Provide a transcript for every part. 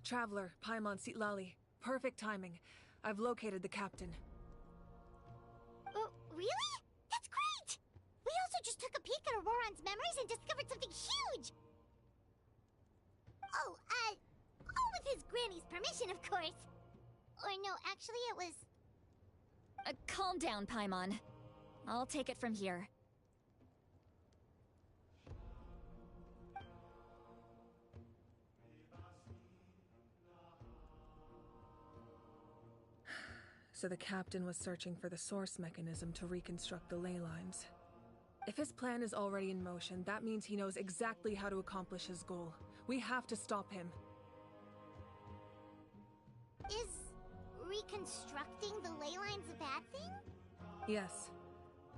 Traveler, Paimon Sitlali. Perfect timing. I've located the captain. Really? That's great! We also just took a peek at Auroran's memories and discovered something huge! Oh, with his granny's permission, of course. Or no, actually it was... Calm down, Paimon. I'll take it from here. So the captain was searching for the source mechanism to reconstruct the ley lines. If his plan is already in motion, that means he knows exactly how to accomplish his goal. We have to stop him. Is reconstructing the ley lines a bad thing? Yes.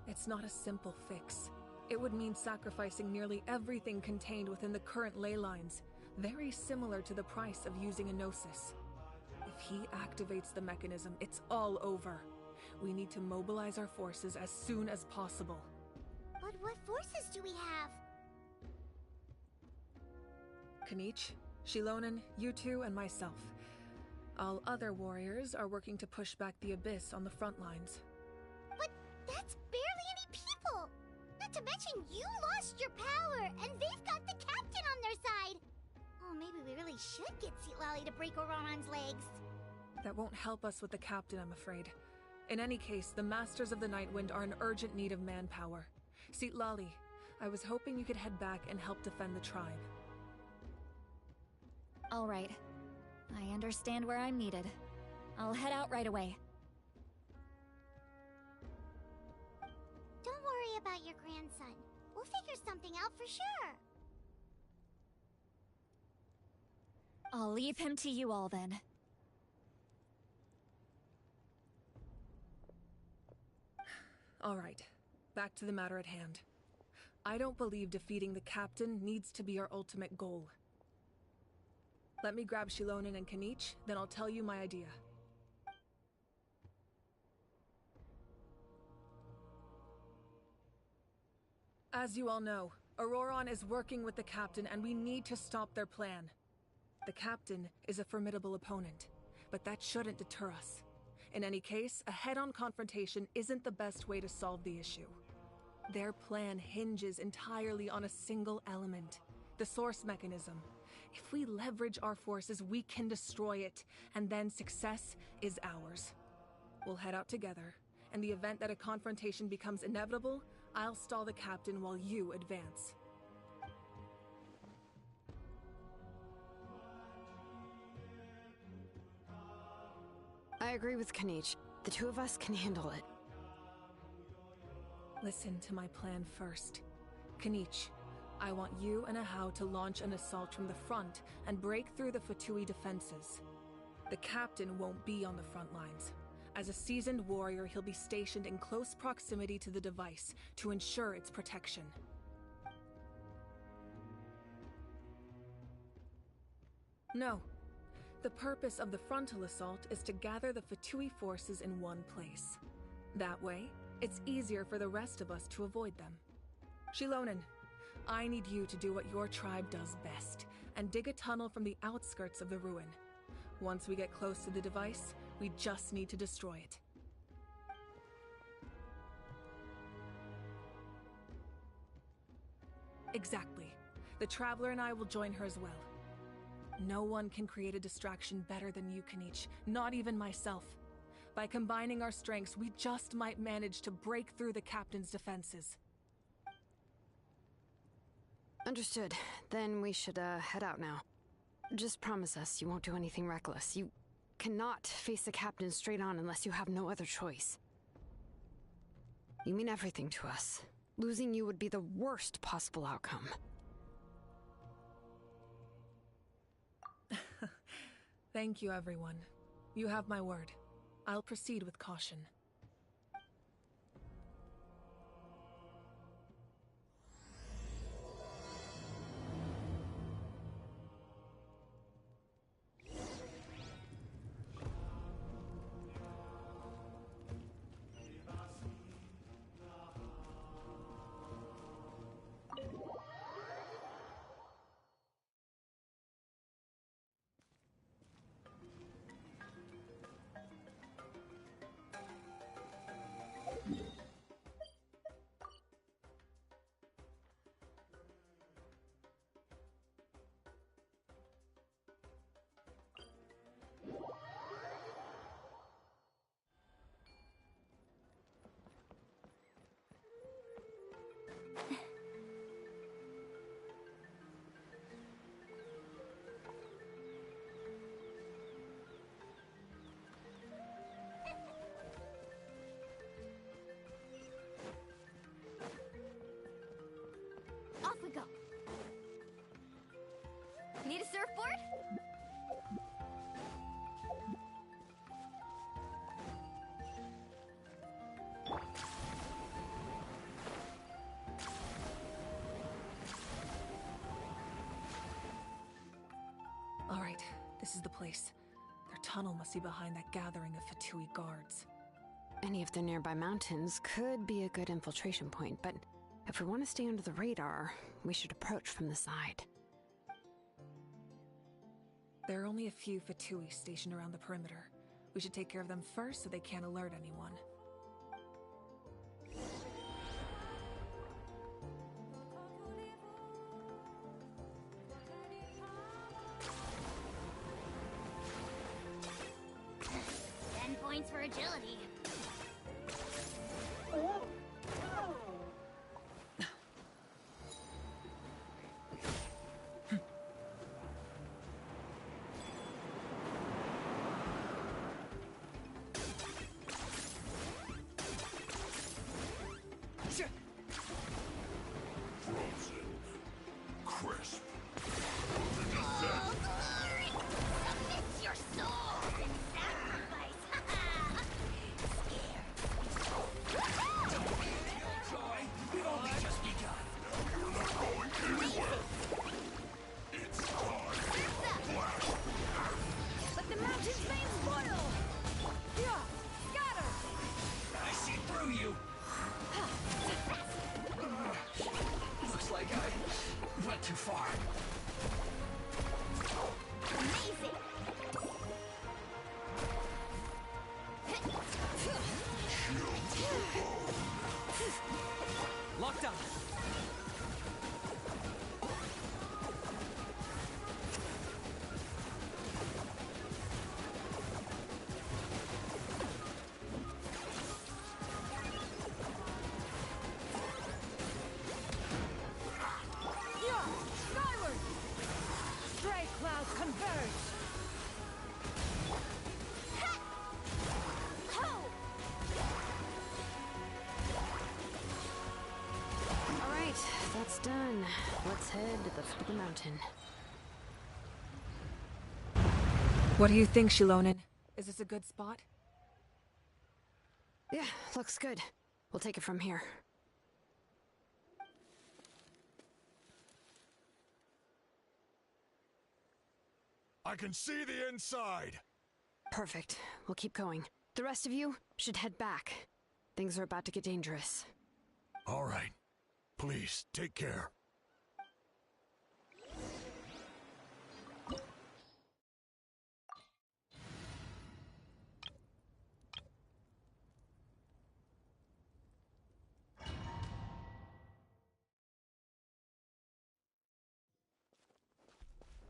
It's not a simple fix. It would mean sacrificing nearly everything contained within the current ley lines, very similar to the price of using a gnosis. If he activates the mechanism, it's all over. We need to mobilize our forces as soon as possible. But what forces do we have? Kanich, Shilonen, you two, and myself. All other warriors are working to push back the Abyss on the front lines. But that's barely any people! Not to mention you lost your power, and they've got the captain on their side! Oh, maybe we really should get Sitlali to break Auroran's legs. That won't help us with the captain, I'm afraid. In any case, the Masters of the Nightwind are in urgent need of manpower. Sitlali, I was hoping you could head back and help defend the tribe. All right. I understand where I'm needed. I'll head out right away. Don't worry about your grandson. We'll figure something out for sure. I'll leave him to you all then. All right, back to the matter at hand. I don't believe defeating the captain needs to be our ultimate goal. Let me grab Shilonen and Kanich, then I'll tell you my idea. As you all know, Auroran is working with the captain and we need to stop their plan. The captain is a formidable opponent, but that shouldn't deter us. In any case, a head-on confrontation isn't the best way to solve the issue. Their plan hinges entirely on a single element, the source mechanism. If we leverage our forces, we can destroy it, and then success is ours. We'll head out together. In the event that a confrontation becomes inevitable, I'll stall the captain while you advance. I agree with Kanich. The two of us can handle it. Listen to my plan first. Kanich, I want you and Ahau to launch an assault from the front and break through the Fatui defenses. The captain won't be on the front lines. As a seasoned warrior, he'll be stationed in close proximity to the device to ensure its protection. No. The purpose of the frontal assault is to gather the Fatui forces in one place. That way, it's easier for the rest of us to avoid them. Shilonen, I need you to do what your tribe does best, and dig a tunnel from the outskirts of the ruin. Once we get close to the device, we just need to destroy it. Exactly. The Traveler and I will join her as well. No one can create a distraction better than you, Kanich, not even myself. By combining our strengths, we just might manage to break through the captain's defenses. Understood. Then we should, head out now. Just promise us you won't do anything reckless. You cannot face the captain straight on unless you have no other choice. You mean everything to us. Losing you would be the worst possible outcome. Thank you, everyone. You have my word. I'll proceed with caution. surfboard? All right, this is the place. Their tunnel must be behind that gathering of Fatui guards. Any of the nearby mountains could be a good infiltration point, but if we want to stay under the radar, we should approach from the side. There are only a few Fatui stationed around the perimeter. We should take care of them first so they can't alert anyone. Points for agility. Frozen. Crisp. Oh, glory! Submit your soul and sacrifice! We've only just begun. You're not going anywhere. It's time. Flash. But the mountain's main spoil! Yeah! Scatter! I see through you! Looks like I went too far. Amazing! Locked on! Yeah! Skyward! Stray clouds converge! All right, that's done. Let's head to the foot of the mountain. What do you think, Shilonen? Is this a good spot? Yeah, looks good. We'll take it from here. I can see the inside. Perfect. We'll keep going. The rest of you should head back. Things are about to get dangerous. All right. Please, take care.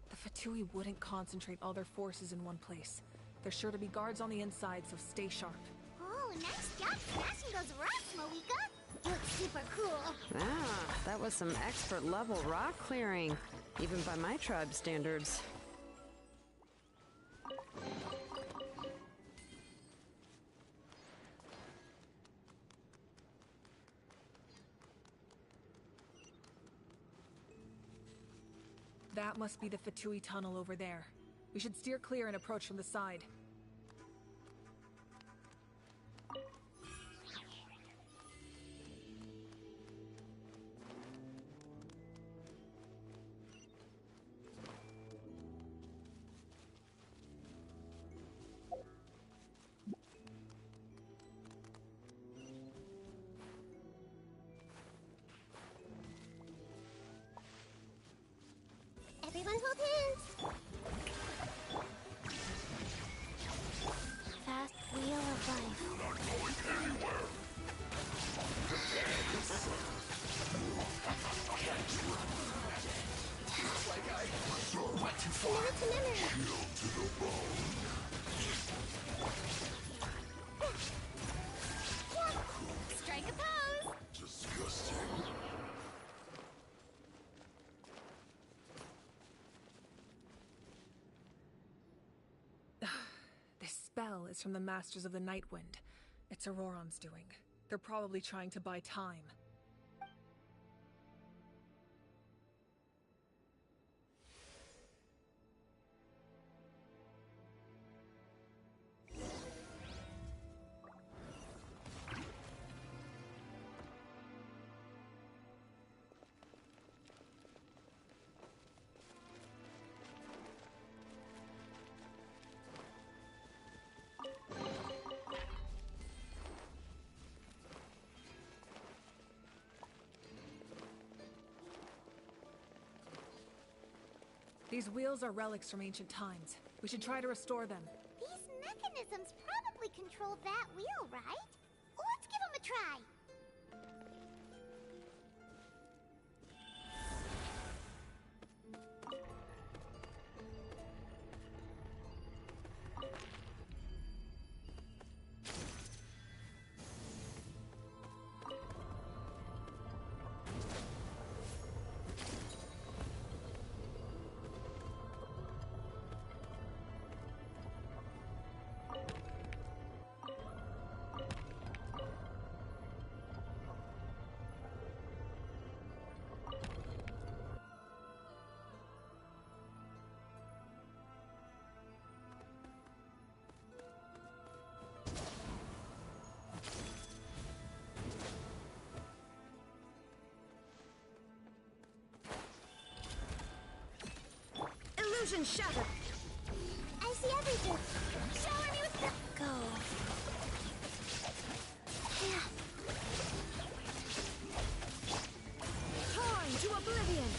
The Fatui wouldn't concentrate all their forces in one place. There's sure to be guards on the inside, so stay sharp. Oh, nice job smashing those rocks, Moika! You look super cool. Ah, that was some expert level rock clearing, even by my tribe standards. That must be the Fatui tunnel over there. We should steer clear and approach from the side. Everyone hold hands. Fast wheel of life. Not going anywhere. Like I went too far. Commit to memory. Chill to the bone. Strike a pose. Disgusting. This spell is from the Masters of the Night Wind. It's Auroron's doing. They're probably trying to buy time. These wheels are relics from ancient times. We should try to restore them. These mechanisms probably control that wheel, right? Let's give them a try. Illusion shattered! I see everything. Shower me with the... Go. Yeah. Torn to oblivion!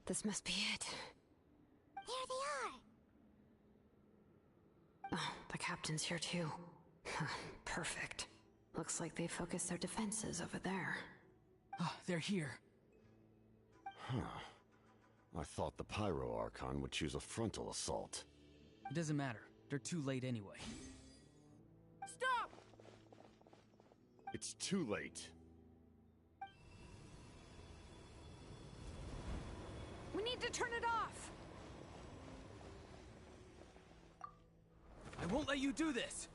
This must be it. There they are! Oh, the captain's here too. Perfect. Looks like they focused their defenses over there. Ah, they're here. Huh. I thought the Pyro Archon would choose a frontal assault. It doesn't matter. They're too late anyway. Stop! It's too late. We need to turn it off! I won't let you do this!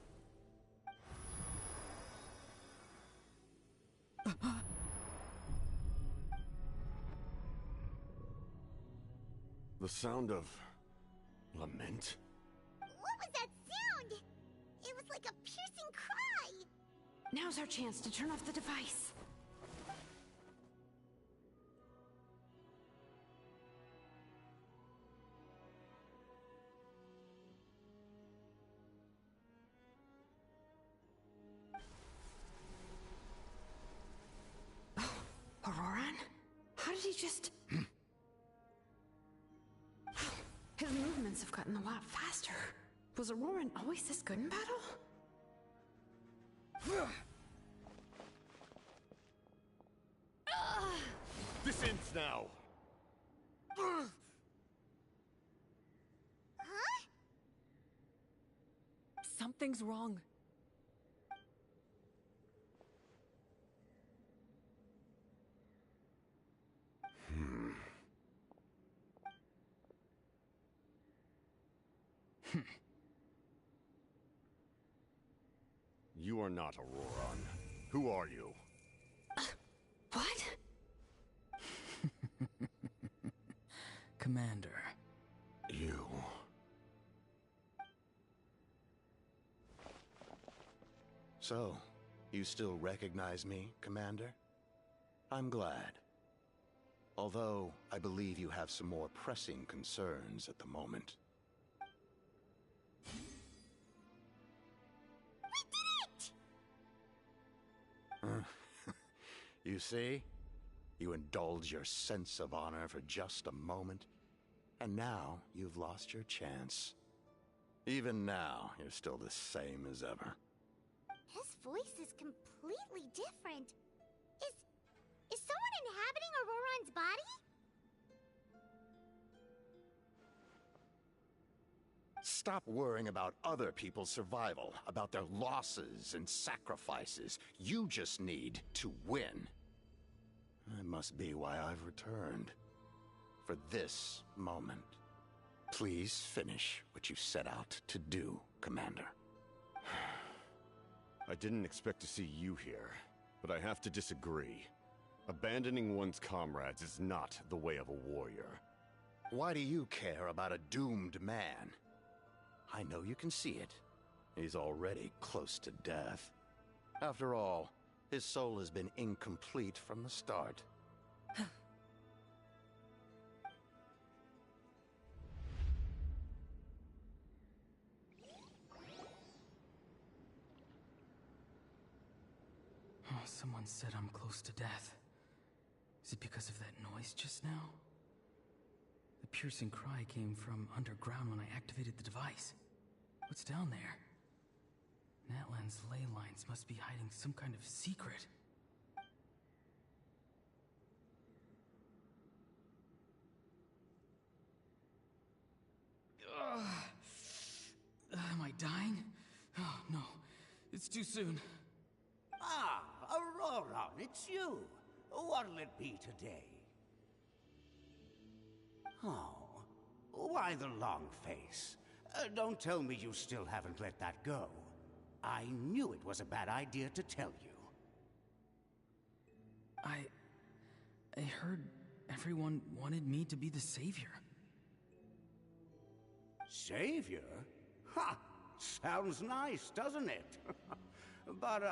The sound of... lament? What was that sound? It was like a piercing cry! Now's our chance to turn off the device. Oh, Auroran? How did he just... His movements have gotten a lot faster. Was Auroran always this good in battle? This ends now! Huh? Something's wrong. You are not Auroran. Who are you? What? Commander. You... So, you still recognize me, Commander? I'm glad. Although, I believe you have some more pressing concerns at the moment. We did it! You see? You indulge your sense of honor for just a moment, and now you've lost your chance. Even now, you're still the same as ever. His voice is completely different. Is someone inhabiting Auroran's body? Stop worrying about other people's survival, about their losses and sacrifices. You just need to win. That must be why I've returned. For this moment. Please finish what you set out to do, Commander. I didn't expect to see you here, but I have to disagree. Abandoning one's comrades is not the way of a warrior. Why do you care about a doomed man? I know you can see it. He's already close to death. After all, his soul has been incomplete from the start. Oh, someone said I'm close to death. Is it because of that noise just now? The piercing cry came from underground when I activated the device. What's down there? Natlan's ley lines must be hiding some kind of secret. Am I dying? Oh, no. It's too soon. Ah, Auroran, it's you. What'll it be today? Oh, why the long face? Don't tell me you still haven't let that go. I knew it was a bad idea to tell you. I heard everyone wanted me to be the savior. Savior? Ha! Sounds nice, doesn't it? But,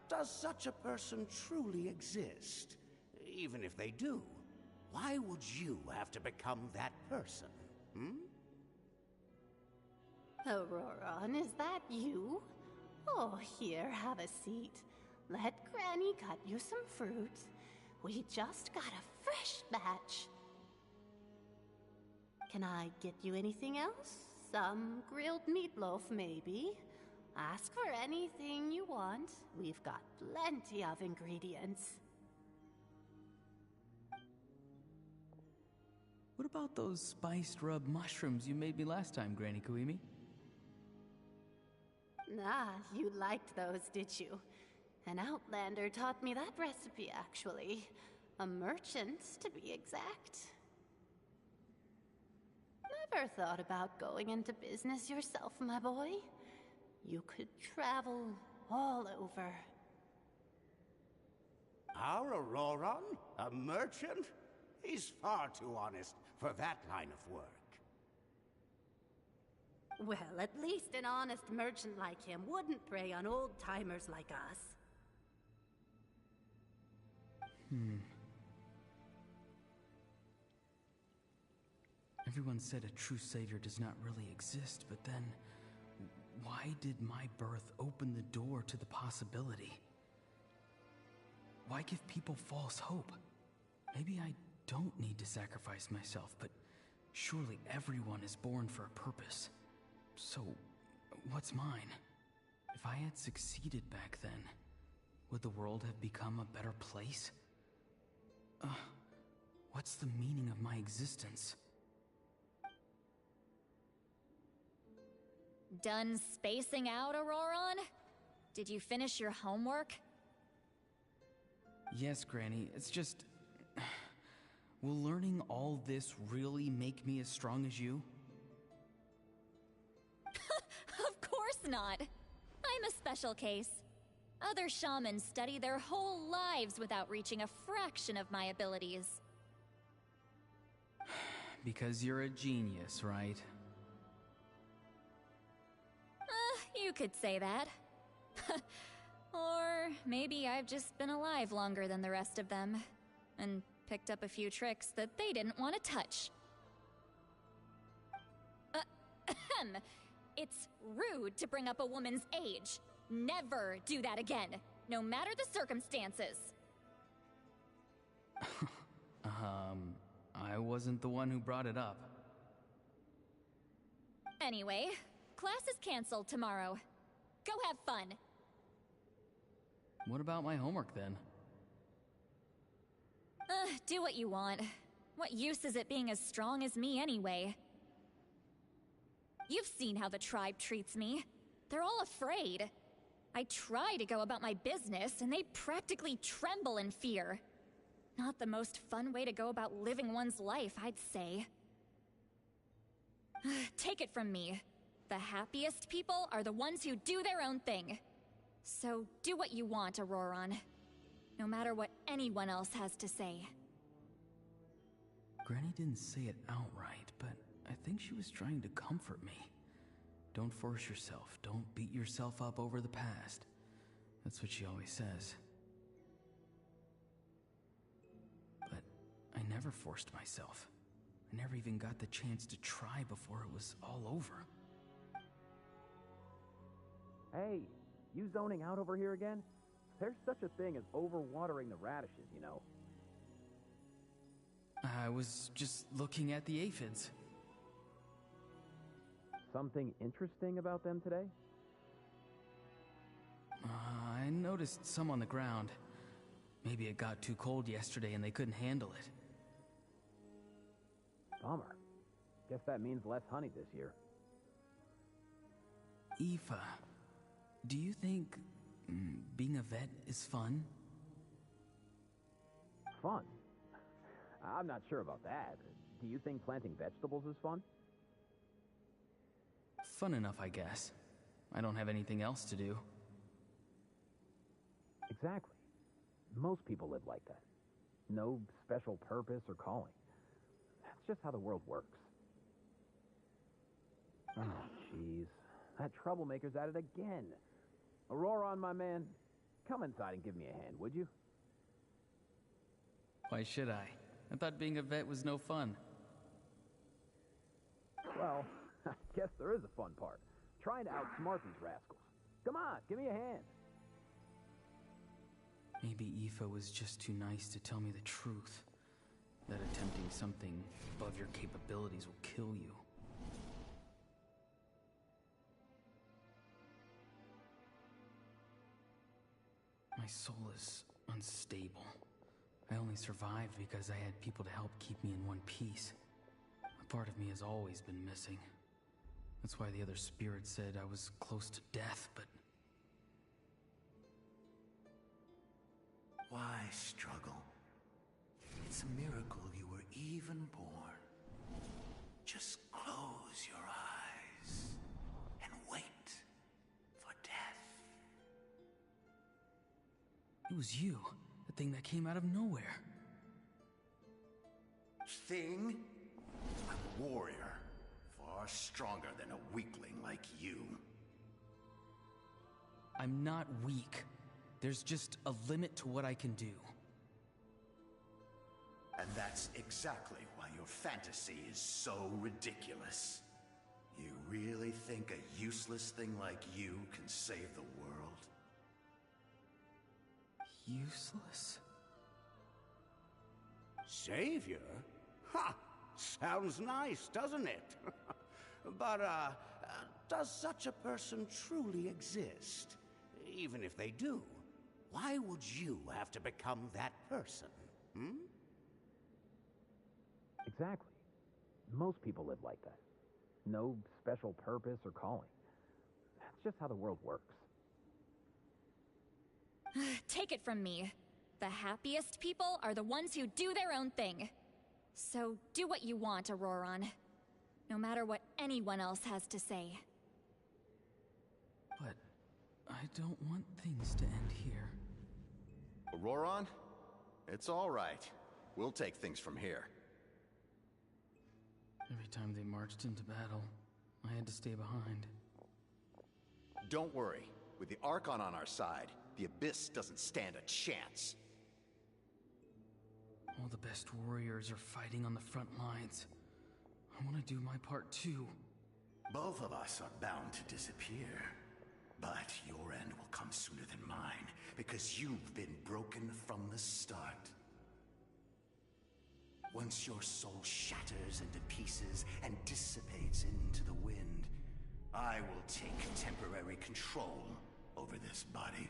does such a person truly exist? Even if they do, why would you have to become that person? Auroran, is that you? Oh, here, have a seat. Let Granny cut you some fruit. We just got a fresh batch. Can I get you anything else? Some grilled meatloaf, maybe? Ask for anything you want. We've got plenty of ingredients. What about those spiced rub mushrooms you made me last time, Granny Kuimi? Ah, you liked those, did you? An outlander taught me that recipe, actually. A merchant, to be exact. Never thought about going into business yourself, my boy? You could travel all over. Our Auroron? A merchant? He's far too honest for that line of work. Well, at least an honest merchant like him wouldn't prey on old-timers like us. Everyone said a true savior does not really exist, but then why did my birth open the door to the possibility? Why give people false hope? Maybe I don't need to sacrifice myself, but surely everyone is born for a purpose. So, what's mine? If I had succeeded back then, would the world have become a better place? What's the meaning of my existence? Done spacing out, Auroron? Did you finish your homework? Yes, Granny, it's just... Will learning all this really make me as strong as you? Of course not. I'm a special case. Other shamans study their whole lives without reaching a fraction of my abilities. Because you're a genius, right? You could say that. Or maybe I've just been alive longer than the rest of them, and picked up a few tricks that they didn't want to touch. It's rude to bring up a woman's age. Never do that again, no matter the circumstances. I wasn't the one who brought it up. Anyway, class is canceled tomorrow. Go have fun. What about my homework then? Do what you want. What use is it being as strong as me anyway? You've seen how the tribe treats me. They're all afraid. I try to go about my business, and they practically tremble in fear. Not the most fun way to go about living one's life, I'd say. Take it from me. The happiest people are the ones who do their own thing. So do what you want, Auroron. No matter what anyone else has to say. Granny didn't say it outright, but I think she was trying to comfort me. Don't force yourself. Don't beat yourself up over the past. That's what she always says. But I never forced myself. I never even got the chance to try before it was all over. Hey, you zoning out over here again? There's such a thing as overwatering the radishes, you know. I was just looking at the aphids. Something interesting about them today? I noticed some on the ground. Maybe it got too cold yesterday and they couldn't handle it. Bummer. Guess that means less honey this year. Aoife, do you think being a vet is fun? Fun? I'm not sure about that. Do you think planting vegetables is fun? Fun enough, I guess. I don't have anything else to do. Exactly. Most people live like that. No special purpose or calling. That's just how the world works. Oh, jeez. That troublemaker's at it again. Auroron, my man, come inside and give me a hand, would you? Why should I? I thought being a vet was no fun. Well, I guess there is a fun part. Trying to outsmart these rascals. Come on, give me a hand. Maybe Aoife was just too nice to tell me the truth. that attempting something above your capabilities will kill you. My soul is unstable. I only survived because I had people to help keep me in one piece. A part of me has always been missing. That's why the other spirits said I was close to death, but... Why struggle? It's a miracle you were even born. Just close your eyes and wait for death. It was you, the thing that came out of nowhere. Thing? I'm a warrior, far stronger than a weakling like you. I'm not weak. There's just a limit to what I can do. And that's exactly why your fantasy is so ridiculous. You really think a useless thing like you can save the world? Useless? Savior? Ha! Sounds nice, doesn't it? But, does such a person truly exist? Even if they do, why would you have to become that person? Hmm? Exactly. Most people live like that. No special purpose or calling. That's just how the world works. Take it from me. The happiest people are the ones who do their own thing. So do what you want, Auroron. No matter what anyone else has to say. But I don't want things to end here. Auroron? It's all right. We'll take things from here. Every time they marched into battle, I had to stay behind. Don't worry. With the Archon on our side, the Abyss doesn't stand a chance. All the best warriors are fighting on the front lines. I want to do my part too. Both of us are bound to disappear. But your end will come sooner than mine, because you've been broken from the start. Once your soul shatters into pieces and dissipates into the wind, I will take temporary control over this body.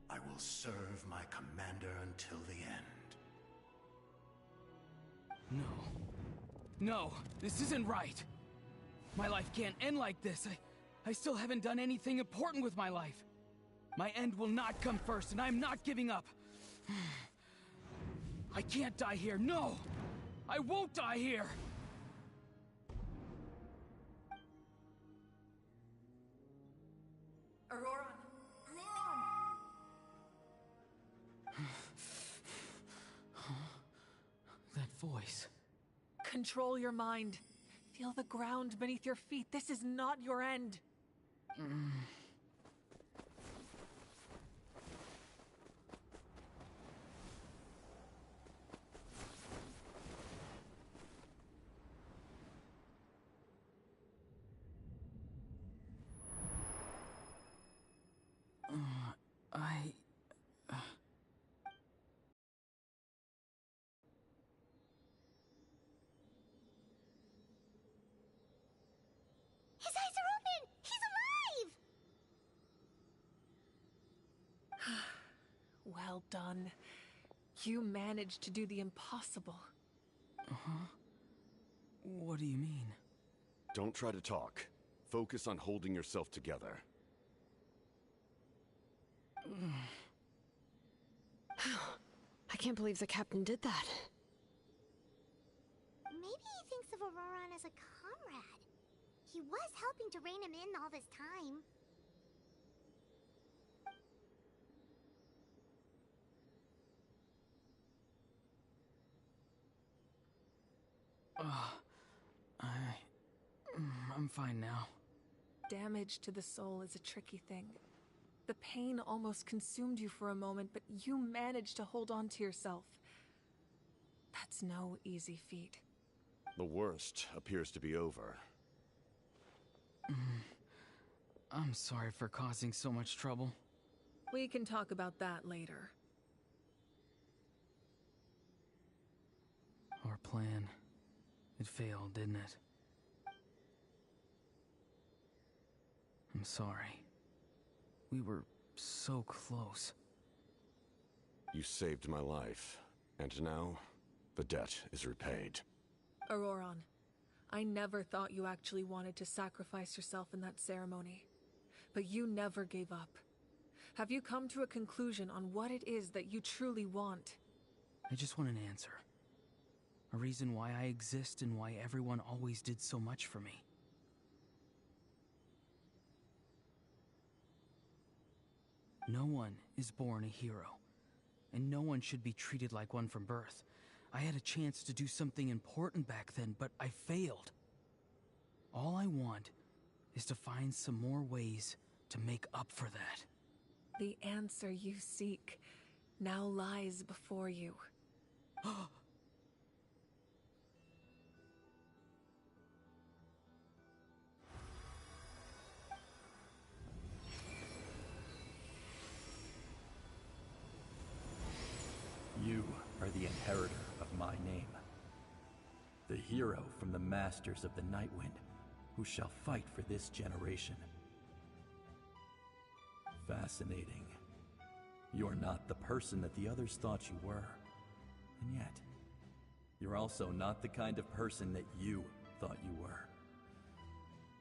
I will serve my commander until the end. No, this isn't right. My life can't end like this. I still haven't done anything important with my life. My end will not come first, and I'm not giving up. I can't die here, no! I won't die here! Auroron! That voice. Control your mind. Feel the ground beneath your feet. This is not your end. His eyes are open! He's alive! Well done. You managed to do the impossible. Uh-huh. What do you mean? Don't try to talk. Focus on holding yourself together. I can't believe the captain did that. Maybe he thinks of Auroron as a comrade. He was helping to rein him in all this time. I'm fine now. Damage to the soul is a tricky thing. The pain almost consumed you for a moment, but you managed to hold on to yourself. That's no easy feat. The worst appears to be over. I'm sorry for causing so much trouble. We can talk about that later. plan. It failed, didn't it? I'm sorry. We were so close. You saved my life, and now the debt is repaid. Auroron, I never thought you actually wanted to sacrifice yourself in that ceremony. But you never gave up. Have you come to a conclusion on what it is that you truly want? I just want an answer. A reason why I exist and why everyone always did so much for me. No one is born a hero, and no one should be treated like one from birth. I had a chance to do something important back then, but I failed. All I want is to find some more ways to make up for that. The answer you seek now lies before you. You are the inheritor of my name. The hero from the Masters of the Nightwind, who shall fight for this generation. Fascinating. You're not the person that the others thought you were. And yet, you're also not the kind of person that you thought you were.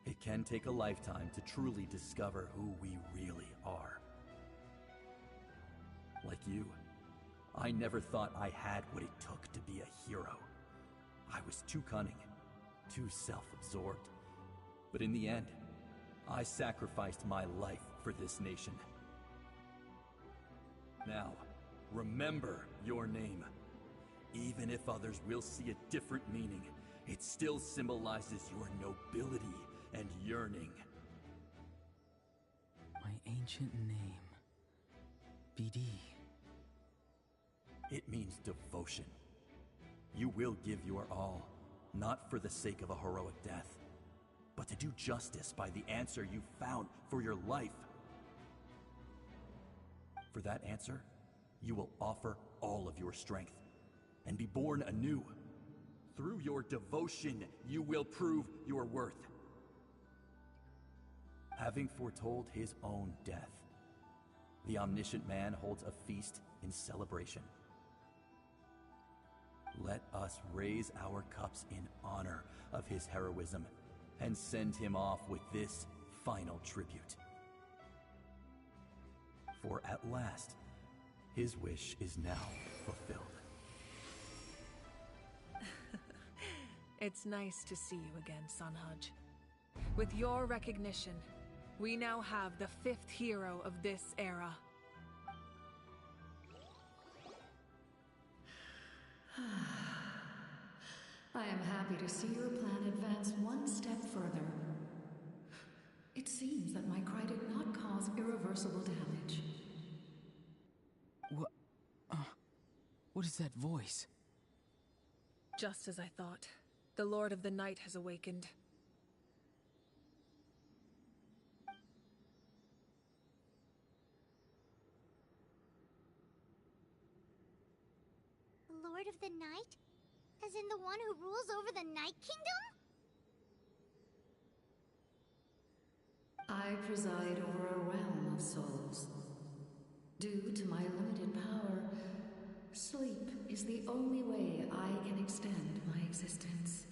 It can take a lifetime to truly discover who we really are. Like you, I never thought I had what it took to be a hero. I was too cunning, too self-absorbed. But in the end, I sacrificed my life for this nation. Now, remember your name. Even if others will see a different meaning, it still symbolizes your nobility and yearning. My ancient name. BD. It means devotion. You will give your all, not for the sake of a heroic death, but to do justice by the answer you found for your life. For that answer, you will offer all of your strength and be born anew. Through your devotion, you will prove your worth. Having foretold his own death, the omniscient man holds a feast in celebration. Let us raise our cups in honor of his heroism and send him off with this final tribute. For at last, his wish is now fulfilled. It's nice to see you again, Sunhudge. With your recognition, we now have the 5th hero of this era. I am happy to see your plan advance one step further. It seems that my cry did not cause irreversible damage. What is that voice? Just as I thought. The Lord of the Night has awakened. The Lord of the Night? As in the one who rules over the Night Kingdom? I preside over a realm of souls. Due to my limited power, sleep is the only way I can extend my existence.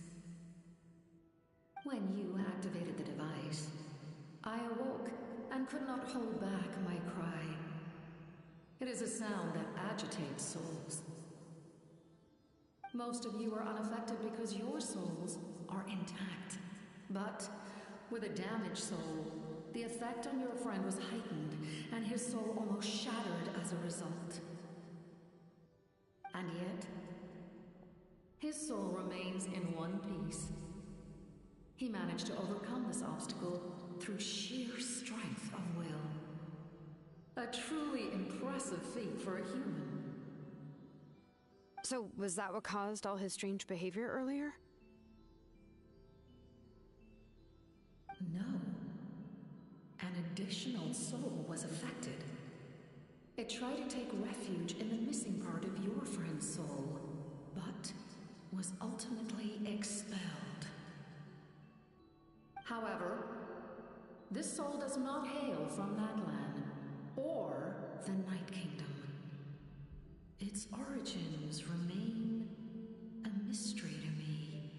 When you activated the device, I awoke and could not hold back my cry. It is a sound that agitates souls. Most of you are unaffected because your souls are intact. But with a damaged soul, the effect on your friend was heightened, and his soul almost shattered as a result. And yet, his soul remains in one piece. He managed to overcome this obstacle through sheer strength of will. A truly impressive feat for a human. So, was that what caused all his strange behavior earlier? No. An additional soul was affected. It tried to take refuge in the missing part of your friend's soul, but was this soul does not hail from Natlan, or the Night Kingdom. Its origins remain a mystery to me.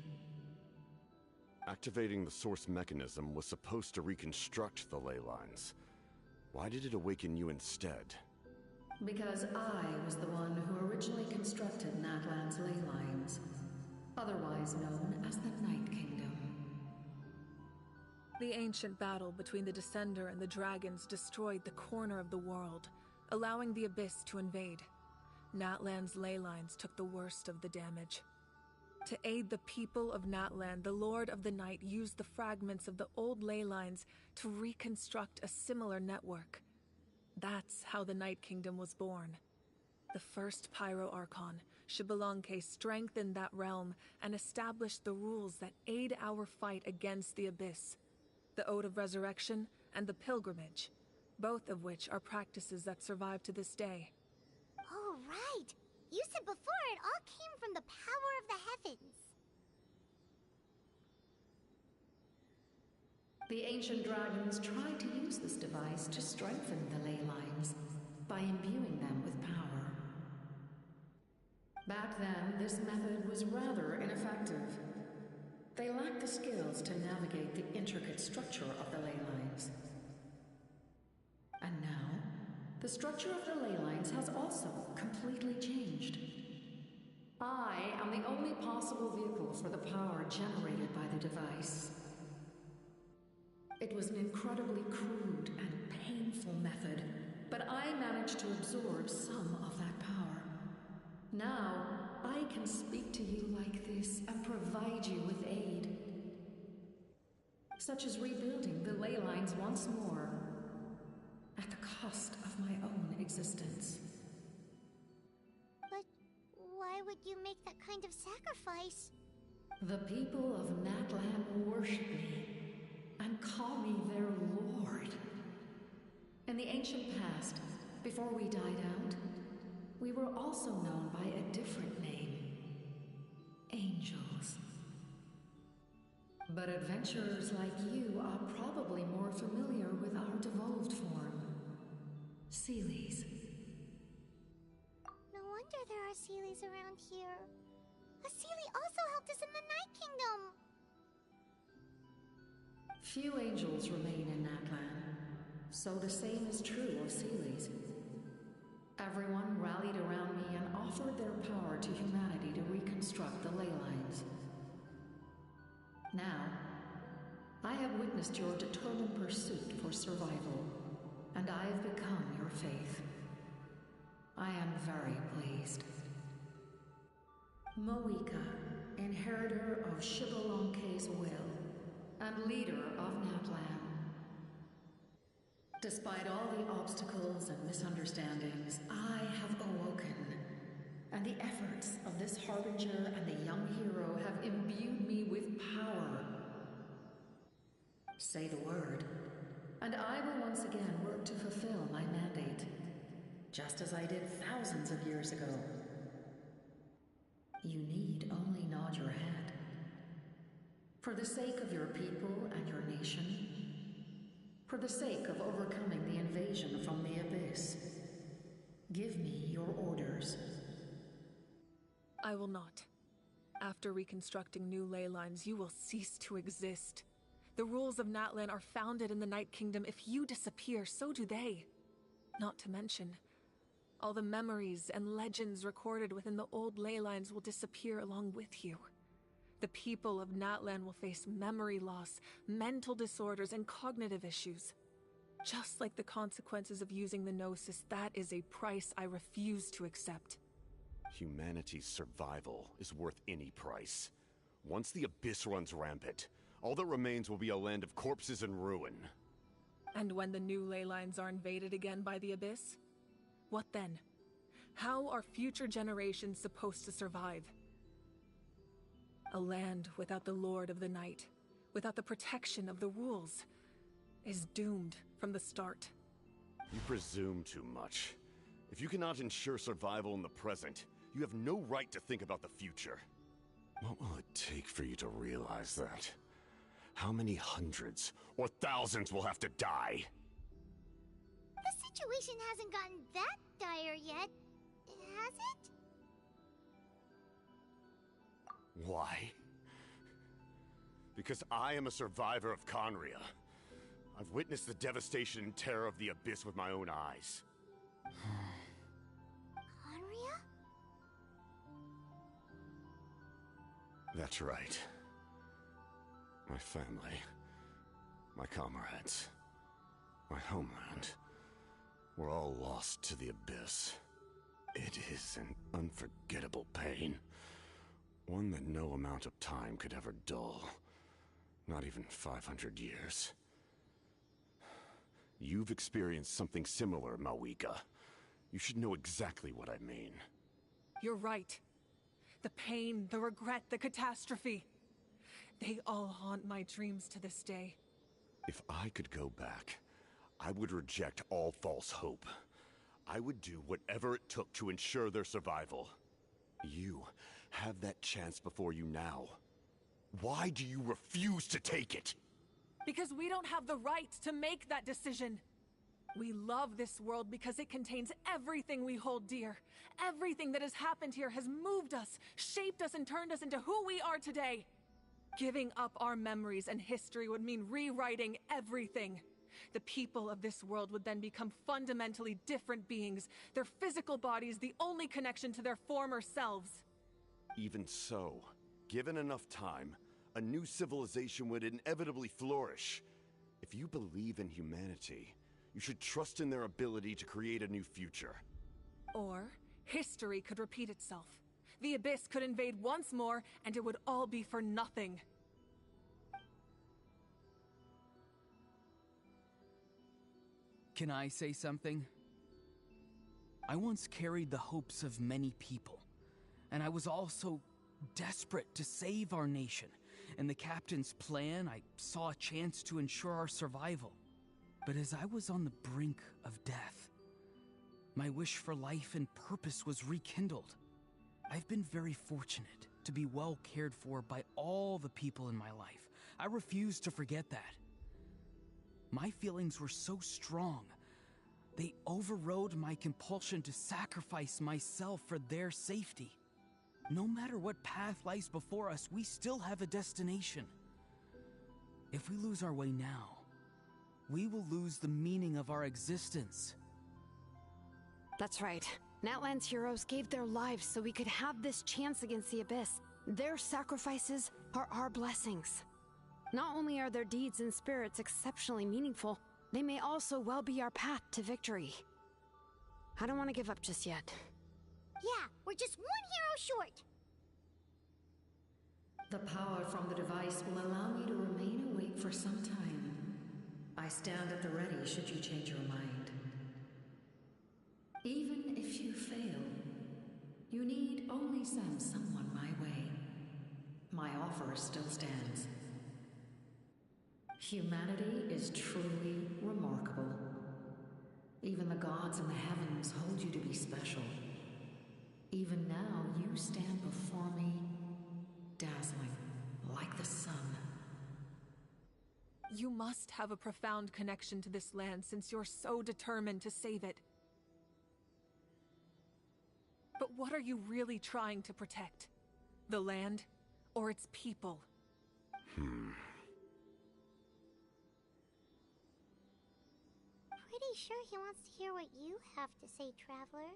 Activating the source mechanism was supposed to reconstruct the ley lines. Why did it awaken you instead? Because I was the one who originally constructed Natlan's ley lines, otherwise known as the Night Kingdom. The ancient battle between the Descender and the dragons destroyed the corner of the world, allowing the Abyss to invade. Natlan's ley lines took the worst of the damage. To aid the people of Natlan, the Lord of the Night used the fragments of the old ley lines to reconstruct a similar network. That's how the Night Kingdom was born. The first Pyro Archon, Xbalanque, strengthened that realm and established the rules that aid our fight against the Abyss. The Ode of Resurrection and the Pilgrimage, both of which are practices that survive to this day. Oh, right! You said before it all came from the power of the heavens. The ancient dragons tried to use this device to strengthen the ley lines by imbuing them with power. Back then, this method was rather ineffective. They lacked the skills to navigate the intricate structure of the ley lines. And now, the structure of the ley lines has also completely changed. I am the only possible vehicle for the power generated by the device. It was an incredibly crude and painful method, but I managed to absorb some of that power. Now, I can speak to you like this and provide you with aid. Such as rebuilding the ley lines once more, at the cost of my own existence. But why would you make that kind of sacrifice? The people of Natlan worship me and call me their lord. In the ancient past, before we died out, we were also known by a different name. Angels. But adventurers like you are probably more familiar with our devolved form. Seelies. No wonder there are Seelies around here. A Seelie also helped us in the Night Kingdom. Few angels remain in Natlan, so the same is true of Seelies. Everyone rallied around me and offered their power to humanity to reconstruct the ley lines. Now, I have witnessed your determined pursuit for survival, and I have become your faith. I am very pleased. Moika, inheritor of Xbalanque's will, and leader of Natlan. Despite all the obstacles and misunderstandings, I have awoken, and the efforts of this Harbinger and the young hero have imbued me with power. Say the word, and I will once again work to fulfill my mandate, just as I did thousands of years ago. You need only nod your head. For the sake of your people and your nation, for the sake of overcoming the invasion from the Abyss, give me your orders. I will not. After reconstructing new ley lines, you will cease to exist. The rules of Natlan are founded in the Night Kingdom. If you disappear, so do they. Not to mention, all the memories and legends recorded within the old ley lines will disappear along with you. The people of Natlan will face memory loss, mental disorders, and cognitive issues. Just like the consequences of using the Gnosis, that is a price I refuse to accept. Humanity's survival is worth any price. Once the Abyss runs rampant, all that remains will be a land of corpses and ruin. And when the new ley lines are invaded again by the Abyss? What then? How are future generations supposed to survive? A land without the Lord of the Night, without the protection of the rules, is doomed from the start. You presume too much. If you cannot ensure survival in the present, you have no right to think about the future. What will it take for you to realize that? How many hundreds or thousands will have to die? The situation hasn't gotten that dire yet, has it? Why? Because I am a survivor of Conria. I've witnessed the devastation and terror of the Abyss with my own eyes. Conria? That's right. My family, my comrades, my homeland, were all lost to the Abyss. It is an unforgettable pain. One that no amount of time could ever dull. Not even 500 years. You've experienced something similar, Mawika. You should know exactly what I mean. You're right. The pain, the regret, the catastrophe. They all haunt my dreams to this day. If I could go back, I would reject all false hope. I would do whatever it took to ensure their survival. You have that chance before you now. Why do you refuse to take it? Because we don't have the right to make that decision. We love this world because it contains everything we hold dear. Everything that has happened here has moved us, shaped us, and turned us into who we are today. Giving up our memories and history would mean rewriting everything. The people of this world would then become fundamentally different beings, their physical bodies the only connection to their former selves. Even so, given enough time, a new civilization would inevitably flourish. If you believe in humanity, you should trust in their ability to create a new future. Or, history could repeat itself. The Abyss could invade once more, and it would all be for nothing. Can I say something? I once carried the hopes of many people, and I was also desperate to save our nation. In the captain's plan, I saw a chance to ensure our survival. But as I was on the brink of death, my wish for life and purpose was rekindled. I've been very fortunate to be well cared for by all the people in my life. I refuse to forget that. My feelings were so strong, they overrode my compulsion to sacrifice myself for their safety. No matter what path lies before us, we still have a destination. If we lose our way now, we will lose the meaning of our existence. That's right. Natlan's heroes gave their lives so we could have this chance against the Abyss. Their sacrifices are our blessings. Not only are their deeds and spirits exceptionally meaningful, they may also well be our path to victory. I don't want to give up just yet. Yeah, we're just one hero short. The power from the device will allow you to remain awake for some time. I stand at the ready should you change your mind. Even if you fail, you need only send someone my way. My offer still stands. Humanity is truly remarkable. Even the gods in the heavens hold you to be special. Even now, you stand before me, dazzling like the sun. You must have a profound connection to this land since you're so determined to save it. But what are you really trying to protect? The land or its people? Pretty sure he wants to hear what you have to say, Traveler.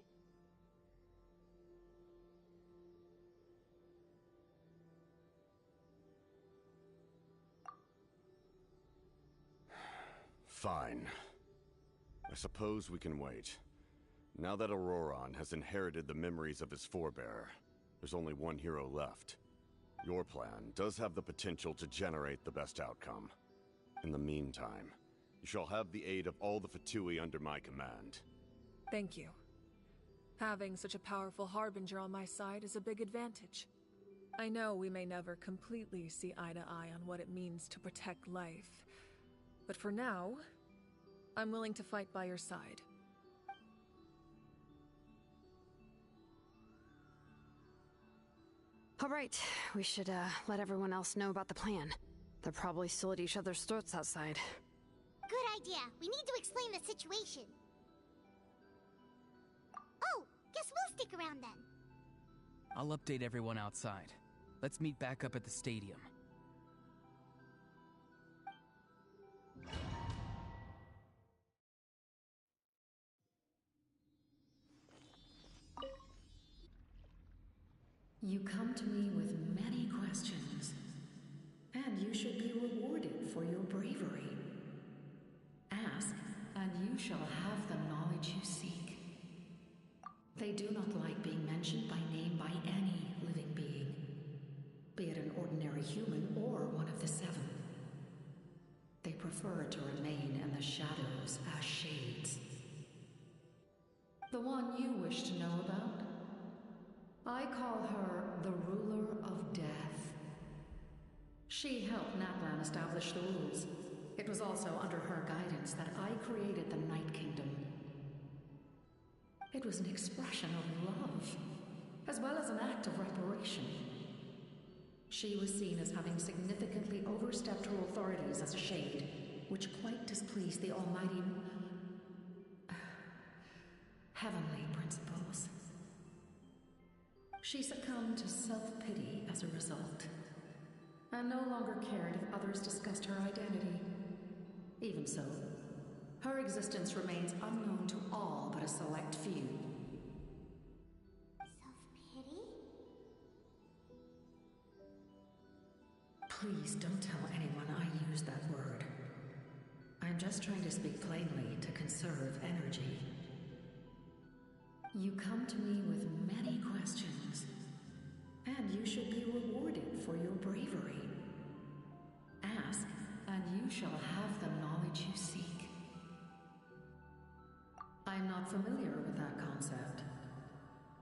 Fine. I suppose we can wait. Now that Auroron has inherited the memories of his forebearer, there's only one hero left. Your plan does have the potential to generate the best outcome. In the meantime, you shall have the aid of all the Fatui under my command. Thank you. Having such a powerful harbinger on my side is a big advantage. I know we may never completely see eye to eye on what it means to protect life, but for now, I'm willing to fight by your side. All right, we should let everyone else know about the plan. They're probably still at each other's throats outside. Good idea. We need to explain the situation. Oh, guess we'll stick around then. I'll update everyone outside. Let's meet back up at the stadium. You come to me with many questions, and you should be rewarded for your bravery. Ask, and you shall have the knowledge you seek. They do not like being mentioned by name by any living being, be it an ordinary human or one of the seven. They prefer to remain in the shadows as shades. The one you wish to know about? I call her the Ruler of Death. She helped Natlan establish the rules. It was also under her guidance that I created the Night Kingdom. It was an expression of love, as well as an act of reparation. She was seen as having significantly overstepped her authorities as a shade, which quite displeased the almighty heavenly principles. She succumbed to self-pity as a result, and no longer cared if others discussed her identity. Even so, her existence remains unknown to all but a select few. Self-pity? Please don't tell anyone I used that word. I'm just trying to speak plainly to conserve energy. You come to me with many questions, and you should be rewarded for your bravery. Ask, and you shall have the knowledge you seek. I'm not familiar with that concept.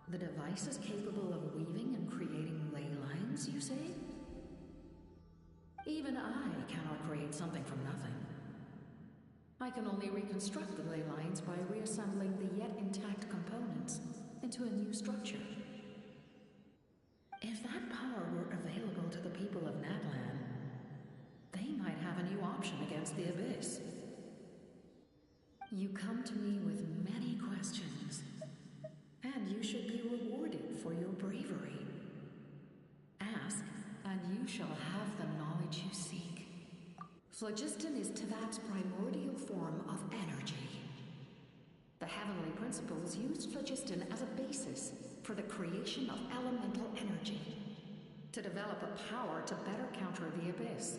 The device is capable of weaving and creating ley lines, you say? Even I cannot create something from nothing. I can only reconstruct the ley lines by reassembling the yet intact components into a new structure. If that power were available to the people of Natlan, they might have a new option against the Abyss. You come to me with many questions, and you should be rewarded for your bravery. Ask, and you shall have the knowledge you seek. Phlogiston is Teyvat's primordial form of energy. The heavenly principles used phlogiston as a basis for the creation of elemental energy, to develop a power to better counter the Abyss.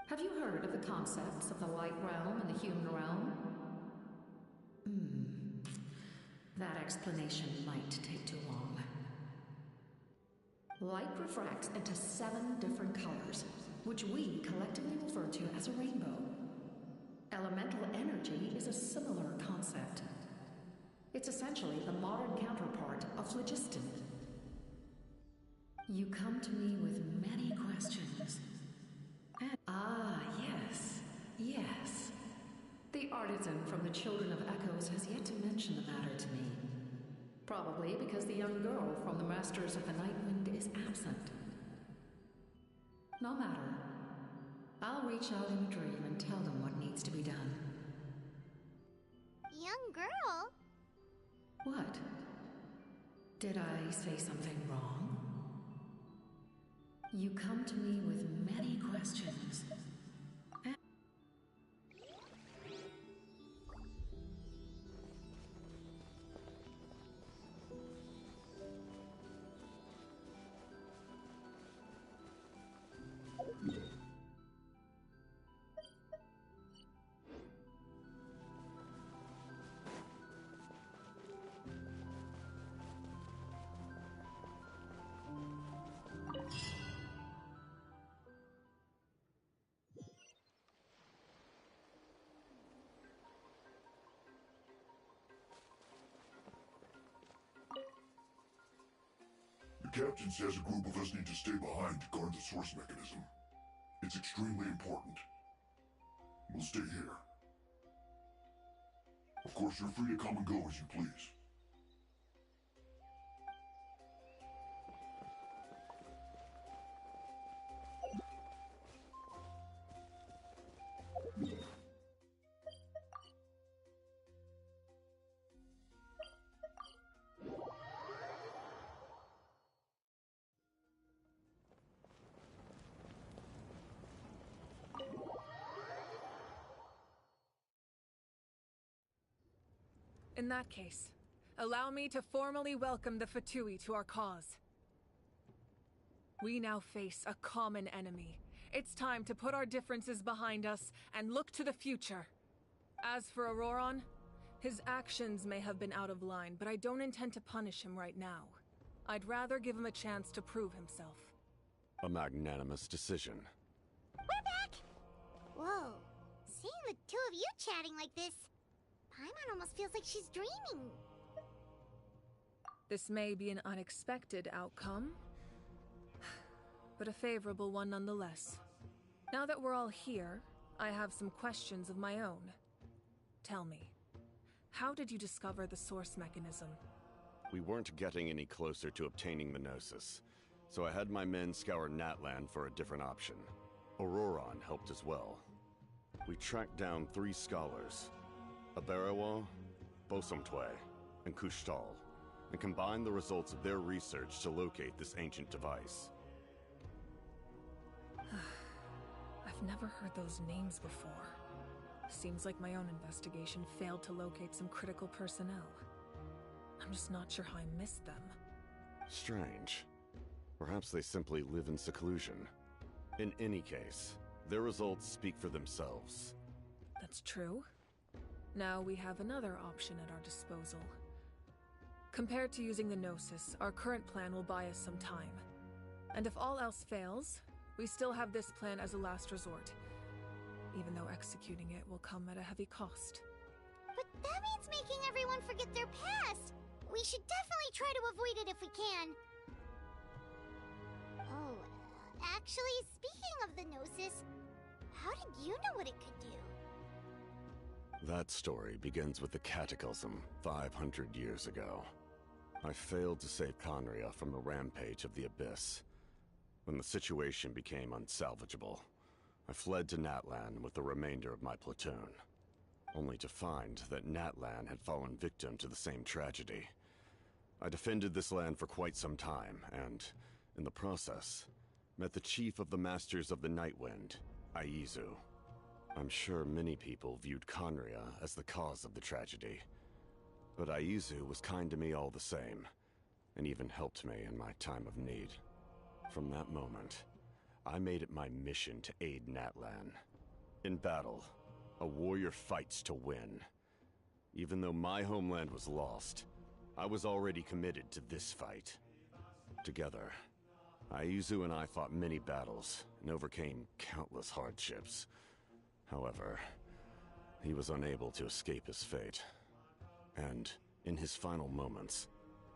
Have you heard of the concepts of the light realm and the human realm? That explanation might take too long. Light refracts into 7 different colors, which we collectively refer to as a rainbow. Elemental energy is a similar concept. It's essentially the modern counterpart of phlogiston. You come to me with many questions. Yes. The artisan from the Children of Echoes has yet to mention the matter to me. Probably because the young girl from the Masters of the Nightwind is absent. No matter. I'll reach out in a dream and tell them what needs to be done. Young girl? What? Did I say something wrong? You come to me with many questions. The captain says a group of us need to stay behind to guard the source mechanism. It's extremely important. We'll stay here. Of course, you're free to come and go as you please. In that case, allow me to formally welcome the Fatui to our cause. We now face a common enemy. It's time to put our differences behind us and look to the future. As for Auroron, his actions may have been out of line, but I don't intend to punish him right now. I'd rather give him a chance to prove himself. A magnanimous decision. We're back! Whoa, seeing the two of you chatting like this, Paimon almost feels like she's dreaming. This may be an unexpected outcome, but a favorable one nonetheless. Now that we're all here, I have some questions of my own. Tell me, how did you discover the source mechanism? We weren't getting any closer to obtaining the Gnosis, so I had my men scour Natlan for a different option. Auroron helped as well. We tracked down 3 scholars, Aberawa, Bosomtwe, and Kushtal, and combined the results of their research to locate this ancient device. I've never heard those names before. Seems like my own investigation failed to locate some critical personnel. I'm just not sure how I missed them. Strange. Perhaps they simply live in seclusion. In any case, their results speak for themselves. That's true. Now we have another option at our disposal. Compared to using the Gnosis, our current plan will buy us some time. And if all else fails, we still have this plan as a last resort, even though executing it will come at a heavy cost. But that means making everyone forget their past! We should definitely try to avoid it if we can. Oh, actually, speaking of the Gnosis, how did you know what it could do? That story begins with the Cataclysm 500 years ago. I failed to save Conria from the rampage of the Abyss. When the situation became unsalvageable, I fled to Natlan with the remainder of my platoon, only to find that Natlan had fallen victim to the same tragedy. I defended this land for quite some time, and, in the process, met the chief of the Masters of the Nightwind, Aizu. I'm sure many people viewed Conria as the cause of the tragedy, but Aizu was kind to me all the same, and even helped me in my time of need. From that moment, I made it my mission to aid Natlan. In battle, a warrior fights to win. Even though my homeland was lost, I was already committed to this fight. Together, Aizu and I fought many battles and overcame countless hardships. However, he was unable to escape his fate, and, in his final moments,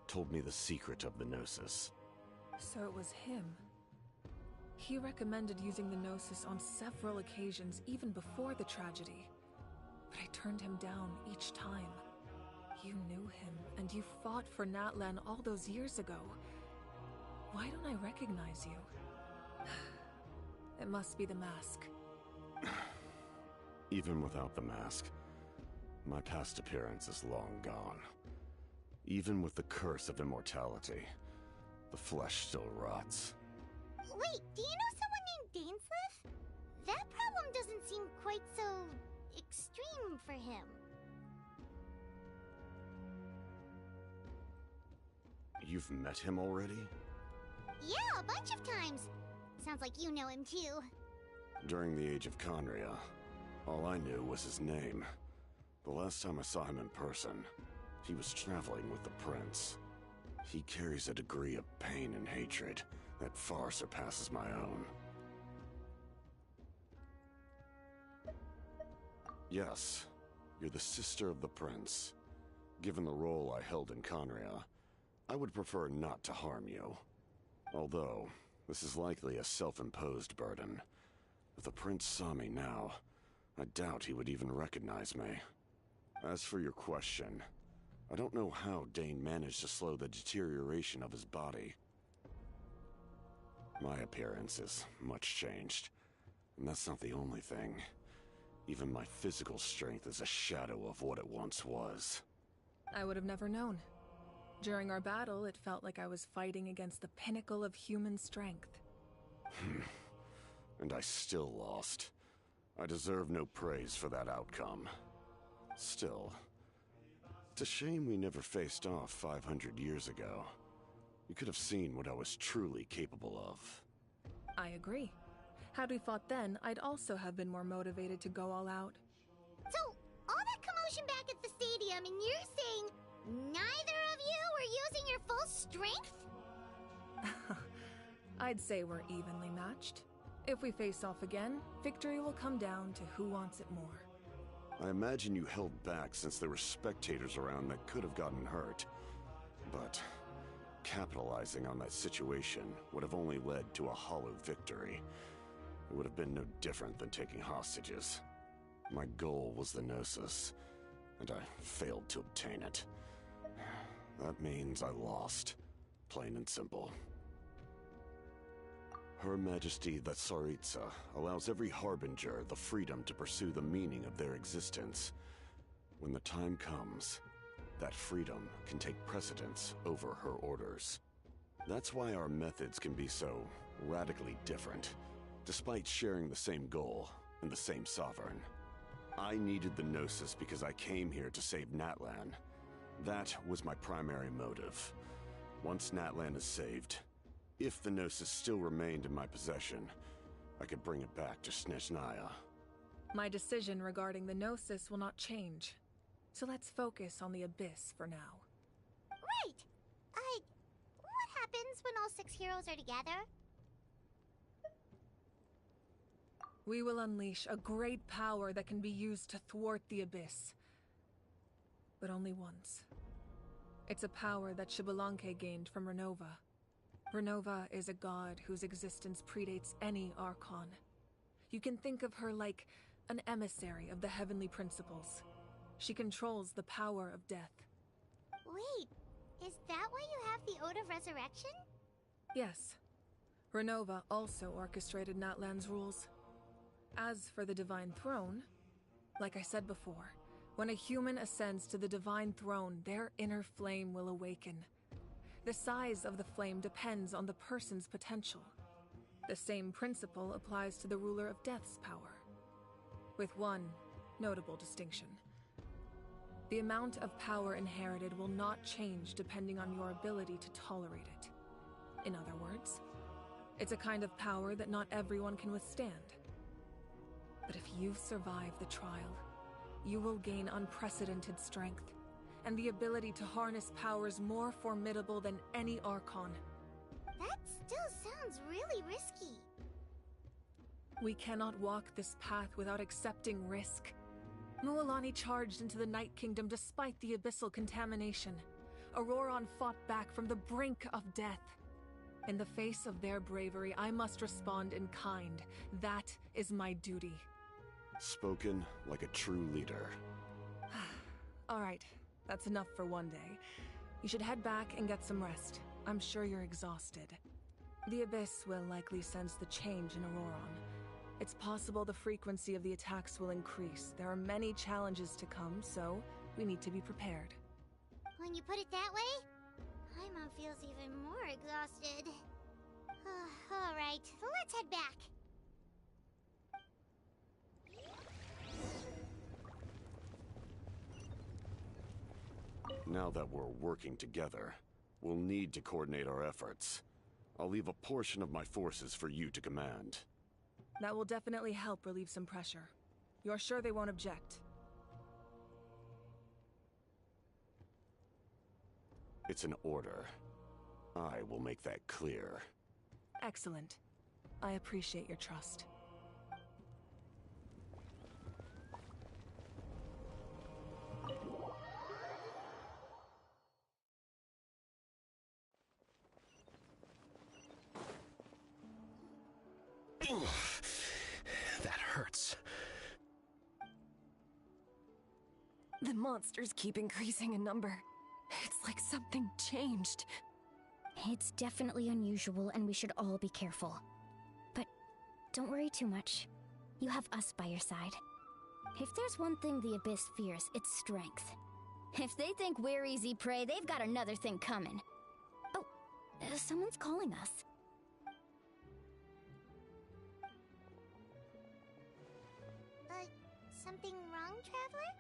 told me the secret of the Gnosis. So it was him. He recommended using the Gnosis on several occasions, even before the tragedy. But I turned him down each time. You knew him, and you fought for Natlan all those years ago. Why don't I recognize you? It must be the mask. Even without the mask, my past appearance is long gone. Even with the curse of immortality, the flesh still rots. Wait, do you know someone named Dainsleif? That problem doesn't seem quite so extreme for him. You've met him already? Yeah, a bunch of times. Sounds like you know him too. During the Age of Conria, all I knew was his name. The last time I saw him in person, he was traveling with the Prince. He carries a degree of pain and hatred that far surpasses my own. Yes, you're the sister of the Prince. Given the role I held in Conria, I would prefer not to harm you. Although, this is likely a self-imposed burden. If the Prince saw me now, I doubt he would even recognize me. As for your question, I don't know how Dane managed to slow the deterioration of his body. My appearance is much changed, and that's not the only thing. Even my physical strength is a shadow of what it once was. I would have never known. During our battle, it felt like I was fighting against the pinnacle of human strength. And I still lost. I deserve no praise for that outcome. Still, It's a shame we never faced off 500 years ago. You could have seen what I was truly capable of. I agree. Had we fought then, I'd also have been more motivated to go all out. So, all that commotion back at the stadium, and you're saying neither of you were using your full strength? I'd say we're evenly matched. If we face off again, victory will come down to who wants it more. I imagine you held back since there were spectators around that could have gotten hurt. But capitalizing on that situation would have only led to a hollow victory. It would have been no different than taking hostages. My goal was the Gnosis, and I failed to obtain it. That means I lost, plain and simple. Her Majesty the Tsaritsa allows every Harbinger the freedom to pursue the meaning of their existence. When the time comes, that freedom can take precedence over her orders. That's why our methods can be so radically different, despite sharing the same goal and the same sovereign. I needed the Gnosis because I came here to save Natlan. That was my primary motive. Once Natlan is saved, if the Gnosis still remained in my possession, I could bring it back to Snezhnaya. My decision regarding the Gnosis will not change. So let's focus on the Abyss for now. Right! What happens when all 6 heroes are together? We will unleash a great power that can be used to thwart the Abyss. But only once. It's a power that Xbalanque gained from Renova. Renova is a god whose existence predates any Archon. You can think of her like an emissary of the heavenly principles. She controls the power of death. Wait, is that why you have the Ode of Resurrection? Yes. Renova also orchestrated Natlan's rules. As for the Divine Throne, like I said before, when a human ascends to the Divine Throne, their inner flame will awaken. The size of the flame depends on the person's potential. The same principle applies to the ruler of Death's power, with one notable distinction. The amount of power inherited will not change depending on your ability to tolerate it. In other words, it's a kind of power that not everyone can withstand. But if you survive the trial, you will gain unprecedented strength, and the ability to harness powers more formidable than any Archon. That still sounds really risky. We cannot walk this path without accepting risk. Mualani charged into the Night Kingdom despite the abyssal contamination. Auroron fought back from the brink of death. In the face of their bravery, I must respond in kind. That is my duty. Spoken like a true leader. All right, that's enough for one day. You should head back and get some rest. I'm sure you're exhausted. The Abyss will likely sense the change in Auroron. It's possible the frequency of the attacks will increase. There are many challenges to come, so we need to be prepared. When you put it that way, Paimon feels even more exhausted. All right, let's head back. Now that we're working together, we'll need to coordinate our efforts. I'll leave a portion of my forces for you to command. That will definitely help relieve some pressure. You're sure they won't object? It's an order. I will make that clear. Excellent. I appreciate your trust. That hurts. The monsters keep increasing in number. It's like something changed. It's definitely unusual, and we should all be careful. But don't worry too much. You have us by your side. If there's one thing the Abyss fears, it's strength. If they think we're easy prey, they've got another thing coming. Oh, someone's calling us. Something wrong, Traveler?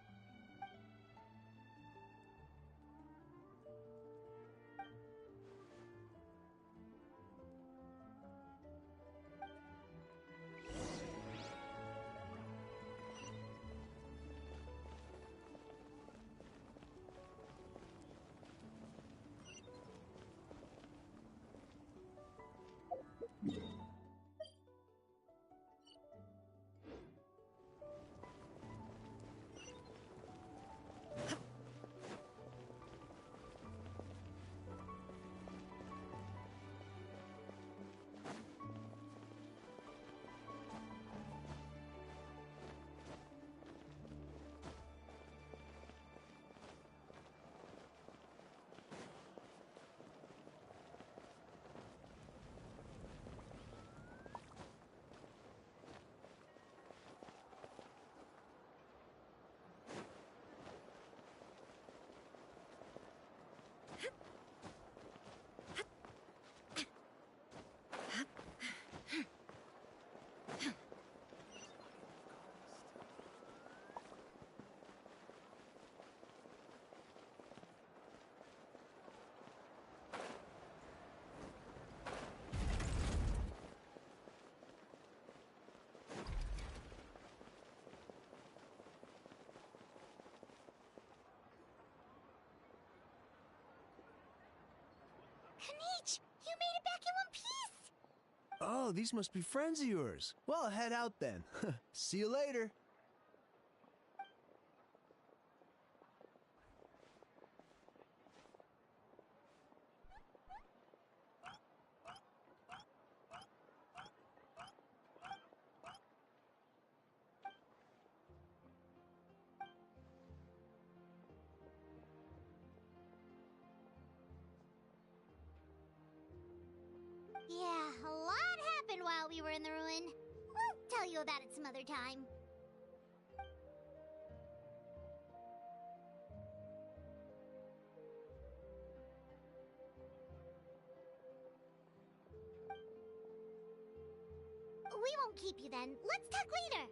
Kanich, you made it back in one piece! Oh, these must be friends of yours. Well, head out then. See you later. Yeah, a lot happened while we were in the ruin. We'll tell you about it some other time. We won't keep you then. Let's talk later.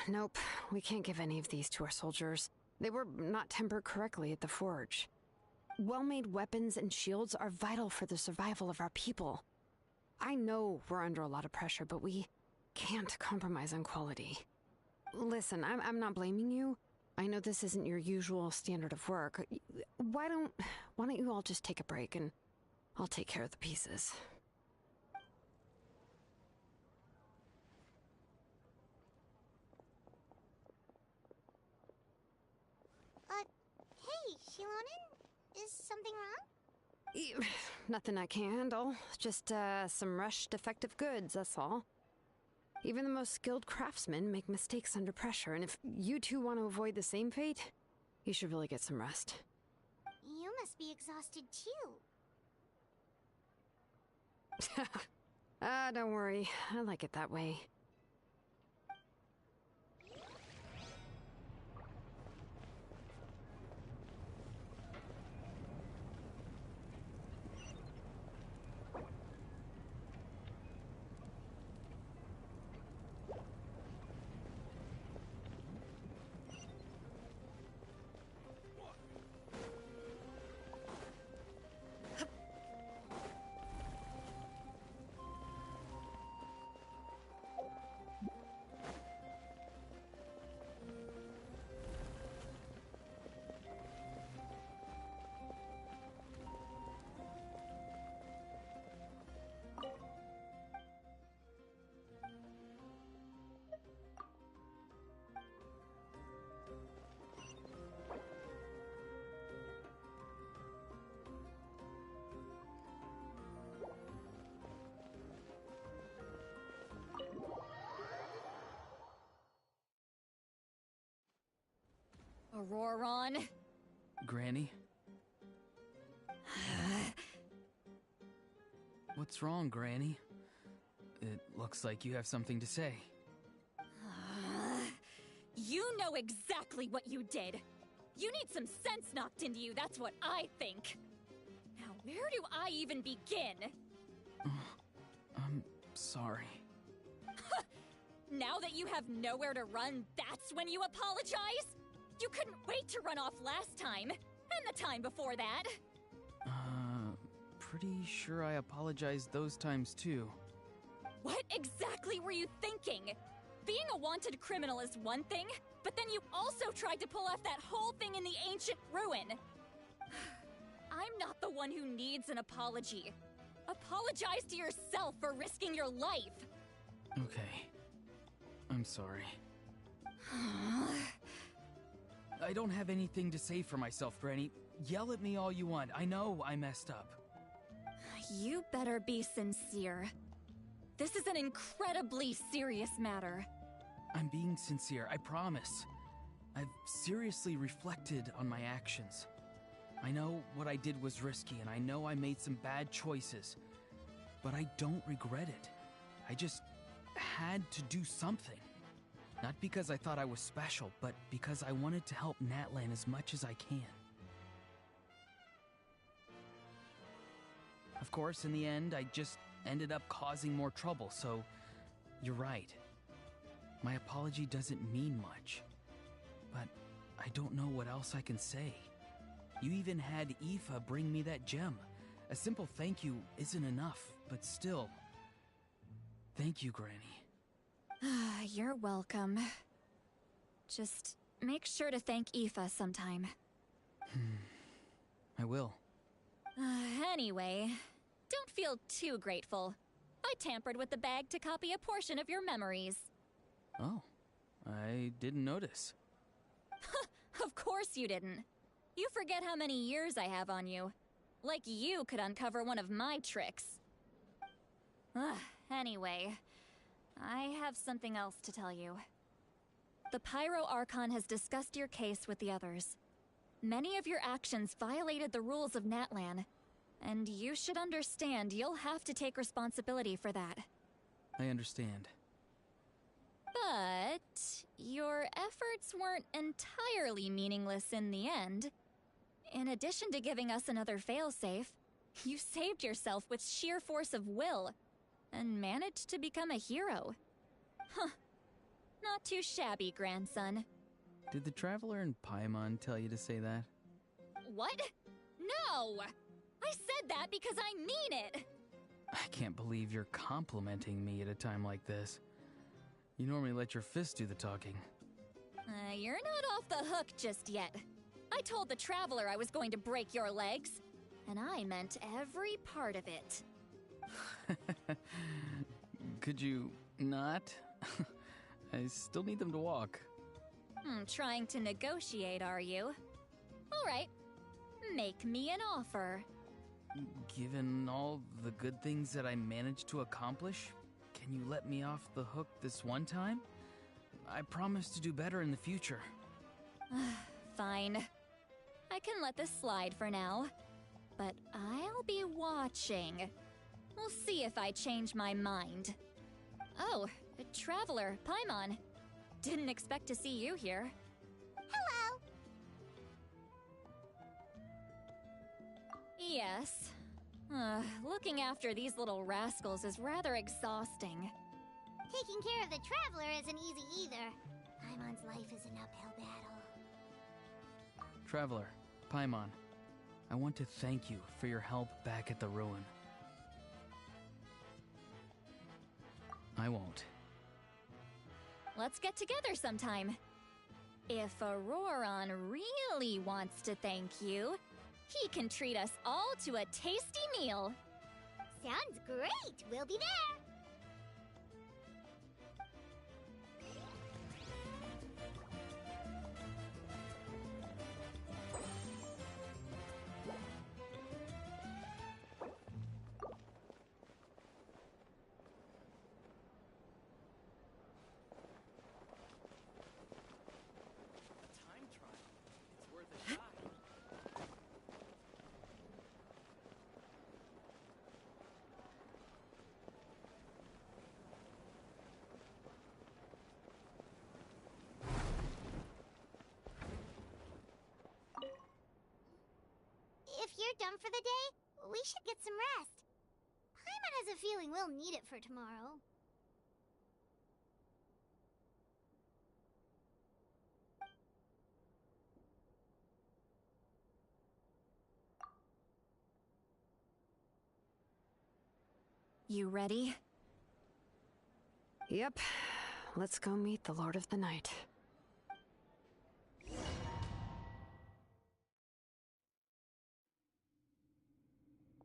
Nope. We can't give any of these to our soldiers. They were not tempered correctly at the forge. Well-made weapons and shields are vital for the survival of our people. I know we're under a lot of pressure, but we can't compromise on quality. Listen, I'm not blaming you. I know this isn't your usual standard of work. Why don't you all just take a break and I'll take care of the pieces. Hey, Shilonen? Is something wrong? Nothing I can handle. Just, some rushed defective goods, that's all. Even the most skilled craftsmen make mistakes under pressure, and if you two want to avoid the same fate, you should really get some rest. You must be exhausted too. Don't worry. I like it that way. Auroron? Granny? What's wrong, Granny? It looks like you have something to say. You know exactly what you did. You need some sense knocked into you, that's what I think. Now, where do I even begin? I'm sorry. Now that you have nowhere to run, that's when you apologize? You couldn't wait to run off last time, and the time before that. Pretty sure I apologized those times too. What exactly were you thinking? Being a wanted criminal is one thing, but then you also tried to pull off that whole thing in the ancient ruin. I'm not the one who needs an apology. Apologize to yourself for risking your life. Okay. I'm sorry. I don't have anything to say for myself, Granny. Yell at me all you want. I know I messed up. You better be sincere. This is an incredibly serious matter. I'm being sincere, I promise. I've seriously reflected on my actions. I know what I did was risky, and I know I made some bad choices. But I don't regret it. I just had to do something. Not because I thought I was special, but because I wanted to help Natlan as much as I can. Of course, in the end, I just ended up causing more trouble, so you're right. My apology doesn't mean much, but I don't know what else I can say. You even had Aoife bring me that gem. A simple thank you isn't enough, but still. Thank you, Granny. You're welcome. Just make sure to thank Aoife sometime. I will. Anyway, don't feel too grateful. I tampered with the bag to copy a portion of your memories. Oh, I didn't notice. Of course you didn't. You forget how many years I have on you. Like you could uncover one of my tricks. Anyway, I have something else to tell you. The Pyro Archon has discussed your case with the others. Many of your actions violated the rules of Natlan, and you should understand you'll have to take responsibility for that. I understand. But your efforts weren't entirely meaningless in the end. In addition to giving us another failsafe, you saved yourself with sheer force of will, and managed to become a hero. Huh. Not too shabby, grandson. Did the Traveler in Paimon tell you to say that? What? No! I said that because I mean it! I can't believe you're complimenting me at a time like this. You normally let your fist do the talking. You're not off the hook just yet. I told the Traveler I was going to break your legs, and I meant every part of it. Could you not? I still need them to walk. Trying to negotiate, are you? All right. Make me an offer. Given all the good things that I managed to accomplish, can you let me off the hook this one time? I promise to do better in the future. Fine. I can let this slide for now. But I'll be watching. We'll see if I change my mind. Oh, Traveler, Paimon. Didn't expect to see you here. Hello! Yes. Looking after these little rascals is rather exhausting. Taking care of the Traveler isn't easy either. Paimon's life is an uphill battle. Traveler, Paimon, I want to thank you for your help back at the ruin. I won't. Let's get together sometime. If Auroron really wants to thank you, he can treat us all to a tasty meal. Sounds great! We'll be there! If you're done for the day, we should get some rest. Paimon has a feeling we'll need it for tomorrow. You ready? Yep. Let's go meet the Lord of the Night.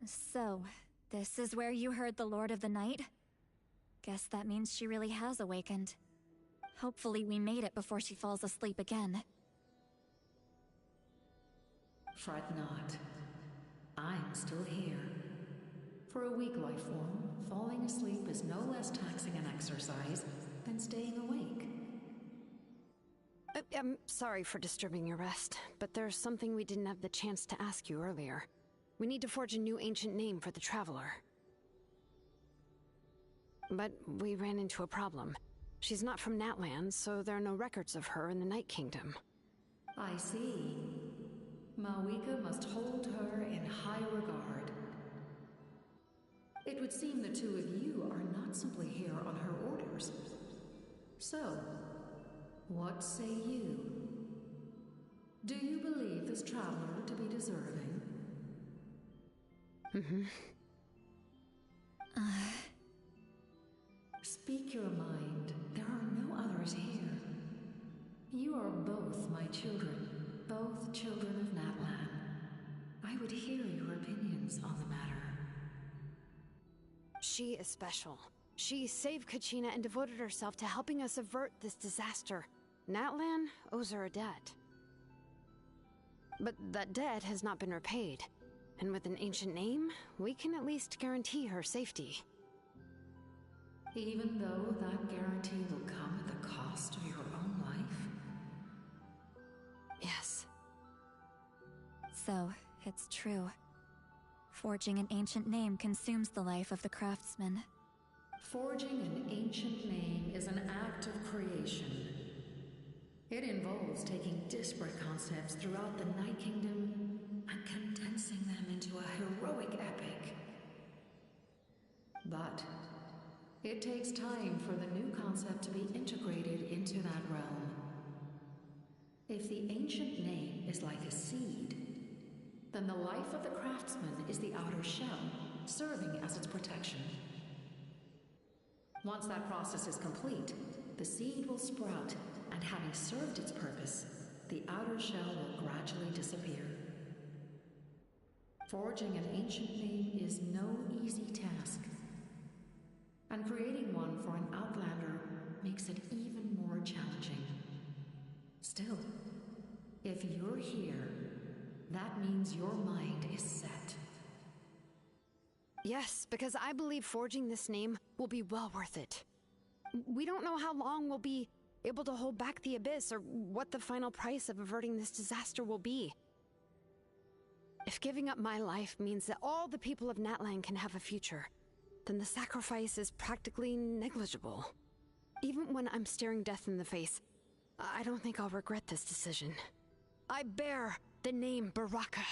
So, this is where you heard the Lord of the Night? Guess that means she really has awakened. Hopefully we made it before she falls asleep again. Fret not. I'm still here. For a weak life form, falling asleep is no less taxing an exercise than staying awake. I'm sorry for disturbing your rest, but there's something we didn't have the chance to ask you earlier. We need to forge a new ancient name for the Traveler. But we ran into a problem. She's not from Natlan, so there are no records of her in the Night Kingdom. I see. Mawika must hold her in high regard. It would seem the two of you are not simply here on her orders. So, what say you? Do you believe this traveler to be deserving? Speak your mind. There are no others here. You are both my children, both children of Natlan. I would hear your opinions on the matter. She is special. She saved Kachina and devoted herself to helping us avert this disaster. Natlan owes her a debt. But that debt has not been repaid. And with an ancient name, we can at least guarantee her safety. Even though that guarantee will come at the cost of your own life? Yes. So, it's true. Forging an ancient name consumes the life of the craftsman. Forging an ancient name is an act of creation. It involves taking disparate concepts throughout the Night Kingdom and condensing them into a heroic epic. But it takes time for the new concept to be integrated into that realm. If the ancient name is like a seed, then the life of the craftsman is the outer shell, serving as its protection. Once that process is complete, the seed will sprout, and having served its purpose, the outer shell will gradually disappear. Forging an ancient name is no easy task, and creating one for an outlander makes it even more challenging. Still, if you're here, that means your mind is set. Yes, because I believe forging this name will be well worth it. We don't know how long we'll be able to hold back the Abyss or what the final price of averting this disaster will be. If giving up my life means that all the people of Natlan can have a future, then the sacrifice is practically negligible. Even when I'm staring death in the face, I don't think I'll regret this decision. I bear the name Baraka.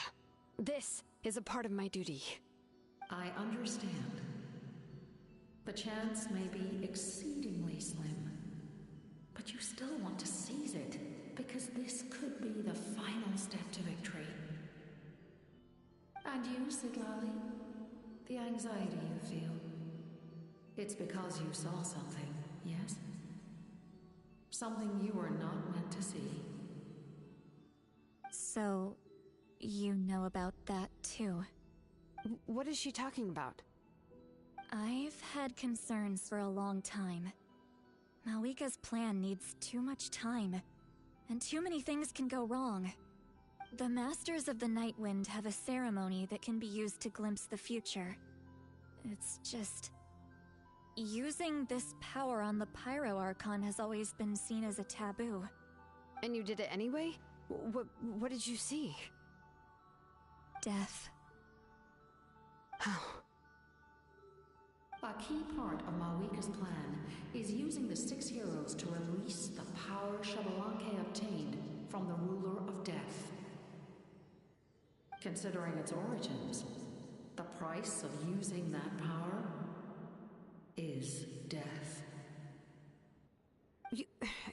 This is a part of my duty. I understand. The chance may be exceedingly slim, but you still want to seize it, because this could be the final step to victory. And you, Siglali? The anxiety you feel. It's because you saw something, yes? Something you were not meant to see. So, you know about that too. What is she talking about? I've had concerns for a long time. Malika's plan needs too much time, and too many things can go wrong. The Masters of the Nightwind have a ceremony that can be used to glimpse the future. It's just... using this power on the Pyro Archon has always been seen as a taboo. And you did it anyway? What did you see? Death. How? A key part of Mawika's plan is using the 6 heroes to release the power Xbalanque obtained from the ruler of death. Considering its origins, the price of using that power is death.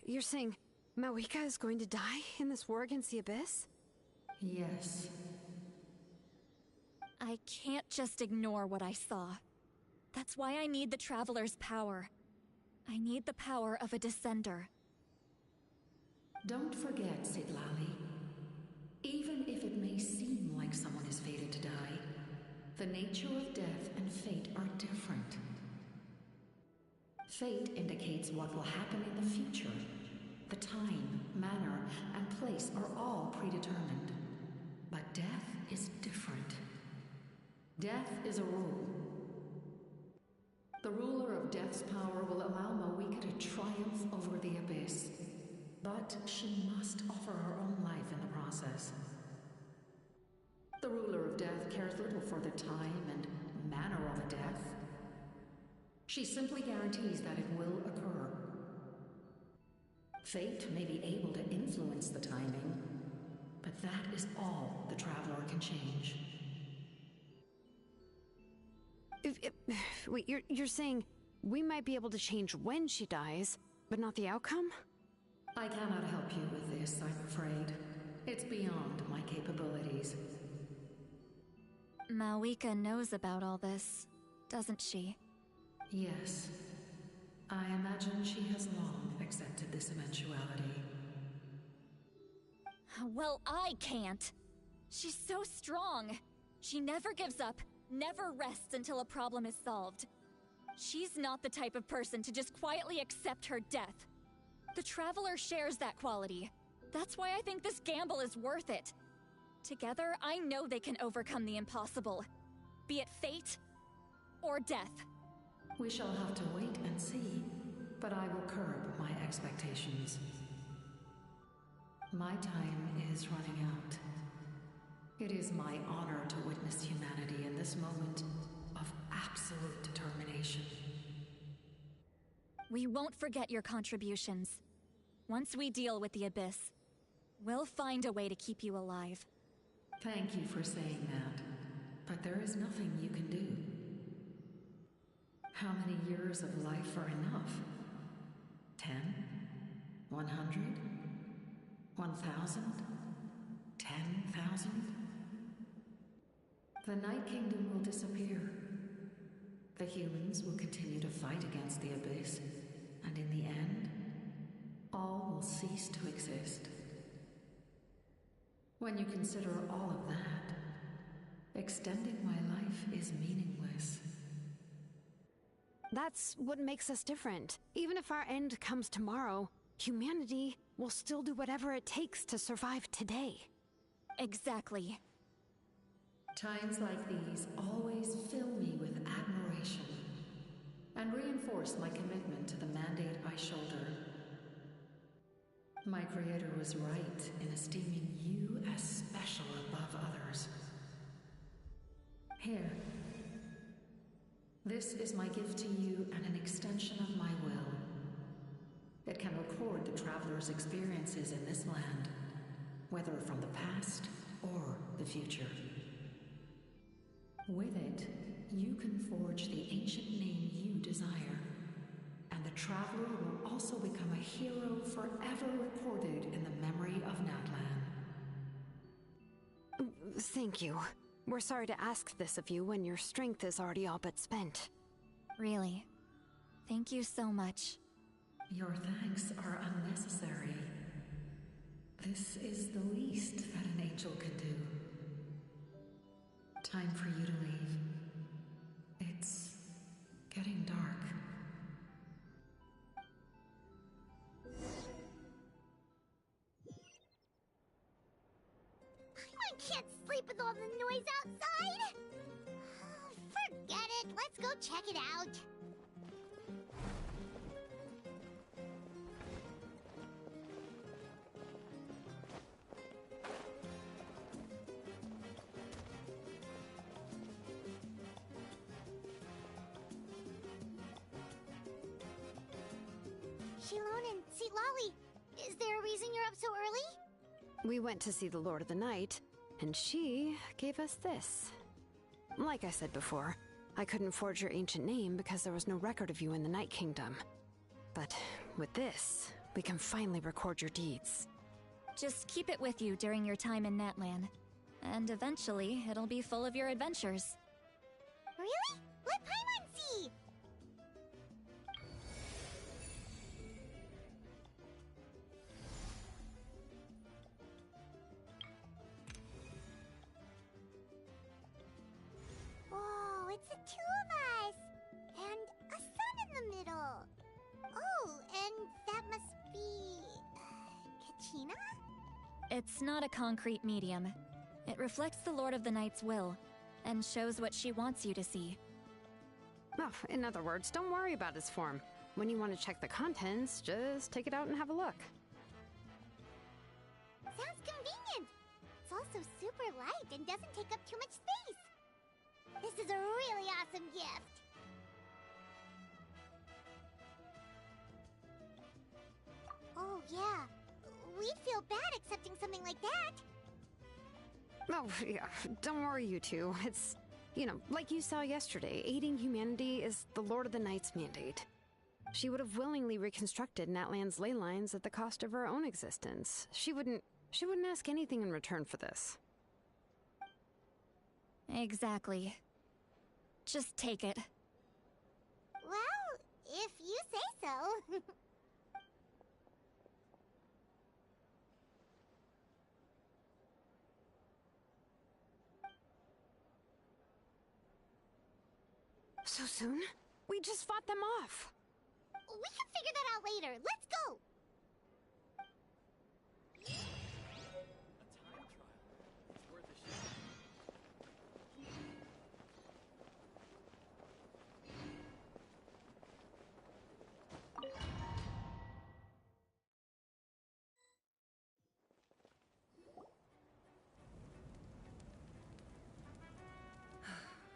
You're saying Mawika is going to die in this war against the Abyss? Yes. I can't just ignore what I saw. That's why I need the Traveler's power. I need the power of a Descender. Don't forget, Siglali. Even if it may seem like someone is fated to die, the nature of death and fate are different. Fate indicates what will happen in the future. The time, manner, and place are all predetermined. But death is different. Death is a rule. The ruler of Death's power will allow Mawika to triumph over the Abyss. but she must offer her own life in the process. The ruler of death cares little for the time and manner of a death. She simply guarantees that it will occur. Fate may be able to influence the timing, but that is all the Traveler can change. Wait, you're saying we might be able to change when she dies, but not the outcome? I cannot help you with this, I'm afraid. It's beyond my capabilities. Malwika knows about all this, doesn't she? Yes. I imagine she has long accepted this eventuality. Well, I can't. She's so strong. She never gives up, never rests until a problem is solved. She's not the type of person to just quietly accept her death. The Traveler shares that quality. That's why I think this gamble is worth it. Together, I know they can overcome the impossible. Be it fate or death. We shall have to wait and see, but I will curb my expectations. My time is running out. It is my honor to witness humanity in this moment of absolute determination. We won't forget your contributions. Once we deal with the Abyss, we'll find a way to keep you alive. Thank you for saying that, but there is nothing you can do. How many years of life are enough? 10? 100? 1,000? 10,000? The Night Kingdom will disappear. The humans will continue to fight against the Abyss, and in the end, all will cease to exist. When you consider all of that, extending my life is meaningless. That's what makes us different. Even if our end comes tomorrow, humanity will still do whatever it takes to survive today. Exactly. Times like these always fill me with admiration and reinforce my commitment to the mandate I shoulder. My Creator was right in esteeming you as special above others. Here. This is my gift to you and an extension of my will. It can record the Traveler's experiences in this land, whether from the past or the future. With it, you can forge the ancient name you desire, and the Traveler will also become a hero forever recorded in the memory of Natlan. Thank you. We're sorry to ask this of you when your strength is already all but spent. Really. Thank you so much. Your thanks are unnecessary. This is the least that an angel can do. Time for you to leave. It's getting dark. I can't sleep with all the noise outside! Forget it, let's go check it out. Shilon and Lolly, is there a reason you're up so early? We went to see the Lord of the Night, and she gave us this. Like I said before, I couldn't forge your ancient name because there was no record of you in the Night Kingdom. But with this, we can finally record your deeds. Just keep it with you during your time in Natlan. And eventually, it'll be full of your adventures. Really? Let Paimon see! Whoa, it's the two of us! And a sun in the middle! Oh, and that must be... Kachina? It's not a concrete medium. It reflects the Lord of the Night's will, and shows what she wants you to see. Oh, in other words, don't worry about its form. When you want to check the contents, just take it out and have a look. light and doesn't take up too much space. This is a really awesome gift. Oh, yeah. We'd feel bad accepting something like that. Oh, yeah, don't worry, you two. It's, like you saw yesterday, aiding humanity is the Lord of the Night's mandate. She would have willingly reconstructed Natlan's ley lines at the cost of her own existence. She wouldn't ask anything in return for this. Exactly. Just take it. Well, if you say so. So soon? We just fought them off. We can figure that out later. Let's go!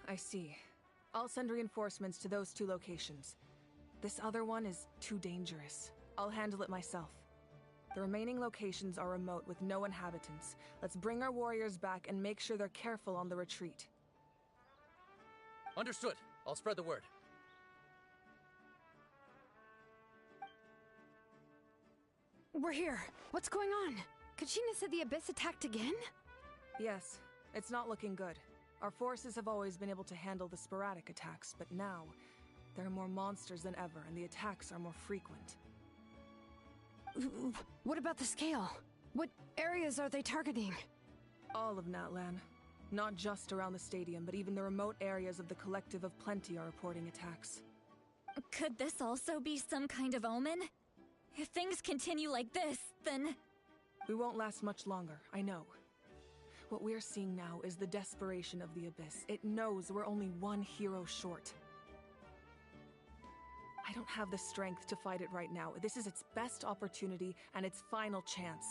I see. I'll send reinforcements to those 2 locations. This other one is too dangerous. I'll handle it myself. The remaining locations are remote with no inhabitants. Let's bring our warriors back and make sure they're careful on the retreat. Understood. I'll spread the word. We're here. What's going on? Kachina said the Abyss attacked again? Yes, it's not looking good. Our forces have always been able to handle the sporadic attacks, but now, there are more monsters than ever, and the attacks are more frequent. What about the scale? What areas are they targeting? All of Natlan. Not just around the stadium, but even the remote areas of the Collective of Plenty are reporting attacks. Could this also be some kind of omen? If things continue like this, then... We won't last much longer, I know. What we're seeing now is the desperation of the Abyss. It knows we're only one hero short. I don't have the strength to fight it right now. This is its best opportunity and its final chance.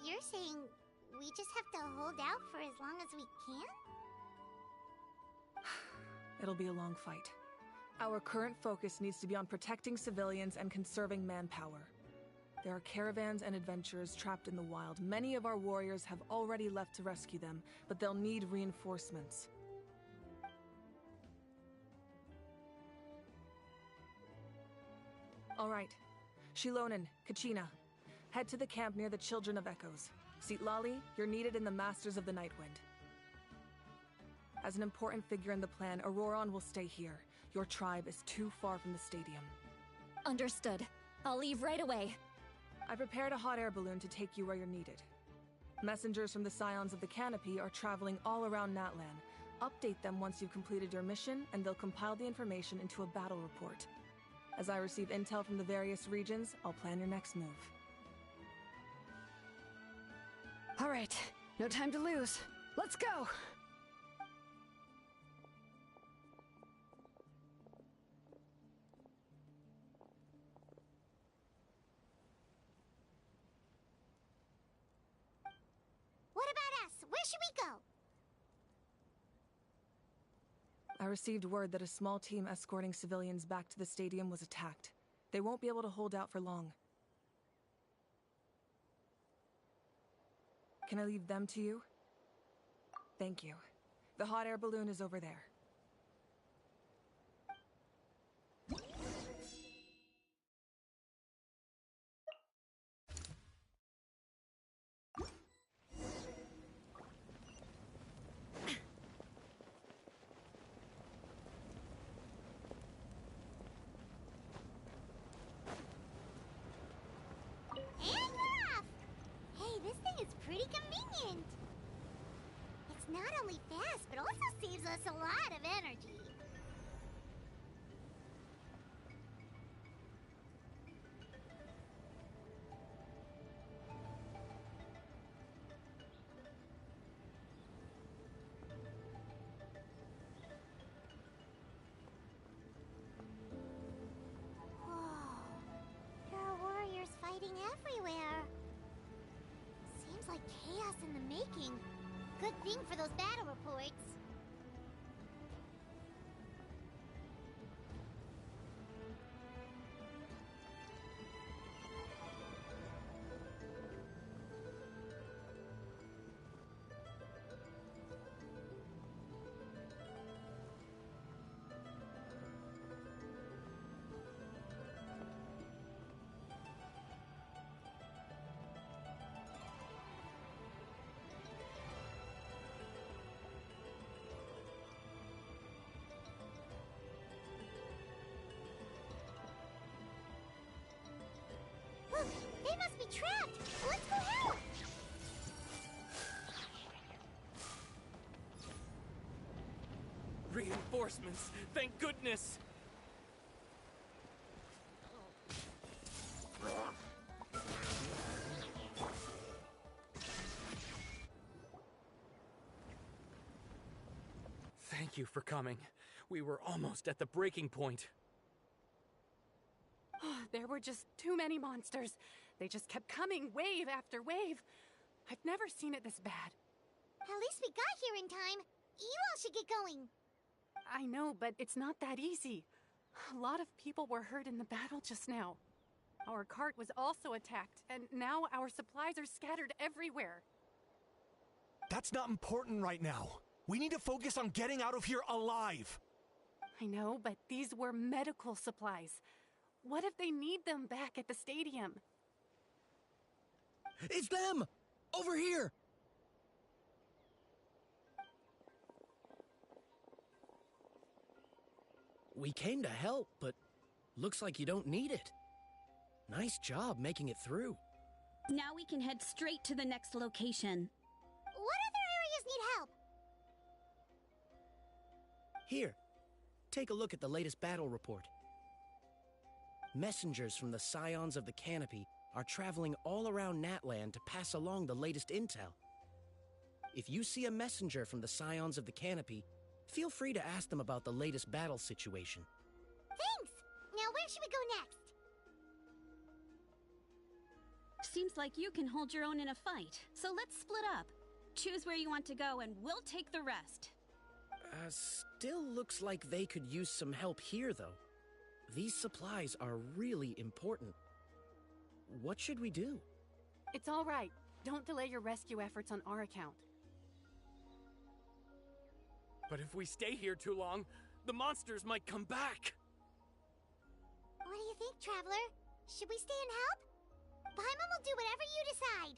You're saying we just have to hold out for as long as we can? It'll be a long fight. Our current focus needs to be on protecting civilians and conserving manpower. There are caravans and adventurers trapped in the wild. Many of our warriors have already left to rescue them, but they'll need reinforcements. All right. Shilonen, Kachina, head to the camp near the Children of Echoes. Citlali, you're needed in the Masters of the Nightwind. As an important figure in the plan, Auroron will stay here. Your tribe is too far from the stadium. Understood. I'll leave right away. I prepared a hot air balloon to take you where you're needed. Messengers from the Scions of the Canopy are traveling all around Natlan. Update them once you've completed your mission, and they'll compile the information into a battle report. As I receive intel from the various regions, I'll plan your next move. All right, no time to lose. Let's go! What about us? Where should we go? I received word that a small team escorting civilians back to the stadium was attacked. They won't be able to hold out for long. Can I leave them to you? Thank you. The hot air balloon is over there. And we're off! Hey, this thing is pretty convenient. It's not only fast, but also saves us a lot of energy. Whoa. There are warriors fighting everywhere. Seems like of chaos in the making. Good thing for those battle reports. Look, they must be trapped! Let's go help! Reinforcements! Thank goodness! Thank you for coming. We were almost at the breaking point. There were just too many monsters. They just kept coming, wave after wave. I've never seen it this bad. At least we got here in time. You all should get going. I know, but it's not that easy. A lot of people were hurt in the battle just now. Our cart was also attacked, and now our supplies are scattered everywhere. That's not important right now. We need to focus on getting out of here alive. I know, but these were medical supplies. What if they need them back at the stadium? It's them! Over here! We came to help, but looks like you don't need it. Nice job making it through. Now we can head straight to the next location. What other areas need help? Here, take a look at the latest battle report. Messengers from the Scions of the Canopy are traveling all around Natland to pass along the latest intel. If you see a messenger from the Scions of the Canopy, feel free to ask them about the latest battle situation. Thanks! Now where should we go next? Seems like you can hold your own in a fight, so let's split up. Choose where you want to go and we'll take the rest. Still looks like they could use some help here, though. These supplies are really important. What should we do? It's all right. Don't delay your rescue efforts on our account. But if we stay here too long, the monsters might come back. What do you think, Traveler? Should we stay and help? Paimon will do whatever you decide.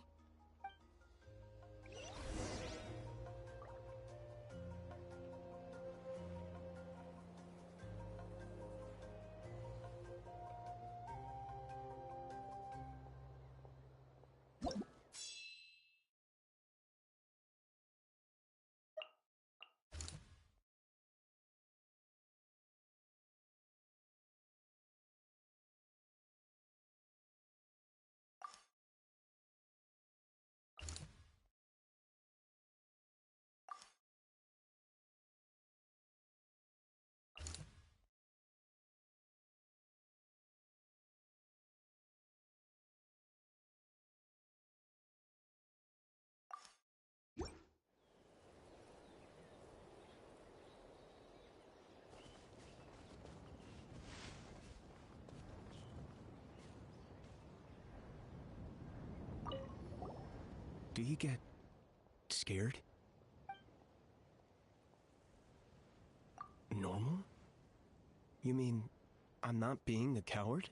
Do you get scared? Normal? You mean I'm not being a coward?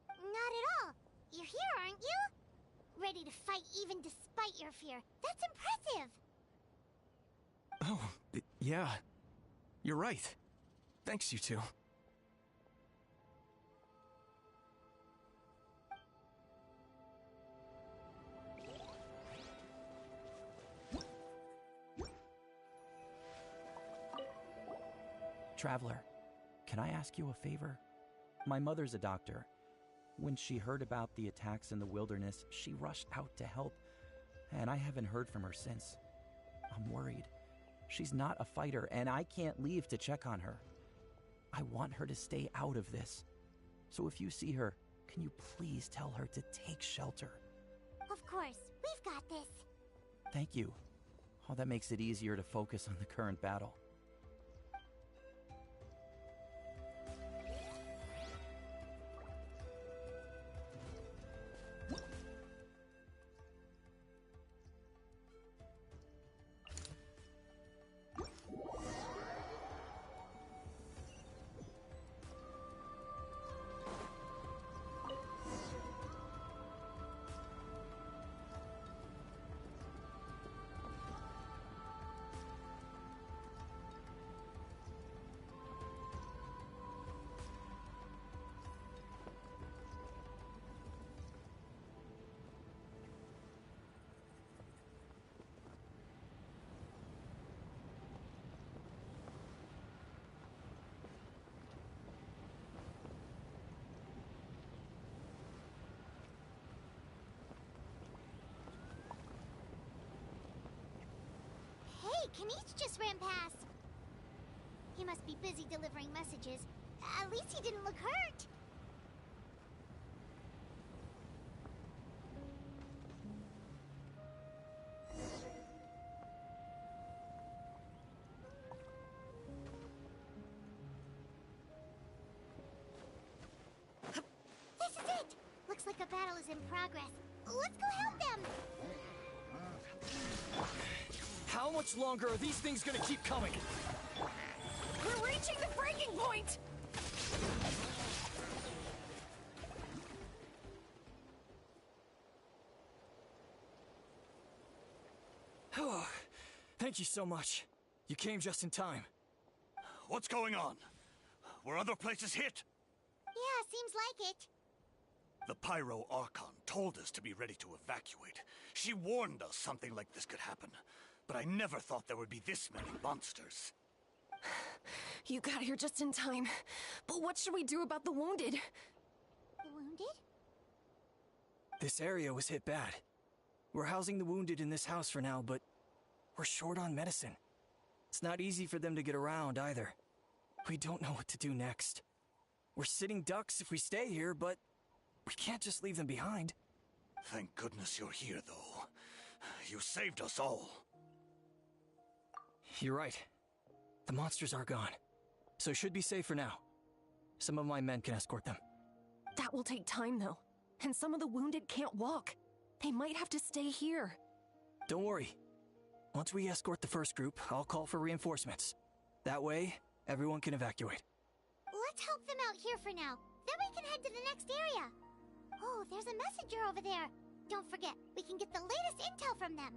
Not at all. You're here, aren't you? Ready to fight even despite your fear. That's impressive. Oh, yeah. You're right. Thanks, you two. Traveler, can I ask you a favor? My mother's a doctor. When she heard about the attacks in the wilderness, she rushed out to help, and I haven't heard from her since. I'm worried. She's not a fighter, and I can't leave to check on her. I want her to stay out of this. So if you see her, can you please tell her to take shelter? Of Of course, we've got this. Thank you. Oh, that makes it easier to focus on the current battle. Hey, Kanish just ran past. He must be busy delivering messages. At least he didn't look hurt. This is it! Looks like a battle is in progress. Let's go help them! How much longer are these things gonna keep coming? We're reaching the breaking point! Oh, thank you so much. You came just in time. What's going on? Were other places hit? Yeah, seems like it. The Pyro Archon told us to be ready to evacuate. She warned us something like this could happen. But I never thought there would be this many monsters. You got here just in time. But what should we do about the wounded? The wounded? This area was hit bad. We're housing the wounded in this house for now, but we're short on medicine. It's not easy for them to get around either. We don't know what to do next. We're sitting ducks if we stay here, but we can't just leave them behind. Thank goodness you're here, though. You saved us all. You're right. The monsters are gone, so should be safe for now. Some of my men can escort them. That will take time, though. And some of the wounded can't walk. They might have to stay here. Don't worry. Once we escort the first group, I'll call for reinforcements. That way, everyone can evacuate. Let's help them out here for now. Then we can head to the next area. Oh, there's a messenger over there. Don't forget, we can get the latest intel from them.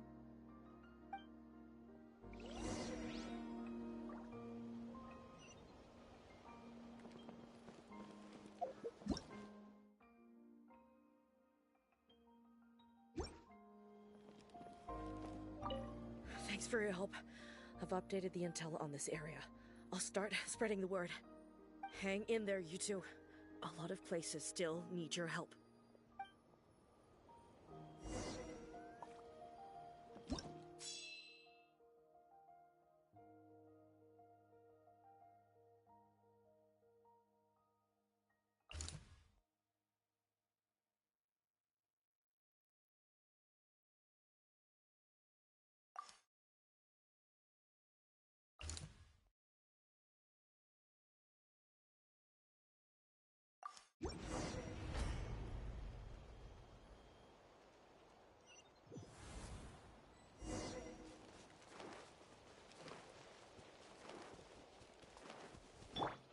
Thanks for your help. I've updated the intel on this area. I'll start spreading the word. Hang in there, you two. A lot of places still need your help.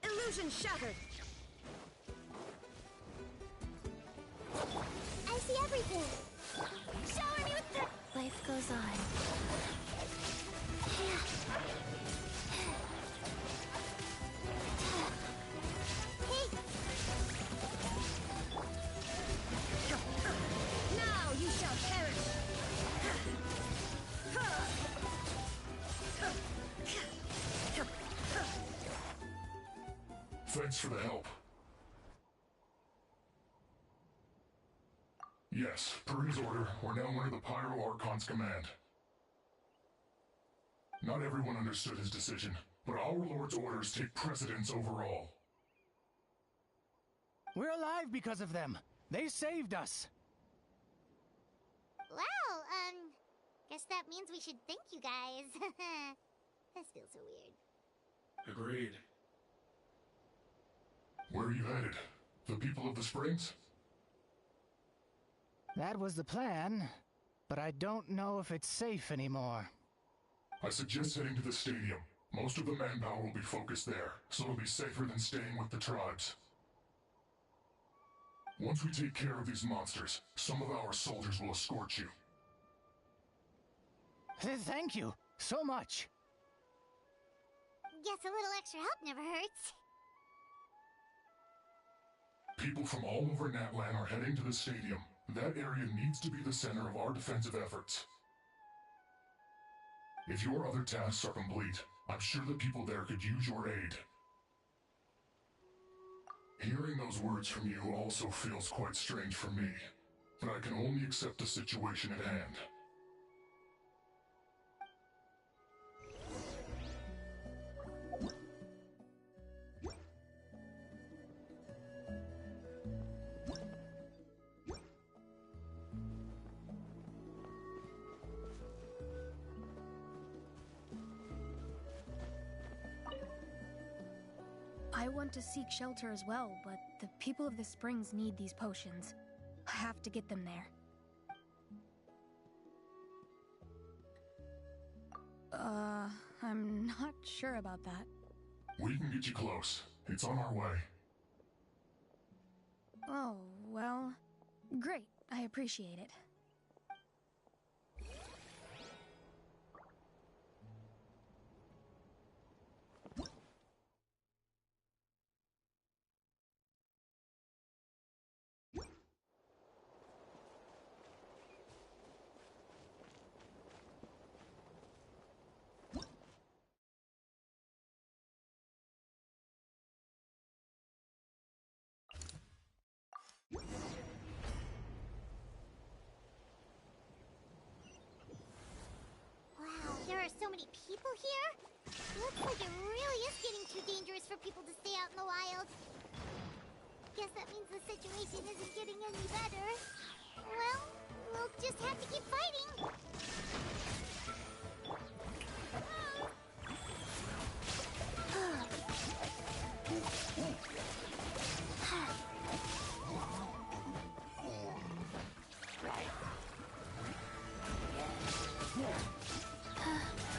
Illusion shattered! I see everything! Shower me with the... Life goes on. Now you shall perish! Thanks for the help. Yes, per his order, we're now under the Pyro Archon's command. Not everyone understood his decision, but our Lord's orders take precedence over all. We're alive because of them. They saved us. Guess that means we should thank you guys. This feels so weird. Agreed. Where are you headed? The people of the Springs? That was the plan, but I don't know if it's safe anymore. I suggest heading to the stadium. Most of the manpower will be focused there, so it'll be safer than staying with the tribes. Once we take care of these monsters, some of our soldiers will escort you. Thank you so much. Guess a little extra help never hurts. People from all over Natlan are heading to the stadium. That area needs to be the center of our defensive efforts. If your other tasks are complete, I'm sure the people there could use your aid. Hearing those words from you also feels quite strange for me, but I can only accept the situation at hand. I want to seek shelter as well, but the people of the Springs need these potions. I have to get them there. I'm not sure about that. We can get you close. It's on our way. Oh, well, great. I appreciate it. There are so many people here? Looks like it really is getting too dangerous for people to stay out in the wild. Guess that means the situation isn't getting any better. Well, we'll just have to keep fighting.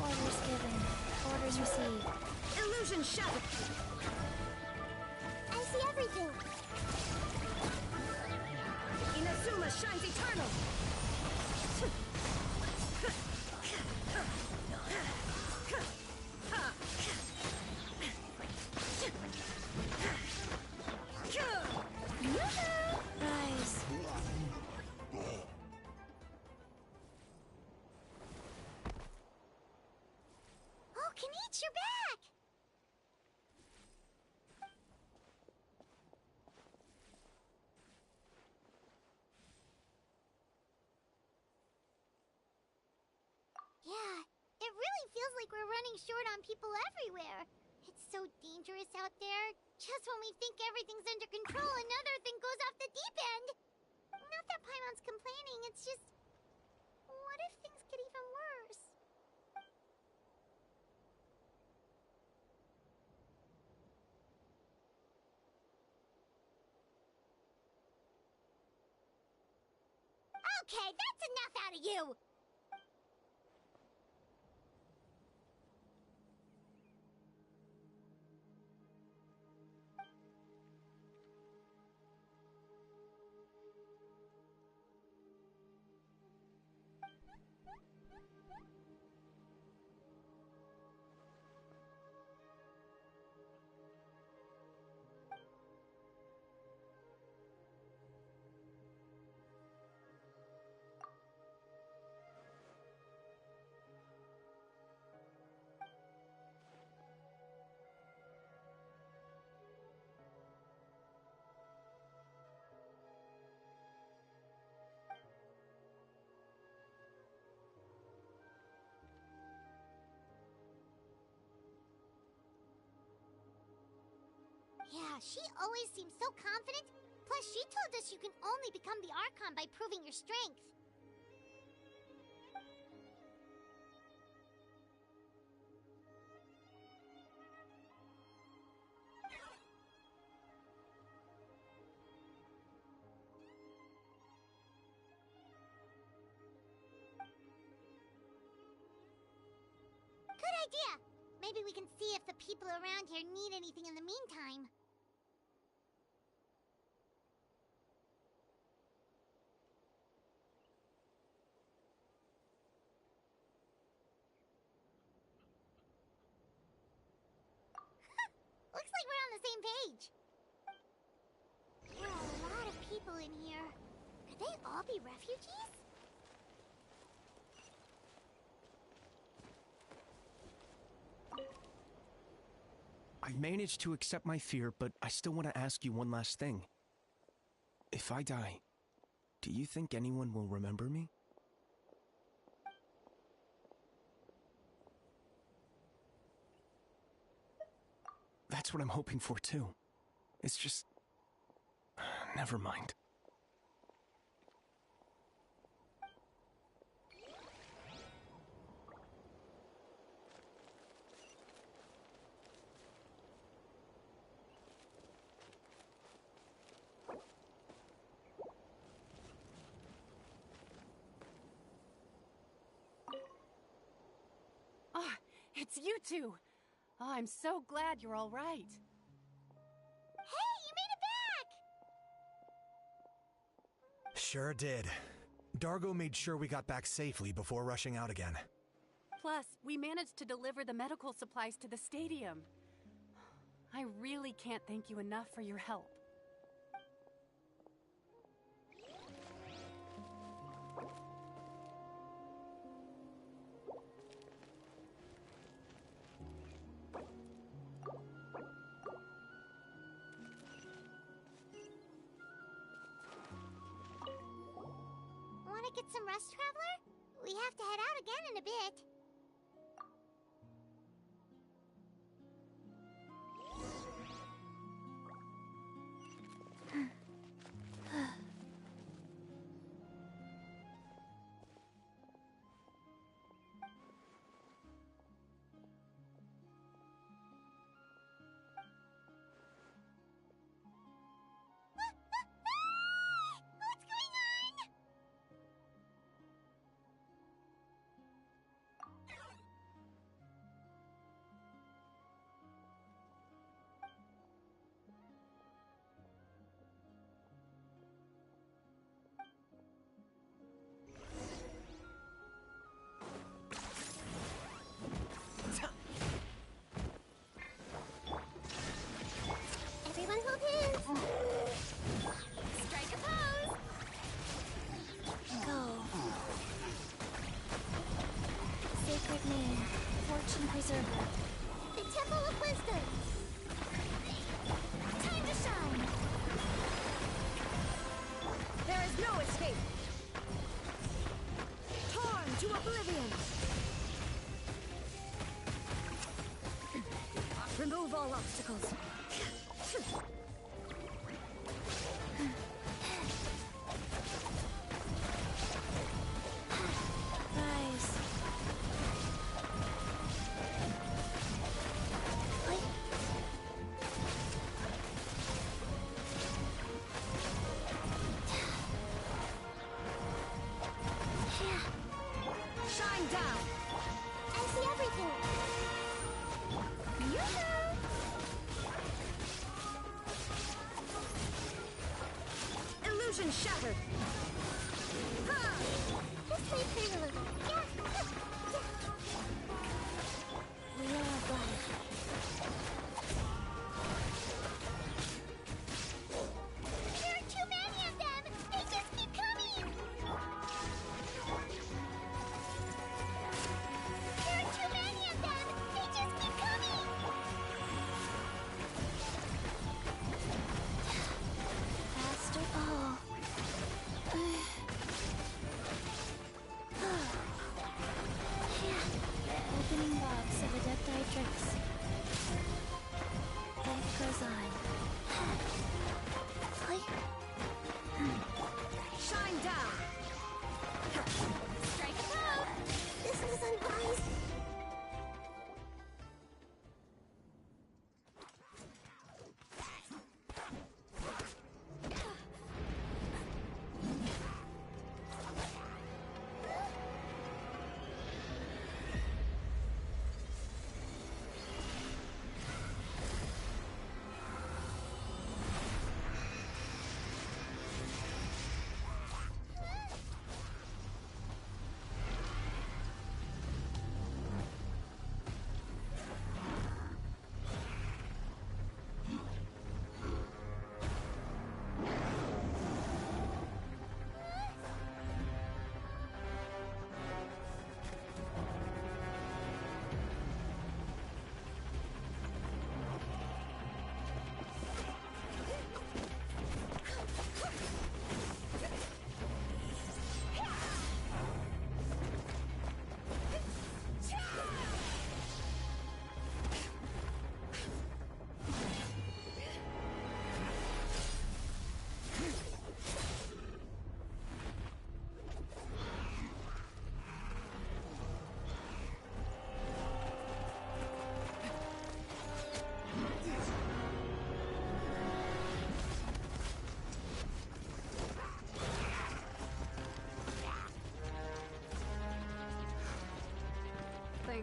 Orders given. Orders received. Illusion shattered! I see everything. Inazuma shines eternal! Rise. Oh, Kenichi, you're back! Yeah, it really feels like we're running short on people everywhere. It's so dangerous out there. Just when we think everything's under control, another thing goes off the deep end. Not that Paimon's complaining, it's just... What if things get even worse? Okay, that's enough out of you! Yeah, she always seems so confident. Plus, she told us you can only become the Archon by proving your strength. Good idea! Maybe we can see if the people around here need anything in the meantime. Looks like we're on the same page. There are a lot of people in here. Could they all be refugees? I've managed to accept my fear, but I still want to ask you one last thing. If I die, do you think anyone will remember me? That's what I'm hoping for, too. It's just... never mind. Ah, it's you two! Oh, I'm so glad you're all right. Hey, you made it back! Sure did. Dargo made sure we got back safely before rushing out again. Plus, we managed to deliver the medical supplies to the stadium. I really can't thank you enough for your help. Want to get some rest, Traveler? We have to head out again in a bit. What's going on? Everyone hold hands. Strike a pose. Go. Sacred name, fortune preserver. The Temple of Wisdom. Time to shine. There is no escape! Torn to oblivion! Remove all obstacles. Rise. Shine down! I see everything. Yoo-hoo! Illusion shattered! Ha! Just wait for a little. Yeah. Love life. There are too many of them! They just keep coming! There are too many of them! They just keep coming! Faster. Oh.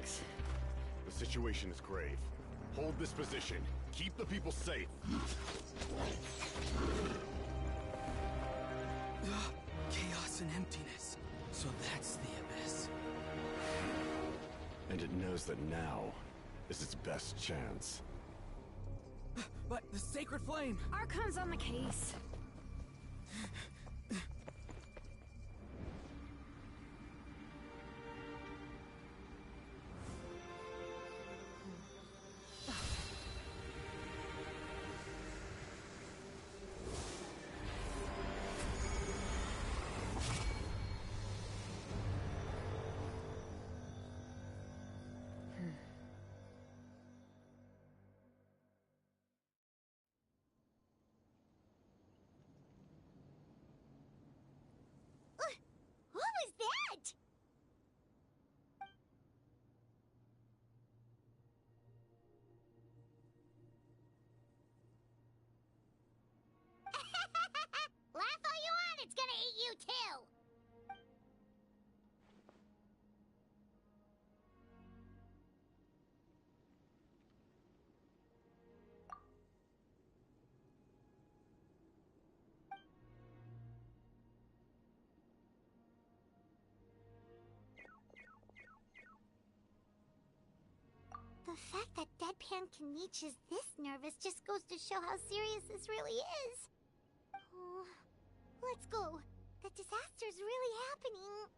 Thanks. The situation is grave. Hold this position. Keep the people safe. Chaos and emptiness. So that's the abyss. And it knows that now is its best chance. But the sacred flame! Archon's on the case. What was that? Laugh all you want, it's gonna eat you too! The fact that Deadpan Kaniche is this nervous just goes to show how serious this really is. Oh, let's go. The disaster's really happening.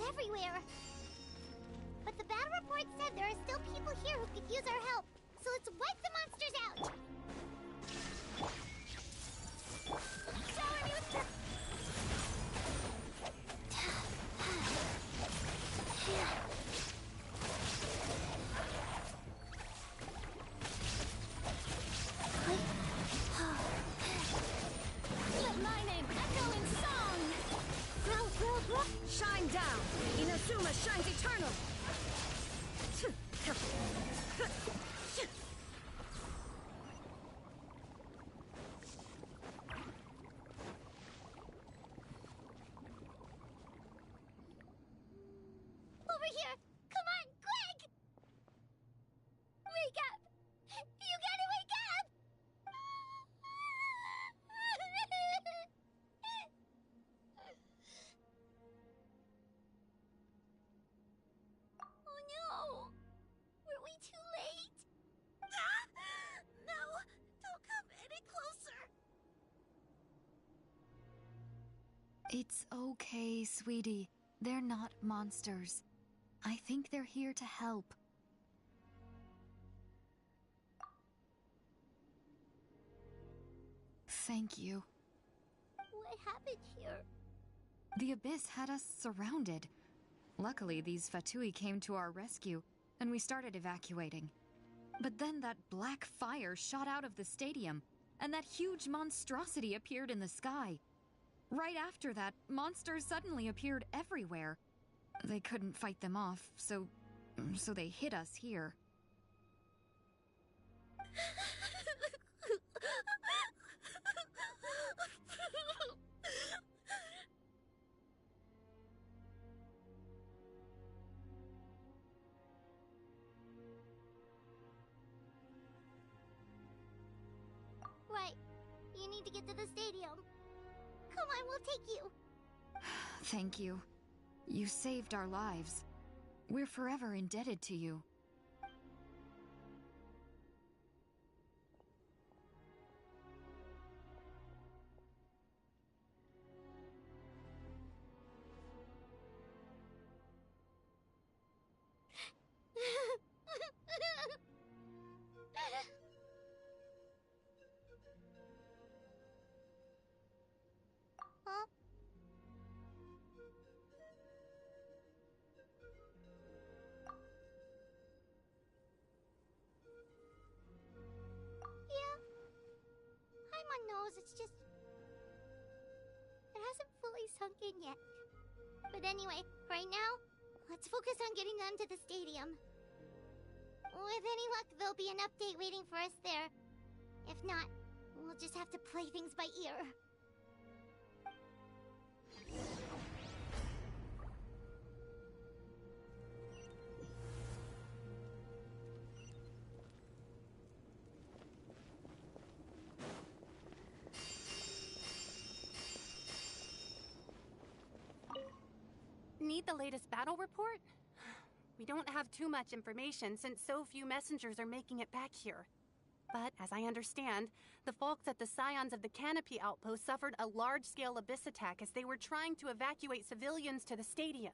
Everywhere. But the battle report said there are still people here who could use our help. So let's wipe the monsters out. Shower me with the... Let my name echo in song! Shine down! Inazuma shines eternal! Over here! Come on, quick! Wake up! You gotta wake up! Oh no! Were we too late? No! Don't come any closer! It's okay, sweetie. They're not monsters. I think they're here to help. Thank you. What happened here? The Abyss had us surrounded. Luckily, these Fatui came to our rescue, and we started evacuating. But then that black fire shot out of the stadium, and that huge monstrosity appeared in the sky. Right after that, monsters suddenly appeared everywhere. They couldn't fight them off, so they hit us here. Right. You need to get to the stadium. Come on, we'll take you. Thank you. You saved our lives. We're forever indebted to you. knows, it's just... It hasn't fully sunk in yet. But anyway, right now, let's focus on getting them to the stadium. With any luck, there'll be an update waiting for us there. If not, we'll just have to play things by ear. Need the latest battle report? We don't have too much information since so few messengers are making it back here. But as I understand, the folks at the Scions of the Canopy outpost suffered a large-scale abyss attack as they were trying to evacuate civilians to the stadium.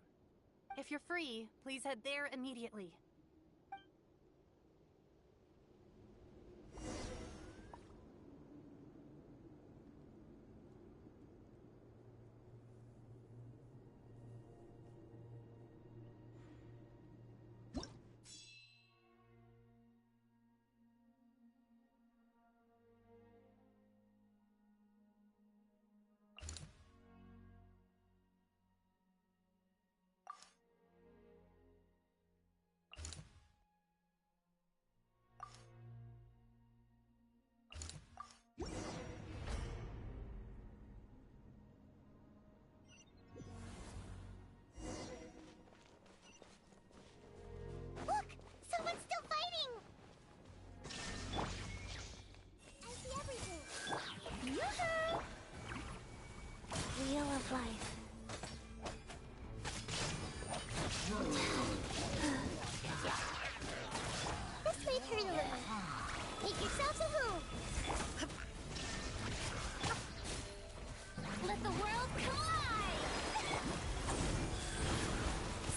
If you're free, please head there immediately. Look! Someone's still fighting! I see everything. Yoo-hoo! Wheel of life. This way, Turtle. Make yourselves a home. Let the world collide!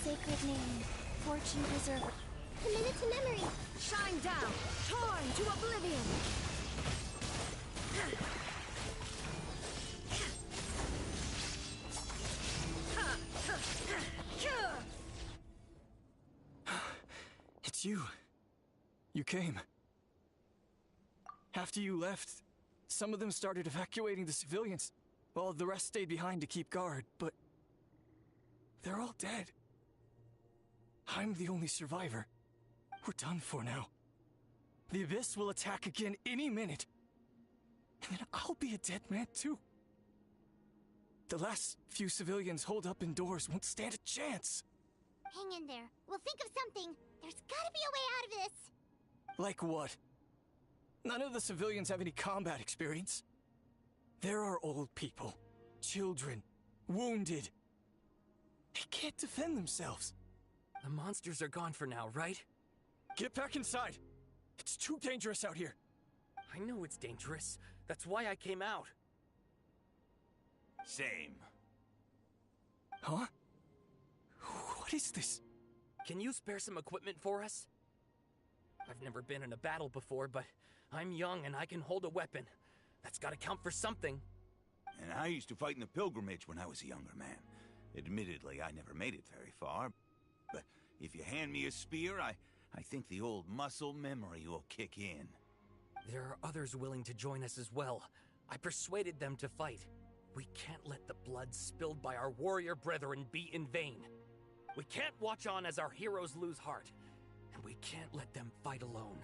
Sacred name, fortune preserver. Committed to memory. Shine down, torn to oblivion. It's you. You came. After you left, some of them started evacuating the civilians, while the rest stayed behind to keep guard, but... they're all dead. I'm the only survivor. We're done for now. The Abyss will attack again any minute. And then I'll be a dead man too. The last few civilians holed up indoors won't stand a chance. Hang in there. We'll think of something. There's gotta be a way out of this. Like what? None of the civilians have any combat experience. There are old people, children, wounded. They can't defend themselves. The monsters are gone for now, right? Get back inside! It's too dangerous out here! I know it's dangerous. That's why I came out. Same. Huh? What is this? Can you spare some equipment for us? I've never been in a battle before, but I'm young and I can hold a weapon. That's gotta count for something. And I used to fight in the pilgrimage when I was a younger man. Admittedly, I never made it very far. But if you hand me a spear, I think the old muscle memory will kick in. There are others willing to join us as well. I persuaded them to fight. We can't let the blood spilled by our warrior brethren be in vain. We can't watch on as our heroes lose heart. And we can't let them fight alone.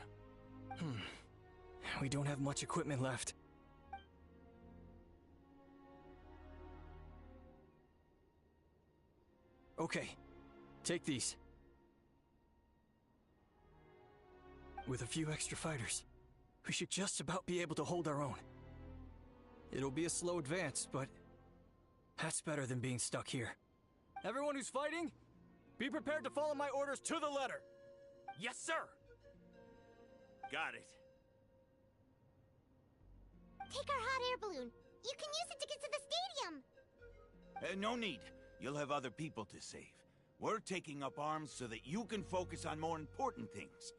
We don't have much equipment left. Okay, take these. With a few extra fighters, we should just about be able to hold our own. It'll be a slow advance, but that's better than being stuck here. Everyone who's fighting, be prepared to follow my orders to the letter. Yes, sir! Got it. Take our hot air balloon. You can use it to get to the stadium. No need. You'll have other people to save. We're taking up arms so that you can focus on more important things.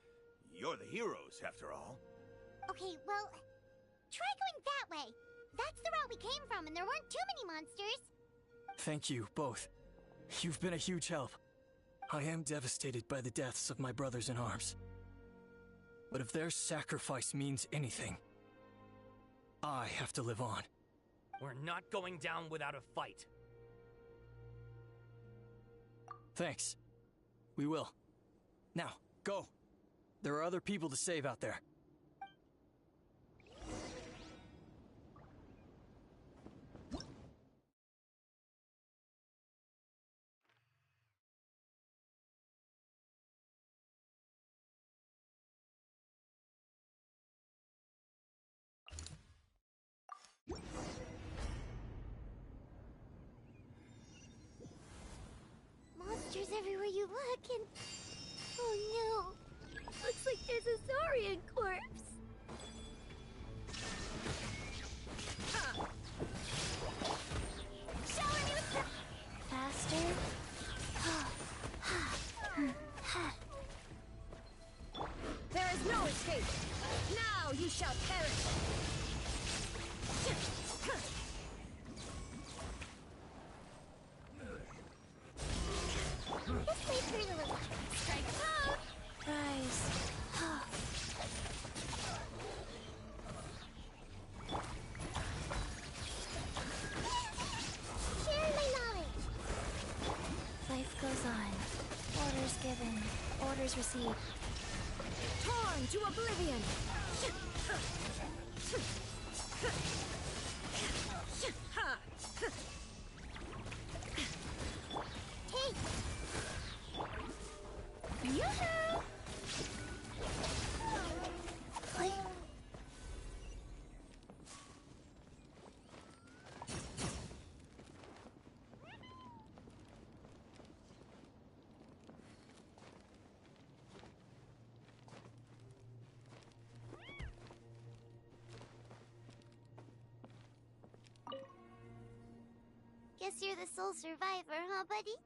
You're the heroes, after all. Okay, well, try going that way. That's the route we came from, and there weren't too many monsters. Thank you, both. You've been a huge help. I am devastated by the deaths of my brothers in arms. But if their sacrifice means anything, I have to live on. We're not going down without a fight. Thanks. We will. Now, go. There are other people to save out there. Monsters everywhere you look, and... Oh no! Looks like there's a Saurian corpse! Shower me with the... Faster. There is no escape. Now you shall perish. This way through the little... Strike up! Rise. Share my knowledge! Life goes on. Orders given. Orders received. Torn to oblivion. Hey! Yoo-hoo! Guess you're the sole survivor, huh, buddy?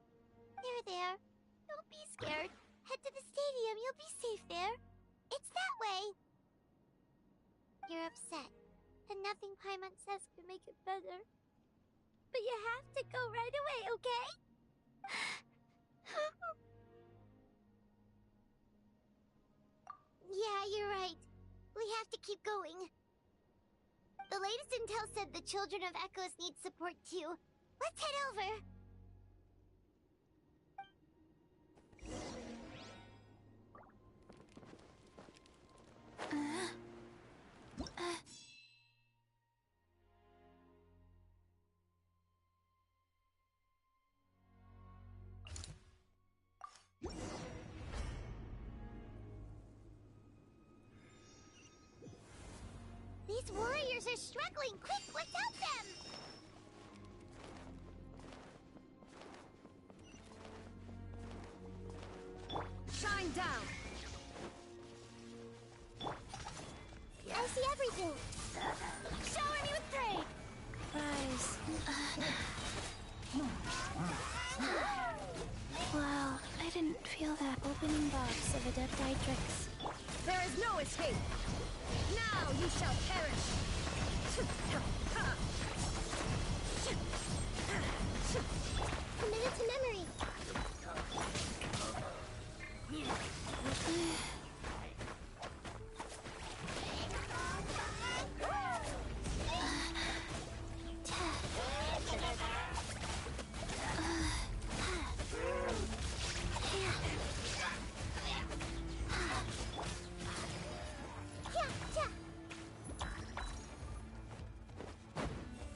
There. Don't be scared. Head to the stadium. You'll be safe there. It's that way. You're upset, and nothing Paimon says could make it better. But you have to go right away, okay? Yeah, you're right. We have to keep going. The latest intel said the Children of Echoes need support too. Let's head over. These warriors are struggling. Quick, let's help them! Shine down. I see everything. Shower me with praise. Rise. Wow, I didn't feel that opening box of Adepti-Trix. There is no escape. Now you shall perish. Commit to memory.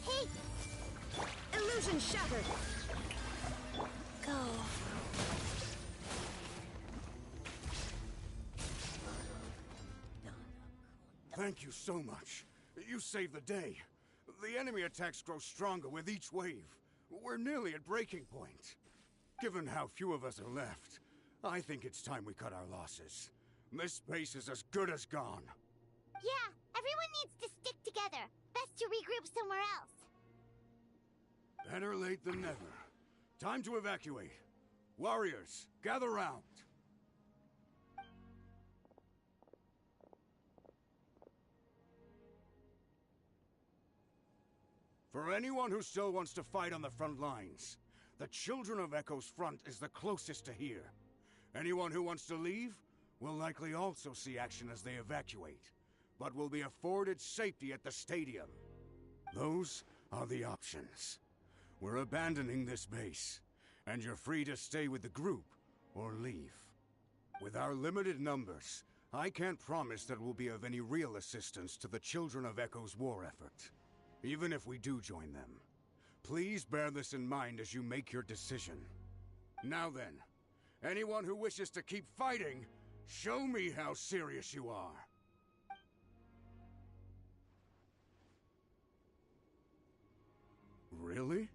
Hey! Illusion shattered. Go. Thank you so much. You saved the day. The enemy attacks grow stronger with each wave. We're nearly at breaking point. Given how few of us are left, I think it's time we cut our losses. This base is as good as gone. Yeah, everyone needs to stick together. Best to regroup somewhere else. Better late than never. Time to evacuate. Warriors, gather round. For anyone who still wants to fight on the front lines, the Children of Echo's front is the closest to here. Anyone who wants to leave will likely also see action as they evacuate. but will be afforded safety at the stadium. Those are the options. We're abandoning this base, and you're free to stay with the group or leave. With our limited numbers, I can't promise that we'll be of any real assistance to the Children of Echo's war effort. Even if we do join them, please bear this in mind as you make your decision. Now then, anyone who wishes to keep fighting, show me how serious you are. Really?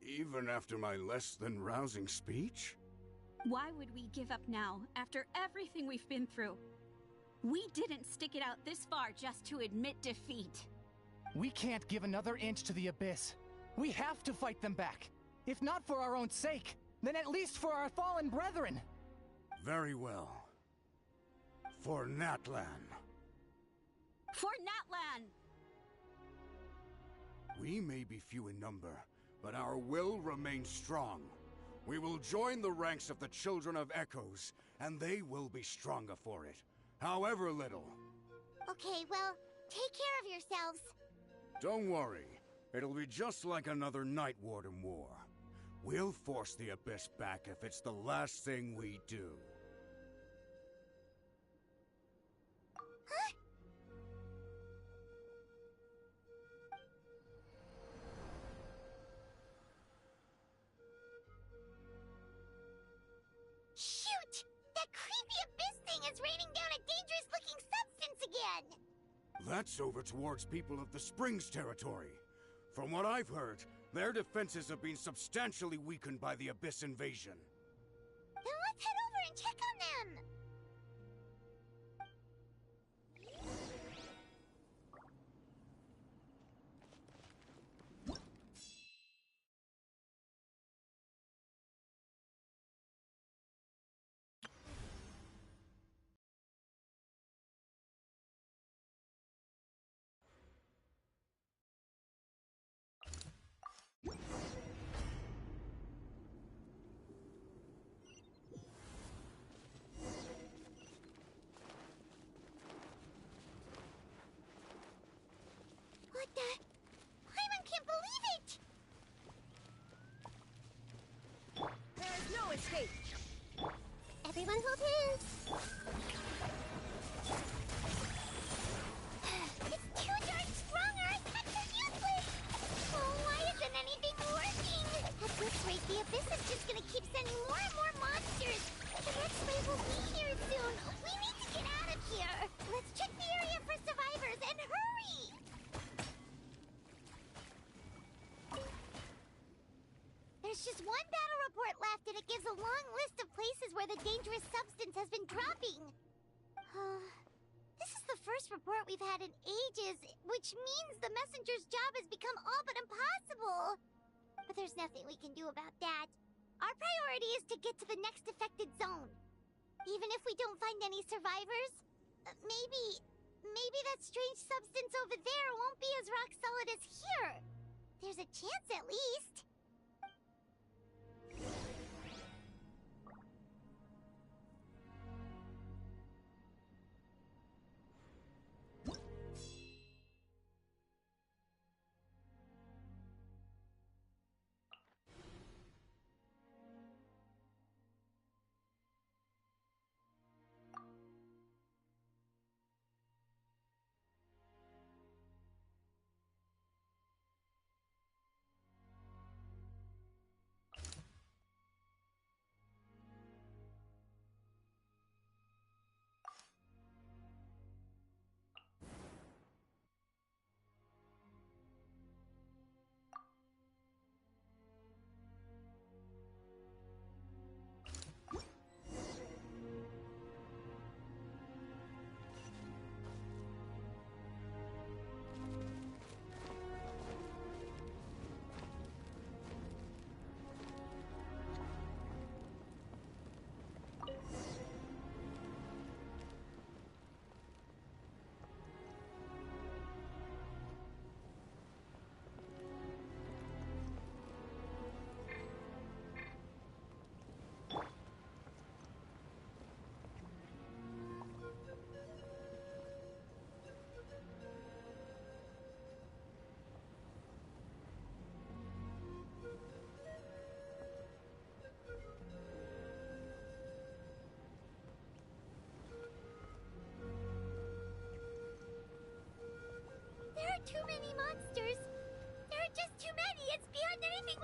Even after my less than rousing speech? Why would we give up now, after everything we've been through? We didn't stick it out this far just to admit defeat. We can't give another inch to the Abyss. We have to fight them back. If not for our own sake, then at least for our fallen brethren. Very well. For Natlan. For Natlan! We may be few in number, but our will remains strong. We will join the ranks of the Children of Echoes, and they will be stronger for it, however little. Okay, well, take care of yourselves. Don't worry. It'll be just like another Night Warden war. We'll force the Abyss back if it's the last thing we do. Huh? Shoot! That creepy Abyss thing is raining down a dangerous-looking substance again! That's over towards people of the Springs territory. From what I've heard, their defenses have been substantially weakened by the Abyss invasion. Then let's head over and check on them! What the? Paimon can't believe it! There is no escape. Everyone hold hands! It's too darn strong, our attacks are useless! Oh, why isn't anything working? At this rate, the Abyss is just gonna keep sending more and more monsters! The next wave will be here soon! We need to get out of here! Let's check the area for survivors, and hurry! There's just one battle report left, and it gives a long list of places where the dangerous substance has been dropping. This is the first report we've had in ages, which means the messenger's job has become all but impossible. But there's nothing we can do about that. Our priority is to get to the next affected zone. Even if we don't find any survivors, maybe that strange substance over there won't be as rock solid as here. There's a chance at least.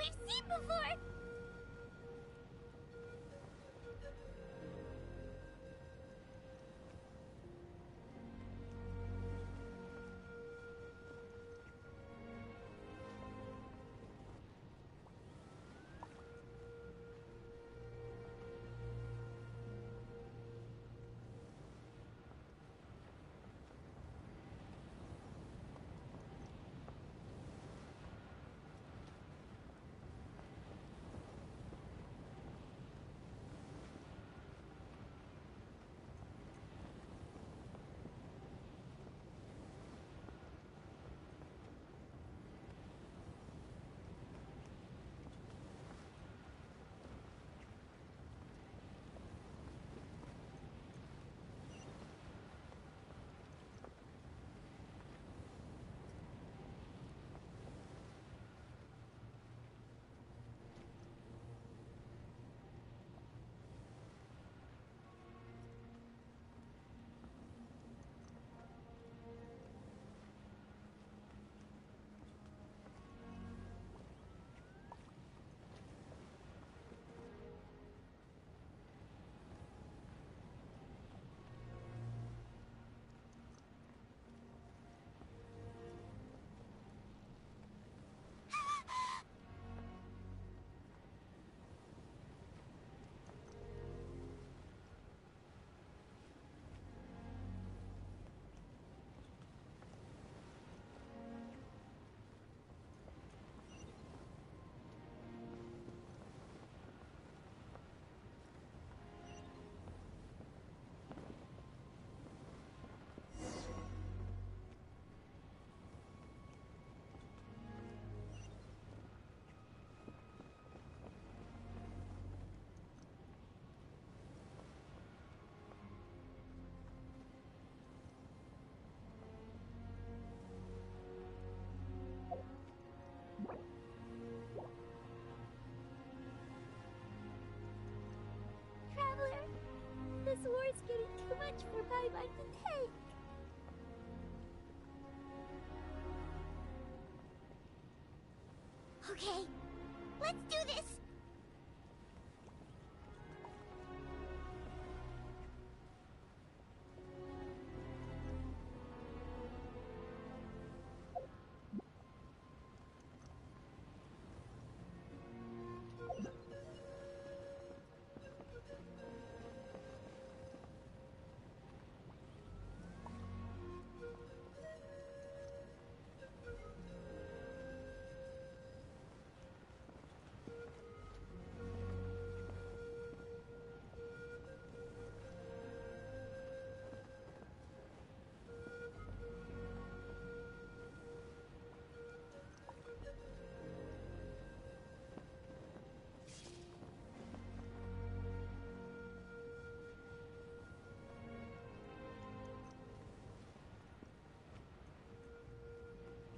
we've seen before! Traveler, this war's getting too much for my mind to take. Okay, let's do this!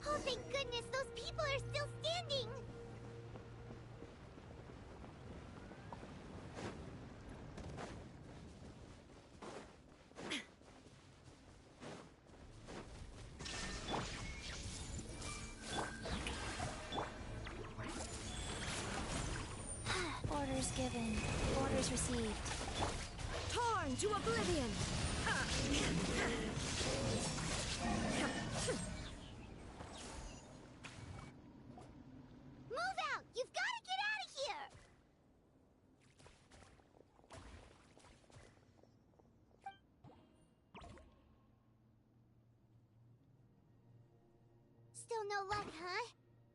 Oh, thank goodness, those people are still standing! Orders given. Orders received. Torn to oblivion! Move out! You've got to get out of here! Still no luck, huh?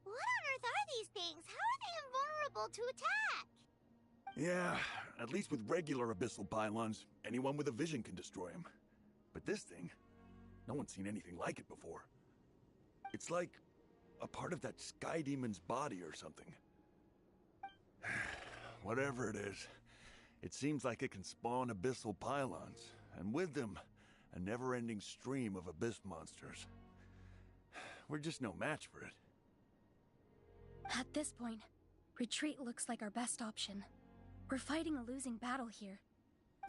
What on earth are these things? How are they invulnerable to attack? Yeah, at least with regular abyssal pylons, anyone with a vision can destroy them. But this thing, no one's seen anything like it before. It's like a part of that sky demon's body or something. Whatever it is, it seems like it can spawn abyssal pylons, and with them, a never-ending stream of abyss monsters. We're just no match for it. At this point, retreat looks like our best option. We're fighting a losing battle here.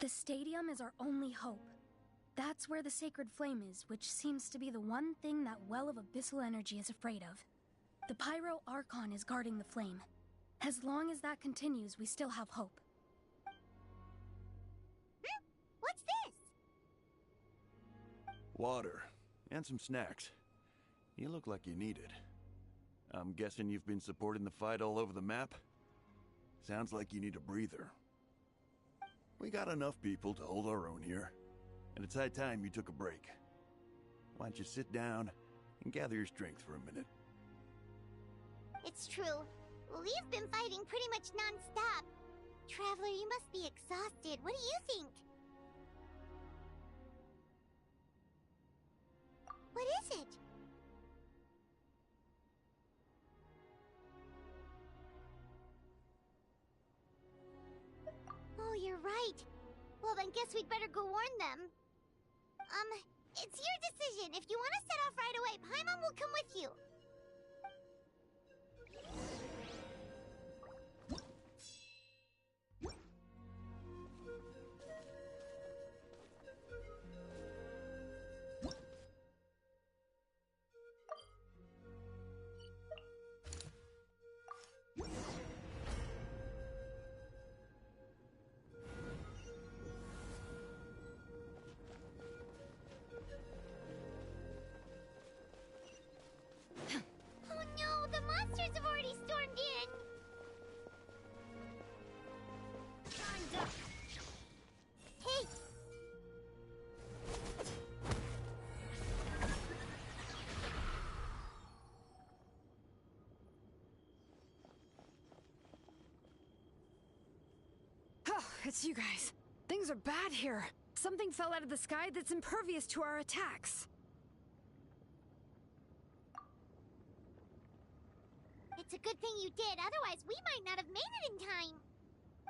The stadium is our only hope. That's where the sacred flame is, which seems to be the one thing that well of abyssal energy is afraid of. The Pyro Archon is guarding the flame. As long as that continues, we still have hope. What's this? Water. And some snacks. You look like you need it. I'm guessing you've been supporting the fight all over the map? Sounds like you need a breather. We got enough people to hold our own here, and it's high time you took a break. Why don't you sit down and gather your strength for a minute? It's true. We've been fighting pretty much non-stop. Traveler, you must be exhausted. What do you think? What is it? Oh, you're right. Well, then guess we'd better go warn them. It's your decision. If you want to set off right away, Paimon will come with you. Oh no, the monsters have already stormed in! Time's up! Hey! Oh, it's you guys. Things are bad here. Something fell out of the sky that's impervious to our attacks. It's a good thing you did, otherwise we might not have made it in time.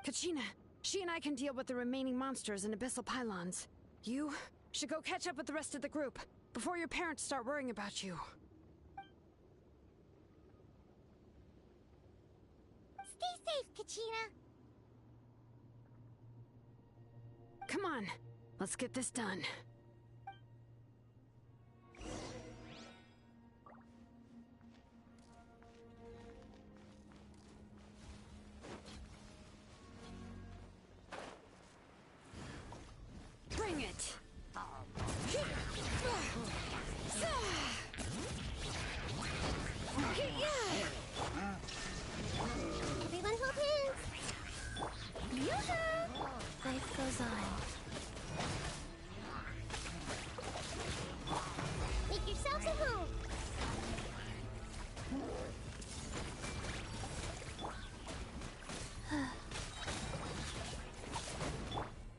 Kachina, she and I can deal with the remaining monsters and abyssal pylons. You should go catch up with the rest of the group before your parents start worrying about you. Stay safe, Kachina. Come on, let's get this done. Bring it! Everyone hold hands! Yoo-hoo! Life goes on. Make yourselves at home!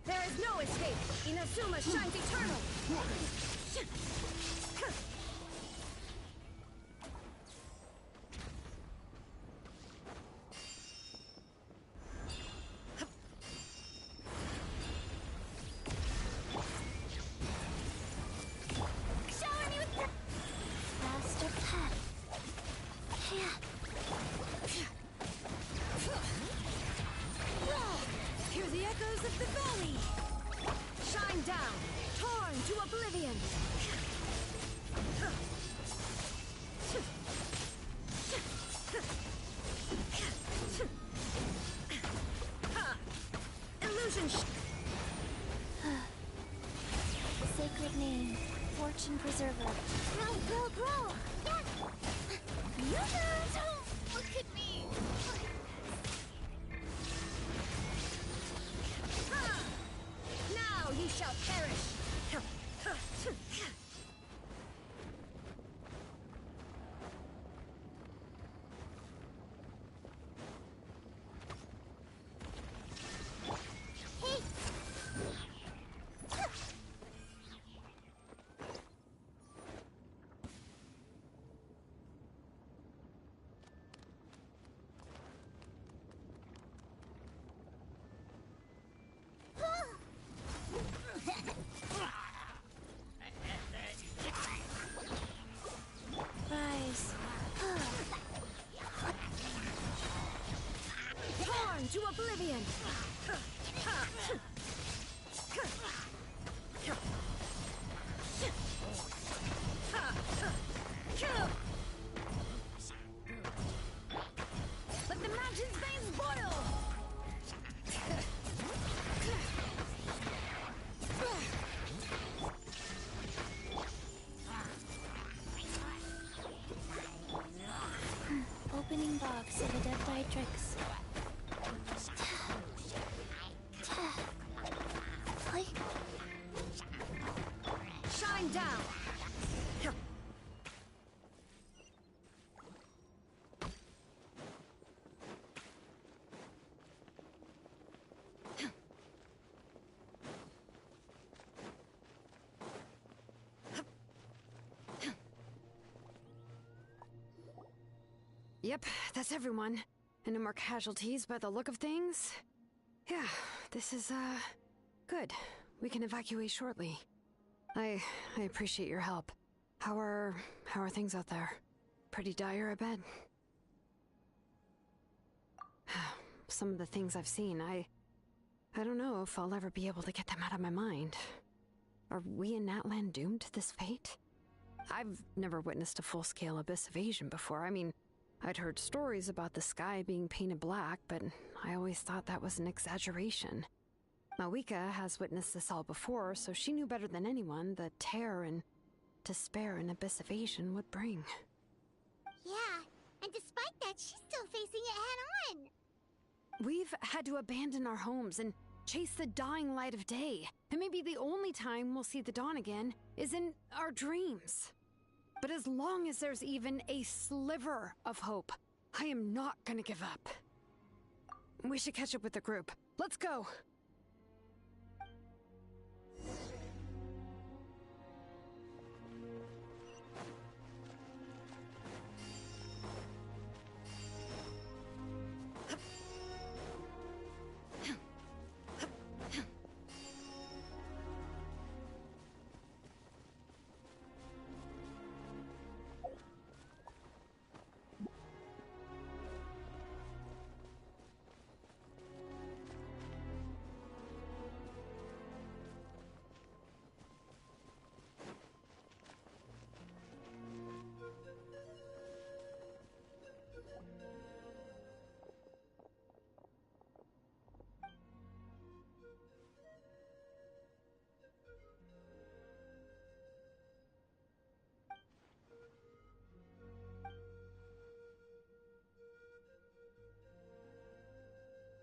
There is no escape! Inazuma shines eternal! Shower me with faster path. Hear the echoes of the valley! Shine down, torn to oblivion! Illusion The sacred name, Fortune Preserver. Grow, grow, grow! Yeah! Yoo-hoo! Don't look at me! Now ye shall perish! So the dead die tricks. Shine down! Yep, that's everyone. And no more casualties by the look of things. Yeah, this is, good. We can evacuate shortly. I appreciate your help. How are things out there? Pretty dire, I bet. Some of the things I've seen, I don't know if I'll ever be able to get them out of my mind. Are we in Natlan doomed to this fate? I've never witnessed a full-scale abyss invasion before. I mean, I'd heard stories about the sky being painted black, but I always thought that was an exaggeration. Mawika has witnessed this all before, so she knew better than anyone the terror and despair an abyss invasion would bring. Yeah, and despite that, she's still facing it head-on. We've had to abandon our homes and chase the dying light of day, and maybe the only time we'll see the dawn again is in our dreams. But as long as there's even a sliver of hope, I am not gonna give up. We should catch up with the group. Let's go!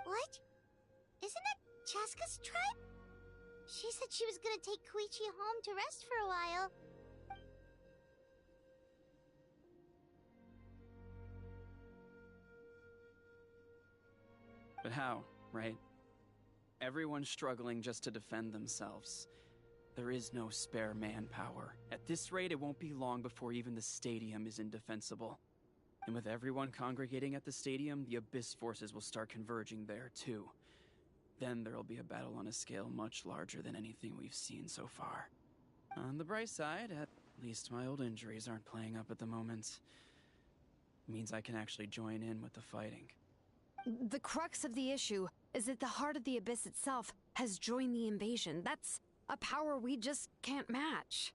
What? Isn't that Chaska's tribe? She said she was gonna take Koichi home to rest for a while. But how, right? Everyone's struggling just to defend themselves. There is no spare manpower. At this rate, it won't be long before even the stadium is indefensible. And with everyone congregating at the stadium, the Abyss forces will start converging there, too. Then there'll be a battle on a scale much larger than anything we've seen so far. On the bright side, at least my old injuries aren't playing up at the moment. Means I can actually join in with the fighting. The crux of the issue is that the heart of the Abyss itself has joined the invasion. That's a power we just can't match.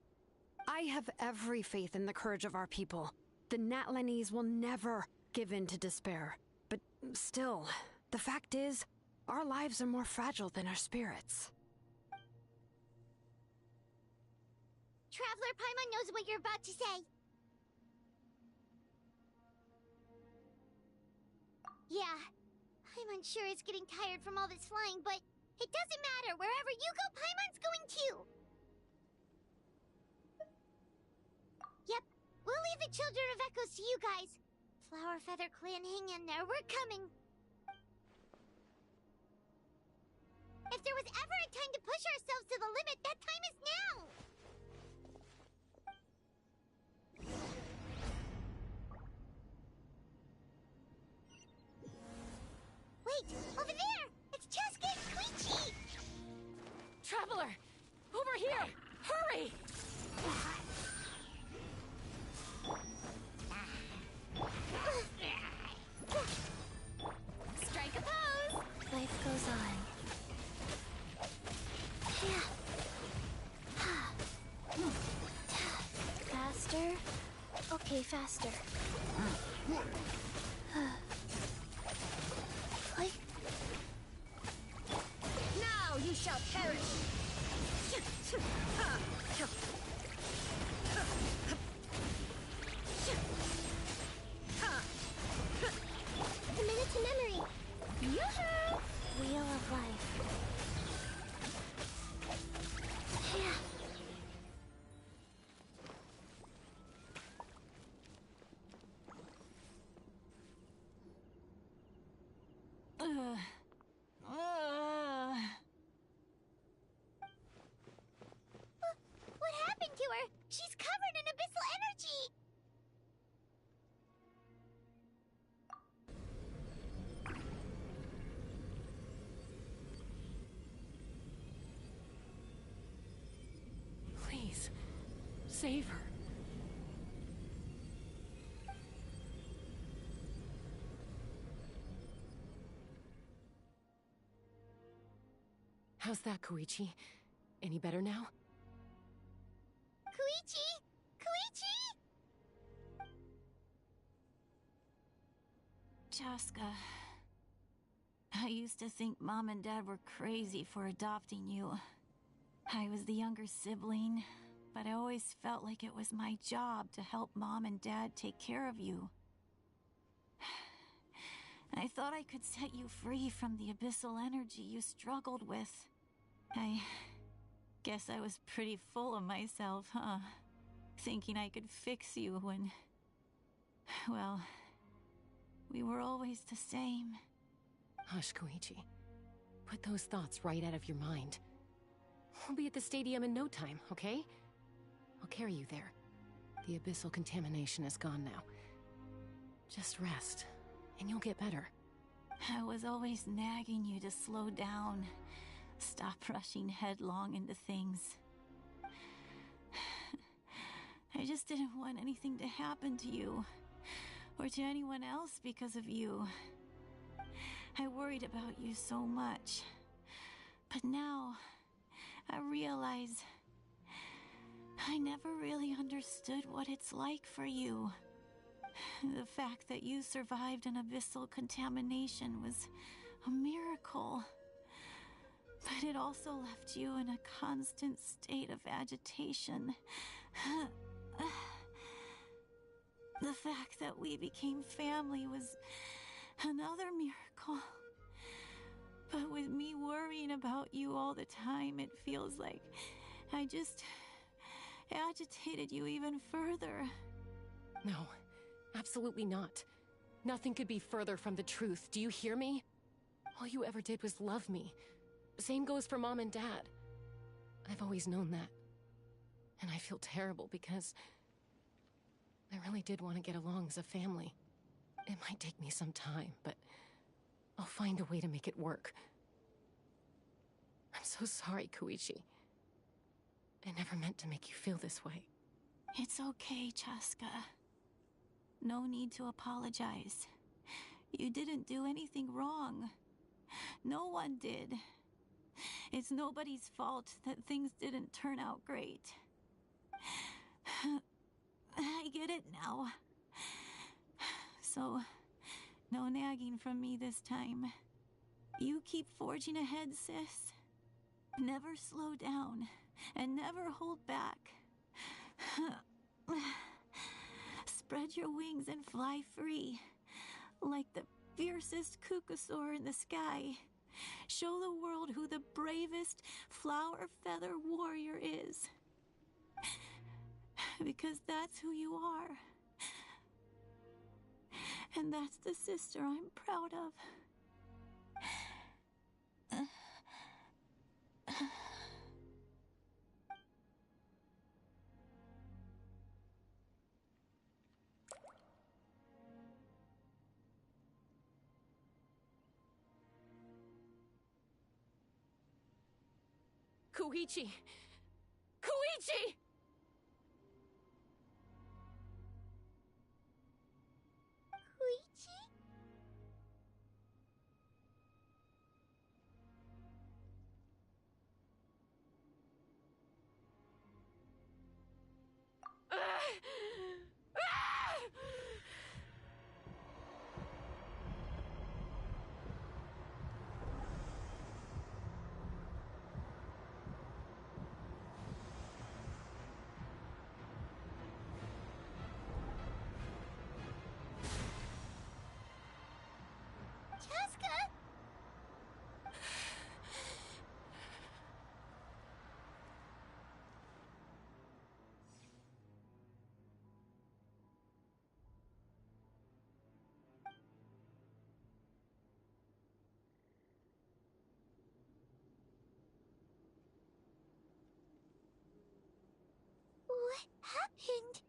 I have every faith in the courage of our people. The Natlanese will never give in to despair. But still, the fact is, our lives are more fragile than our spirits. Traveler Paimon knows what you're about to say. Yeah, Paimon sure is getting tired from all this flying, but it doesn't matter. Wherever you go, Paimon's going too. Yep, we'll leave the Children of Echoes to you guys. Flower Feather Clan, hang in there. We're coming. If there was ever a time to push ourselves to the limit, that time is now! Wait! Over there! It's Chaska and Koichi! Traveler! Over here! Hurry! Strike a pose! Life goes on. Faster? Okay, faster. Now you shall perish! What happened to her? She's covered in abyssal energy! Please, save her. How's that, Koichi? Any better now? Koichi! Koichi! Chaska, I used to think Mom and Dad were crazy for adopting you. I was the younger sibling, but I always felt like it was my job to help Mom and Dad take care of you. I thought I could set you free from the abyssal energy you struggled with. I guess I was pretty full of myself, huh? Thinking I could fix you when... well, we were always the same. Hush, Koichi. Put those thoughts right out of your mind. We'll be at the stadium in no time, okay? I'll carry you there. The abyssal contamination is gone now. Just rest, and you'll get better. I was always nagging you to slow down. Stop rushing headlong into things. I just didn't want anything to happen to you, or to anyone else because of you. I worried about you so much. But now, I realize I never really understood what it's like for you. The fact that you survived an abyssal contamination was a miracle. But it also left you in a constant state of agitation. The fact that we became family was another miracle. But with me worrying about you all the time, it feels like I just agitated you even further. No, absolutely not. Nothing could be further from the truth. Do you hear me? All you ever did was love me. Same goes for Mom and Dad. I've always known that. And I feel terrible because I really did want to get along as a family. It might take me some time, but I'll find a way to make it work. I'm so sorry, Koichi. I never meant to make you feel this way. It's okay, Chaska. No need to apologize. You didn't do anything wrong. No one did. It's nobody's fault that things didn't turn out great. I get it now. So, no nagging from me this time. You keep forging ahead, sis. Never slow down, and never hold back. Spread your wings and fly free, like the fiercest kukasaur in the sky. Show the world who the bravest flower feather warrior is. Because that's who you are. And that's the sister I'm proud of. Koichi! Koichi! Koichi? happened?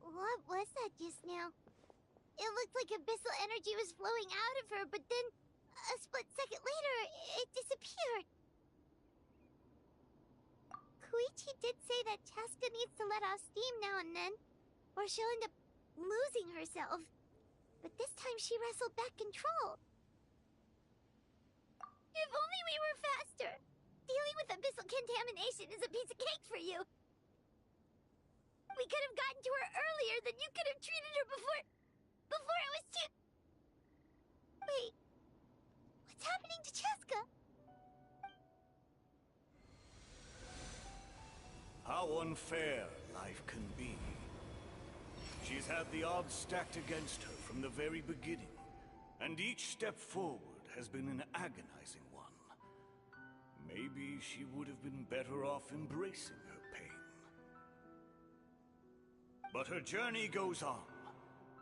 What was that just now? It looked like abyssal energy was flowing out of her, but then, a split second later, it disappeared. Koichi did say that Chaska needs to let off steam now and then, or she'll end up losing herself. But this time she wrestled back control. If only we were faster! Dealing with abyssal contamination is a piece of cake for you. We could have gotten to her earlier, then you could have treated her before it was too... Wait, what's happening to Chaska? How unfair life can be. She's had the odds stacked against her from the very beginning, and each step forward has been an agonizing one. Maybe she would have been better off embracing her pain. But her journey goes on,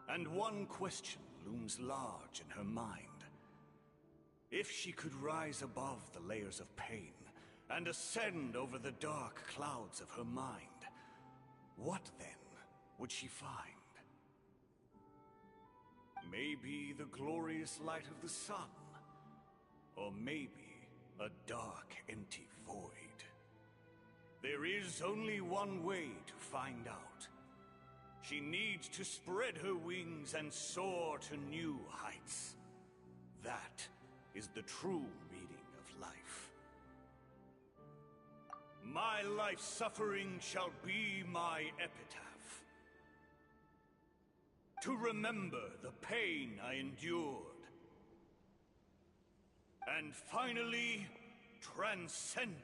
and one question looms large in her mind. If she could rise above the layers of pain and ascend over the dark clouds of her mind, what then would she find? Maybe the glorious light of the sun, or maybe a dark, empty void. There is only one way to find out. She needs to spread her wings and soar to new heights. That is the true meaning of life. My life's suffering shall be my epitaph. To remember the pain I endured. And finally, transcended.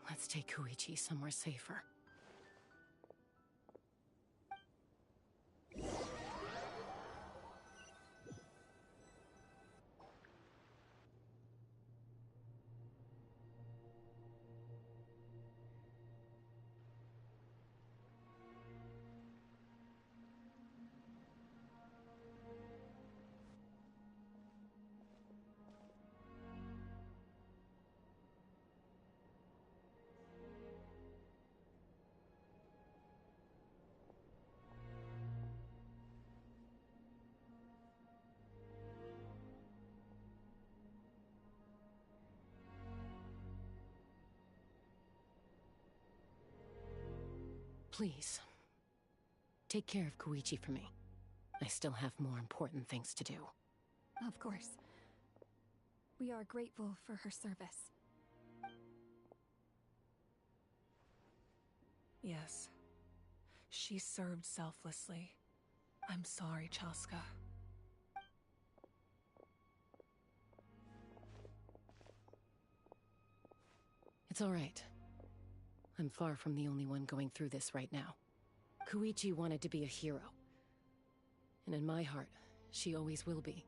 Let's take Koichi somewhere safer. Please, take care of Koichi for me. I still have more important things to do. Of course. We are grateful for her service. Yes. She served selflessly. I'm sorry, Chaska. It's all right. I'm far from the only one going through this right now. Koichi wanted to be a hero. And in my heart, she always will be.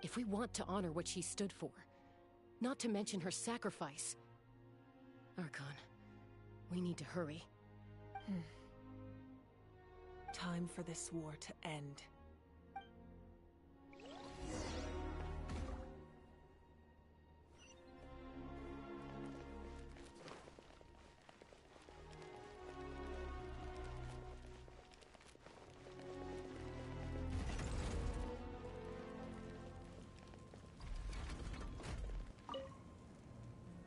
If we want to honor what she stood for, not to mention her sacrifice... Archon, we need to hurry. Time for this war to end.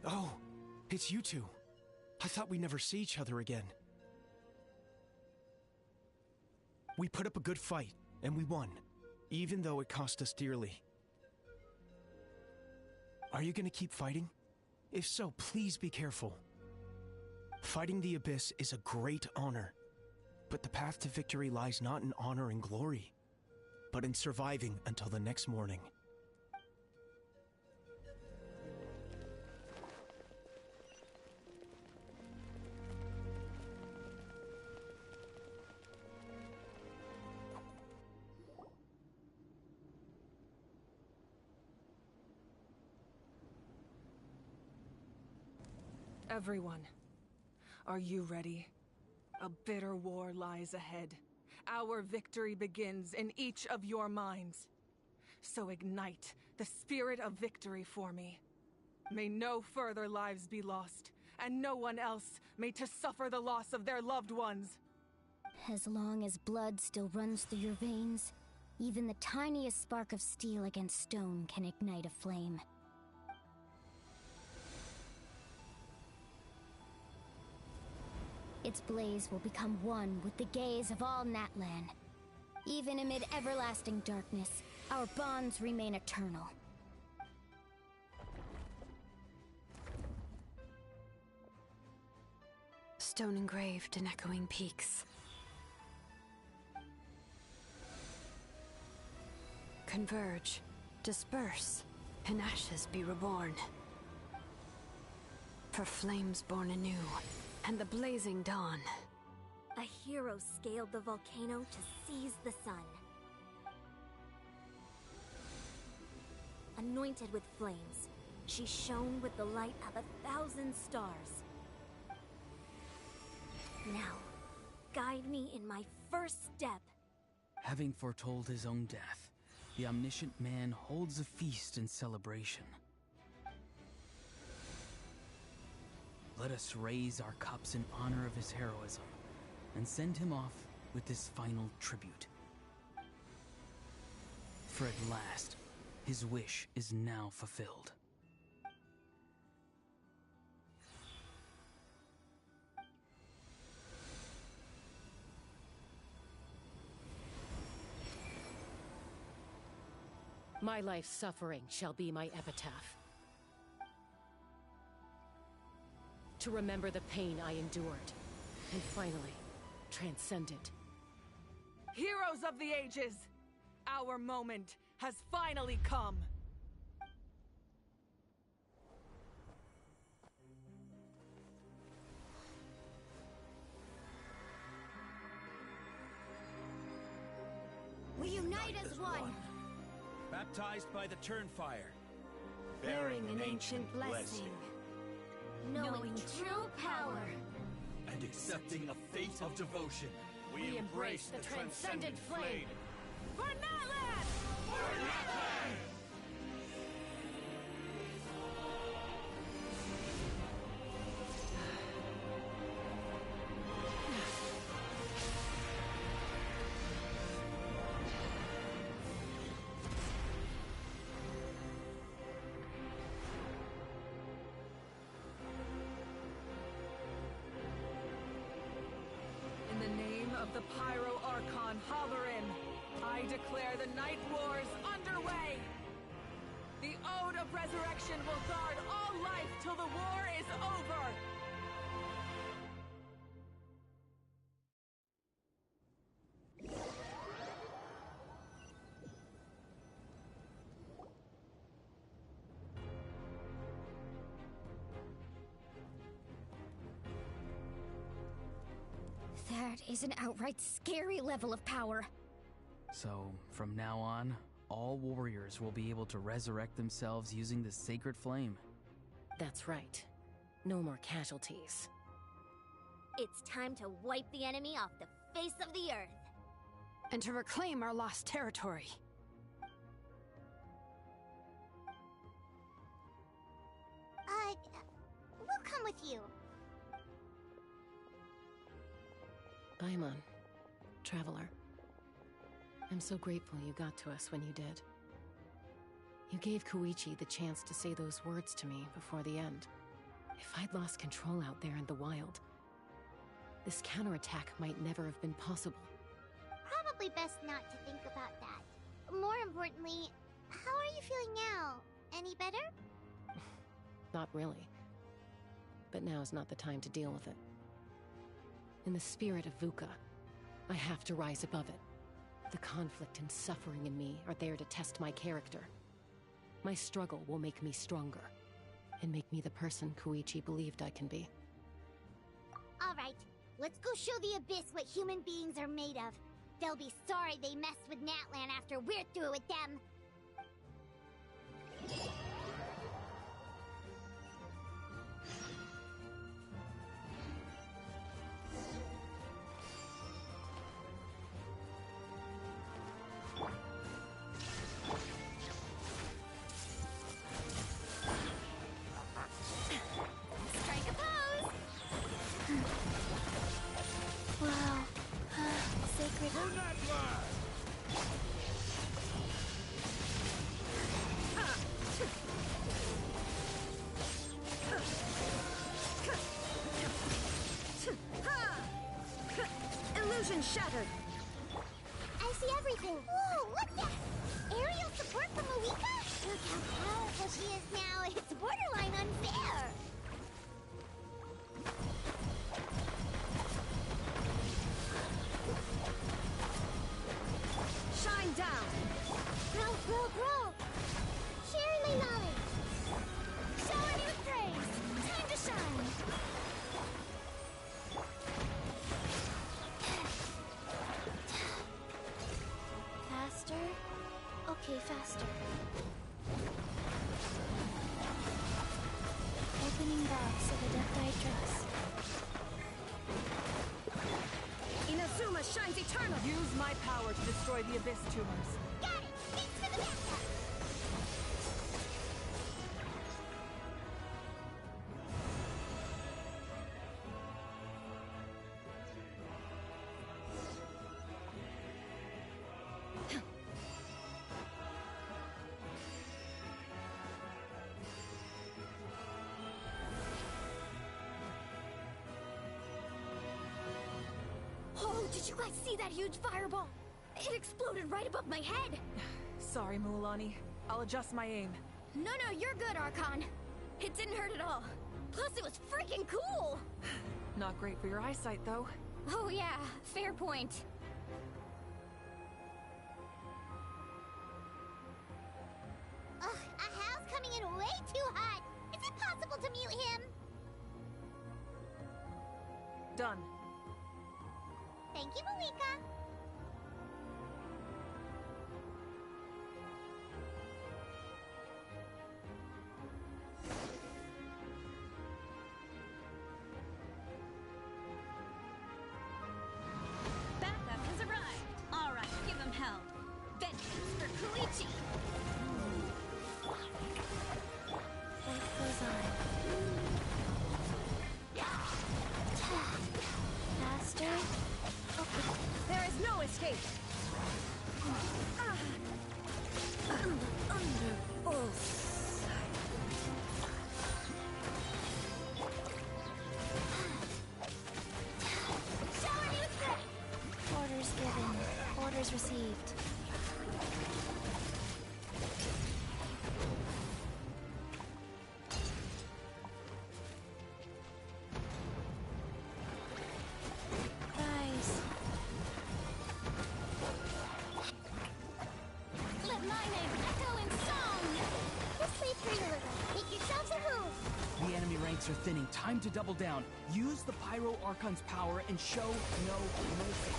Oh, it's you two. I thought we'd never see each other again. We put up a good fight, and we won, even though it cost us dearly. Are you gonna keep fighting? If so, please be careful. Fighting the Abyss is a great honor, but the path to victory lies not in honor and glory, but in surviving until the next morning. Everyone, are you ready? A bitter war lies ahead. Our victory begins in each of your minds. So ignite the spirit of victory for me. May no further lives be lost, and no one else may to suffer the loss of their loved ones. As long as blood still runs through your veins, even the tiniest spark of steel against stone can ignite a flame. Its blaze will become one with the gaze of all Natlan. Even amid everlasting darkness, our bonds remain eternal. Stone engraved in echoing peaks. Converge, disperse, in ashes be reborn. For flames born anew, and the blazing dawn. A hero scaled the volcano to seize the sun. Anointed with flames, she shone with the light of 1,000 stars. Now, guide me in my first step. Having foretold his own death, the omniscient man holds a feast in celebration. Let us raise our cups in honor of his heroism, and send him off with this final tribute. For at last, his wish is now fulfilled. My life's suffering shall be my epitaph. To remember the pain I endured, and finally, transcend it. Heroes of the ages! Our moment has finally come! We unite as one! Baptized by the Turnfire. Bearing an ancient blessing. Knowing true power. And accepting a fate of devotion. We embrace the transcendent flame. For Natlan! For Natlan! In the name of the Pyro Archon Halloran, I declare the Night Wars underway! The Ode of Resurrection will guard all life till the war is over! That is an outright scary level of power. So, from now on, all warriors will be able to resurrect themselves using the sacred flame. That's right. No more casualties. It's time to wipe the enemy off the face of the earth. And to reclaim our lost territory. We'll come with you. Paimon, traveler. I'm so grateful you got to us when you did. You gave Koichi the chance to say those words to me before the end. If I'd lost control out there in the wild, this counterattack might never have been possible. Probably best not to think about that. More importantly, how are you feeling now? Any better? Not really. But now's not the time to deal with it. In the spirit of VUCA, I have to rise above it. The conflict and suffering in me are there to test my character. My struggle will make me stronger, and make me the person Koichi believed I can be. Alright, let's go show the Abyss what human beings are made of. They'll be sorry they messed with Natlan after we're through with them. Burn that blast! Illusion shattered. I see everything. Whoa, look that! Aerial support from Malika? Look how powerful she is now. It's borderline unfair. Shine down. Grow, grow, grow. Share my knowledge. Show a new praise. Time to shine. Faster? Okay, faster. Opening box of Adepti Dress. Inazuma shines eternal. Use my power to destroy the Abyss tumors. Got it! Thanks for the backup! Oh, did you guys see that huge fireball? It exploded right above my head. Sorry, Mualani. I'll adjust my aim. No, you're good, Archon. It didn't hurt at all. Plus, it was freaking cool. Not great for your eyesight, though. Oh yeah, fair point. Ugh, Ahal's coming in way too hot. Is it possible to mute him? Done. Thank you, Malika. Backup has arrived. All right, give him hell. Vengeance for Koichi. Life goes on. Faster? Okay. There is no escape. Show a new threat! Orders given. Orders received. Rise. Let my name echo in song. Just leave here a little. Make yourselves a move. The enemy ranks are thinning. Time to double down. Use the Pyro Archon's power and show no mercy.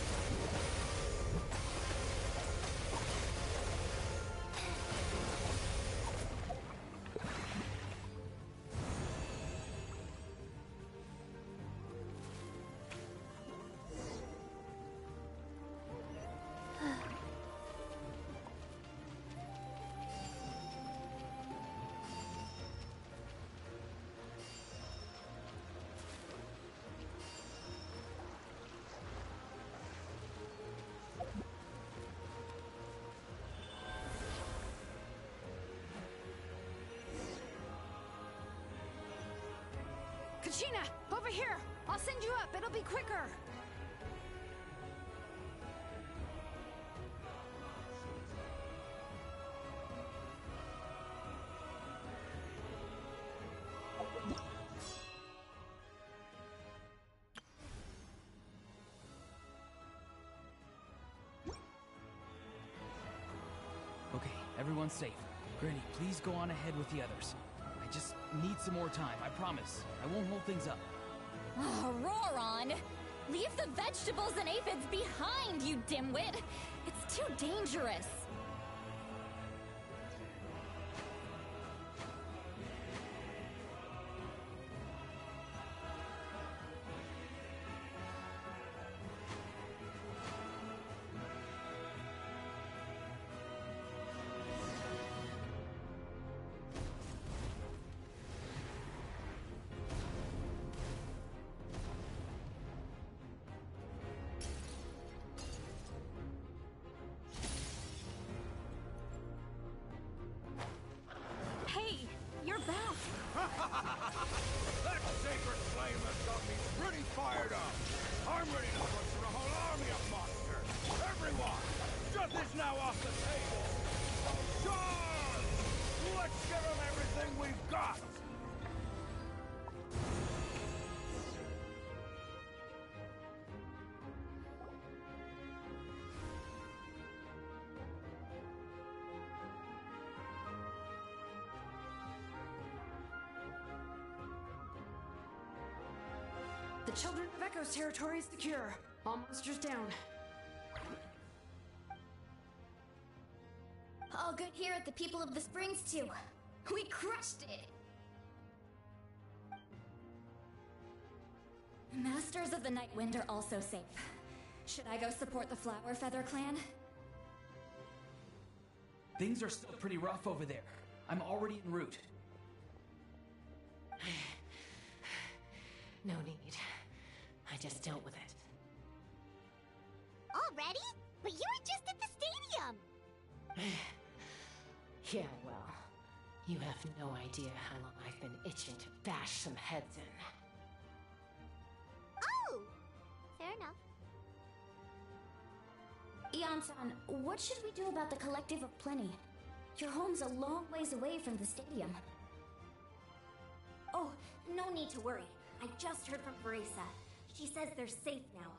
Kachina, over here! I'll send you up, it'll be quicker! Okay, everyone's safe. Granny, please go on ahead with the others. I just need some more time, I promise. I won't hold things up. Oh, roar on! Leave the vegetables and aphids behind, you dimwit! It's too dangerous! now off the table! So charge! Let's give them everything we've got! The Children of Echo's territory is secure. All monsters down. All good here at the People of the Springs, too. We crushed it! Masters of the Night Wind are also safe. Should I go support the Flower Feather clan? Things are still pretty rough over there. I'm already en route. No need. I just dealt with it. Already? But you were just at the stadium! Yeah, well, you have no idea how long I've been itching to bash some heads in. Oh! Fair enough. Ian-san, what should we do about the Collective of Plenty? Your home's a long ways away from the stadium. Oh, no need to worry. I just heard from Veresa. She says they're safe now.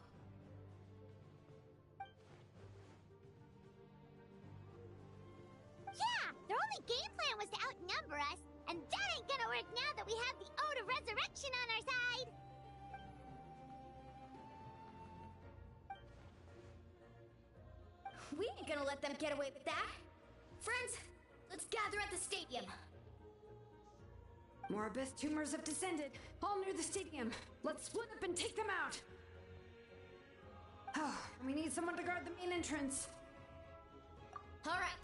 Yeah! Their only game plan was to outnumber us, and that ain't gonna work now that we have the Ode of Resurrection on our side! We ain't gonna let them get away with that! Friends, let's gather at the stadium! More abyss tumors have descended, all near the stadium. Let's split up and take them out. Oh, we need someone to guard the main entrance. Alright,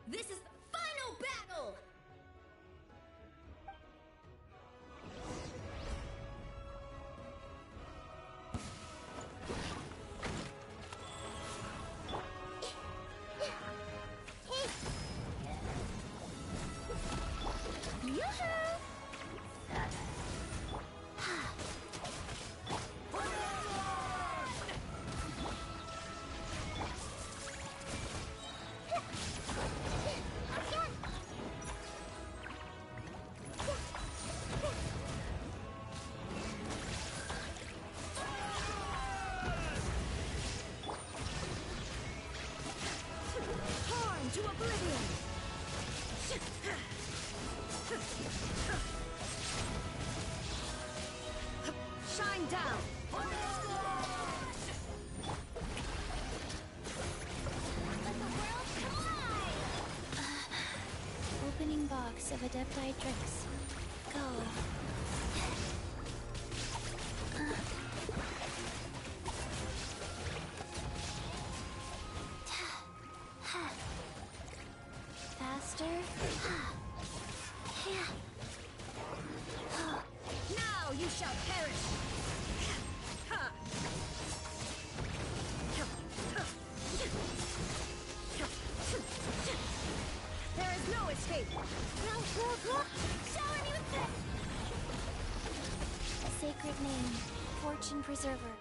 this is the final battle! To oblivion! Shine down! Let the world collide! Opening box of Adepti drinks. Go. Faster. Now you shall perish! There is no escape! Shower me with this! Sacred name. Fortune Preserver.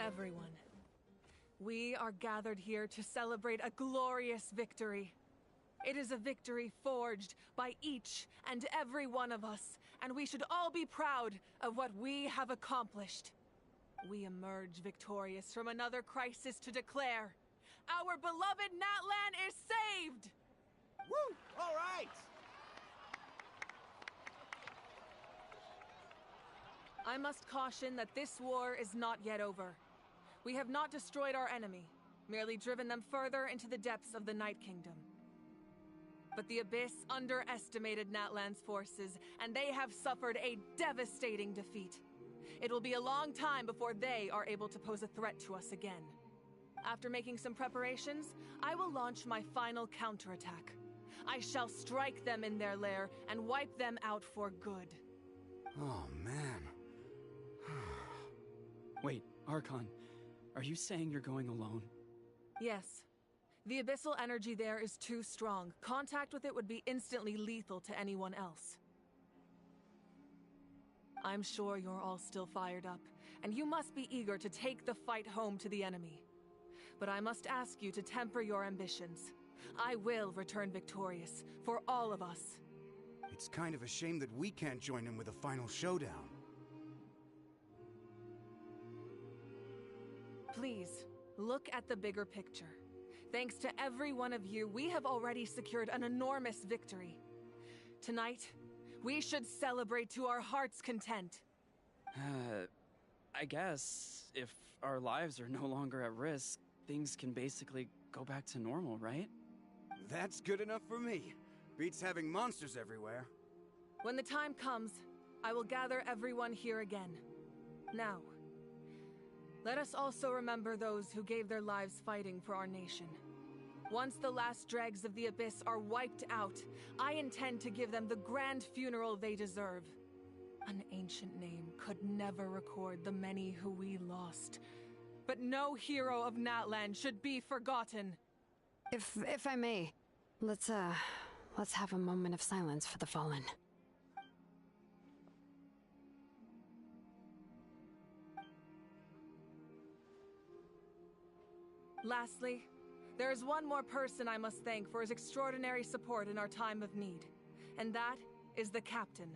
Everyone, we are gathered here to celebrate a glorious victory. It is a victory forged by each and every one of us, and we should all be proud of what we have accomplished. We emerge victorious from another crisis to declare, our beloved Natlan is saved! Woo! All right! I must caution that this war is not yet over. We have not destroyed our enemy, merely driven them further into the depths of the Night Kingdom. But the Abyss underestimated Natlan's forces, and they have suffered a devastating defeat. It will be a long time before they are able to pose a threat to us again. After making some preparations, I will launch my final counterattack. I shall strike them in their lair and wipe them out for good. Oh, man. Wait, Archon, are you saying you're going alone? Yes. The abyssal energy there is too strong. Contact with it would be instantly lethal to anyone else. I'm sure you're all still fired up, and you must be eager to take the fight home to the enemy. But I must ask you to temper your ambitions. I will return victorious, for all of us. It's kind of a shame that we can't join in with a final showdown. Please, look at the bigger picture. Thanks to every one of you, we have already secured an enormous victory. Tonight, we should celebrate to our heart's content. I guess if our lives are no longer at risk, things can basically go back to normal, right? That's good enough for me. Beats having monsters everywhere. When the time comes, I will gather everyone here again. Now, let us also remember those who gave their lives fighting for our nation. Once the last dregs of the Abyss are wiped out, I intend to give them the grand funeral they deserve. An ancient name could never record the many who we lost. But no hero of Natlan should be forgotten. If I may, let's have a moment of silence for the fallen. Lastly, there is one more person I must thank for his extraordinary support in our time of need, and that is the Captain.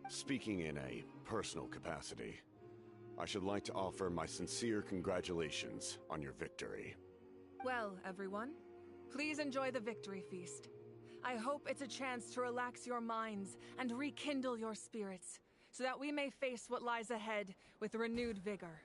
Speaking in a personal capacity, I should like to offer my sincere congratulations on your victory. Well, everyone, please enjoy the victory feast. I hope it's a chance to relax your minds and rekindle your spirits, so that we may face what lies ahead with renewed vigor.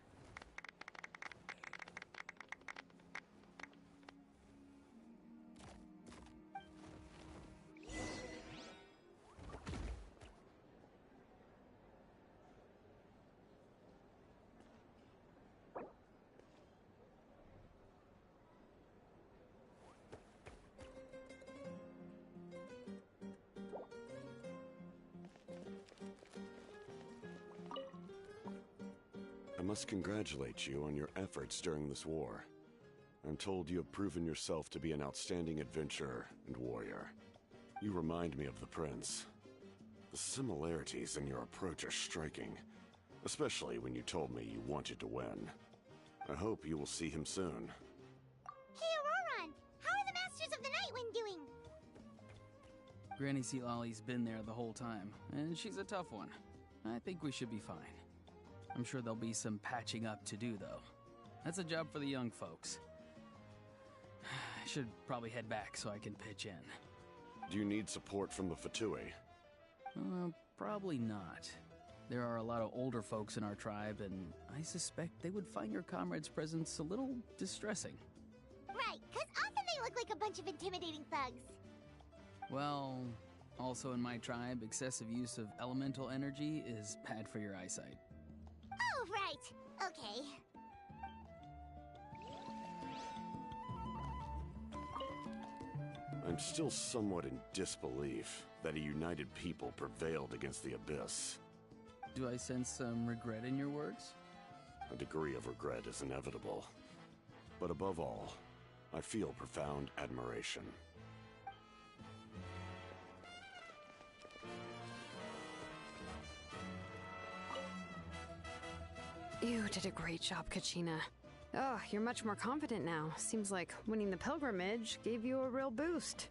I must congratulate you on your efforts during this war. I'm told you have proven yourself to be an outstanding adventurer and warrior. You remind me of the Prince. The similarities in your approach are striking, especially when you told me you wanted to win. I hope you will see him soon. Hey, Auroran! How are the Masters of the Nightwind doing? Granny Sealali's been there the whole time, and she's a tough one. I think we should be fine. I'm sure there'll be some patching up to do, though. That's a job for the young folks. I should probably head back so I can pitch in. Do you need support from the Fatui? Probably not. There are a lot of older folks in our tribe, and I suspect they would find your comrade's presence a little distressing. Right, because often they look like a bunch of intimidating thugs. Well, also in my tribe, excessive use of elemental energy is bad for your eyesight. Oh, right. Okay. I'm still somewhat in disbelief that a united people prevailed against the Abyss. Do I sense some regret in your words? A degree of regret is inevitable. But above all, I feel profound admiration. You did a great job, Kachina. Oh, you're much more confident now. Seems like winning the pilgrimage gave you a real boost.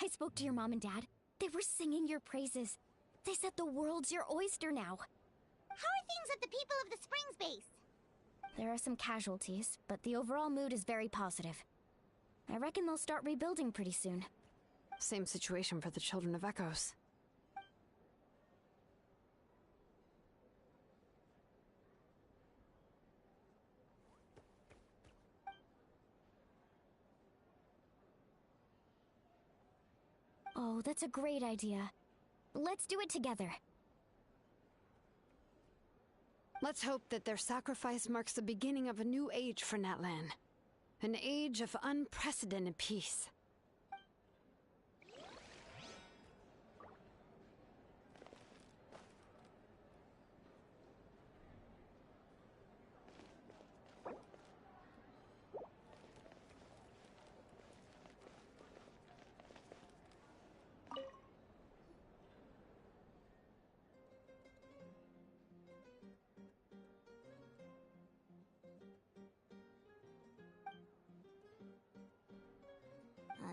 I spoke to your mom and dad. They were singing your praises. They said the world's your oyster now. How are things at the People of the Springs base? There are some casualties, but the overall mood is very positive. I reckon they'll start rebuilding pretty soon. Same situation for the Children of Echoes. Oh, that's a great idea. Let's do it together. Let's hope that their sacrifice marks the beginning of a new age for Natlan. An age of unprecedented peace.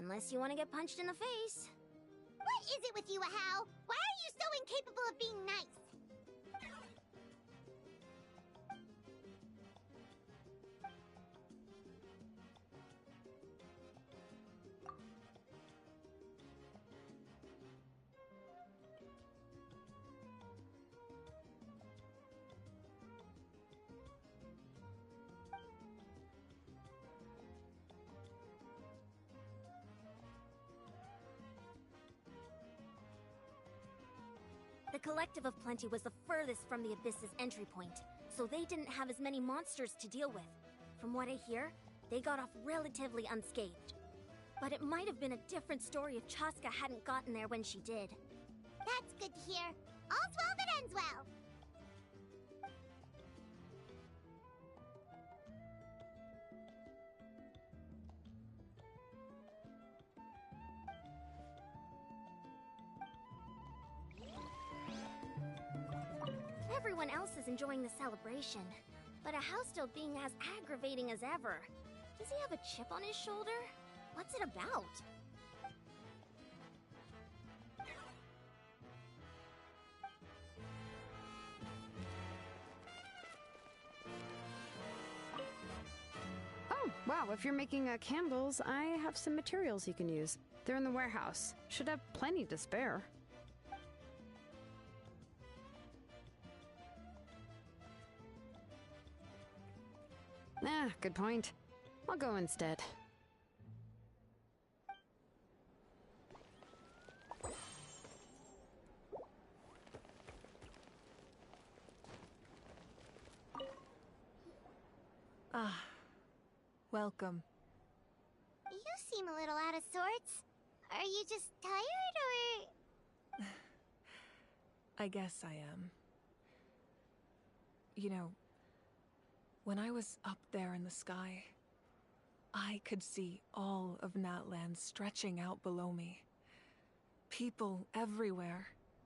Unless you want to get punched in the face. What is it with you, Ahau? Why are you so incapable of being nice? The Collective of Plenty was the furthest from the Abyss's entry point, so they didn't have as many monsters to deal with. From what I hear, they got off relatively unscathed. But it might have been a different story if Chaska hadn't gotten there when she did. That's good to hear. All's well that ends well. Everyone else is enjoying the celebration, but Ahau's still being as aggravating as ever. Does he have a chip on his shoulder? What's it about? Oh, wow, if you're making candles, I have some materials you can use. They're in the warehouse. Should have plenty to spare. Good point. I'll go instead. Ah, welcome. You seem a little out of sorts. Are you just tired, or...? I guess I am. You know, when I was up there in the sky, I could see all of Natlan stretching out below me. People everywhere,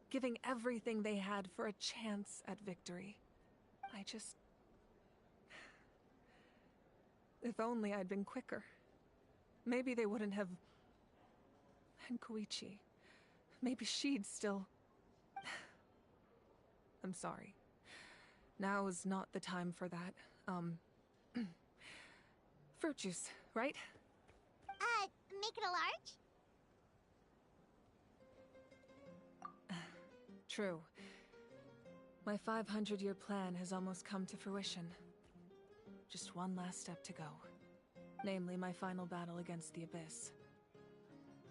giving everything they had for a chance at victory. If only I'd been quicker. Maybe they wouldn't have... And Koichi. Maybe she'd still... I'm sorry. Now is not the time for that. Fruit juice, right? Make it a large? True. My 500-year plan has almost come to fruition. Just one last step to go. Namely, my final battle against the Abyss.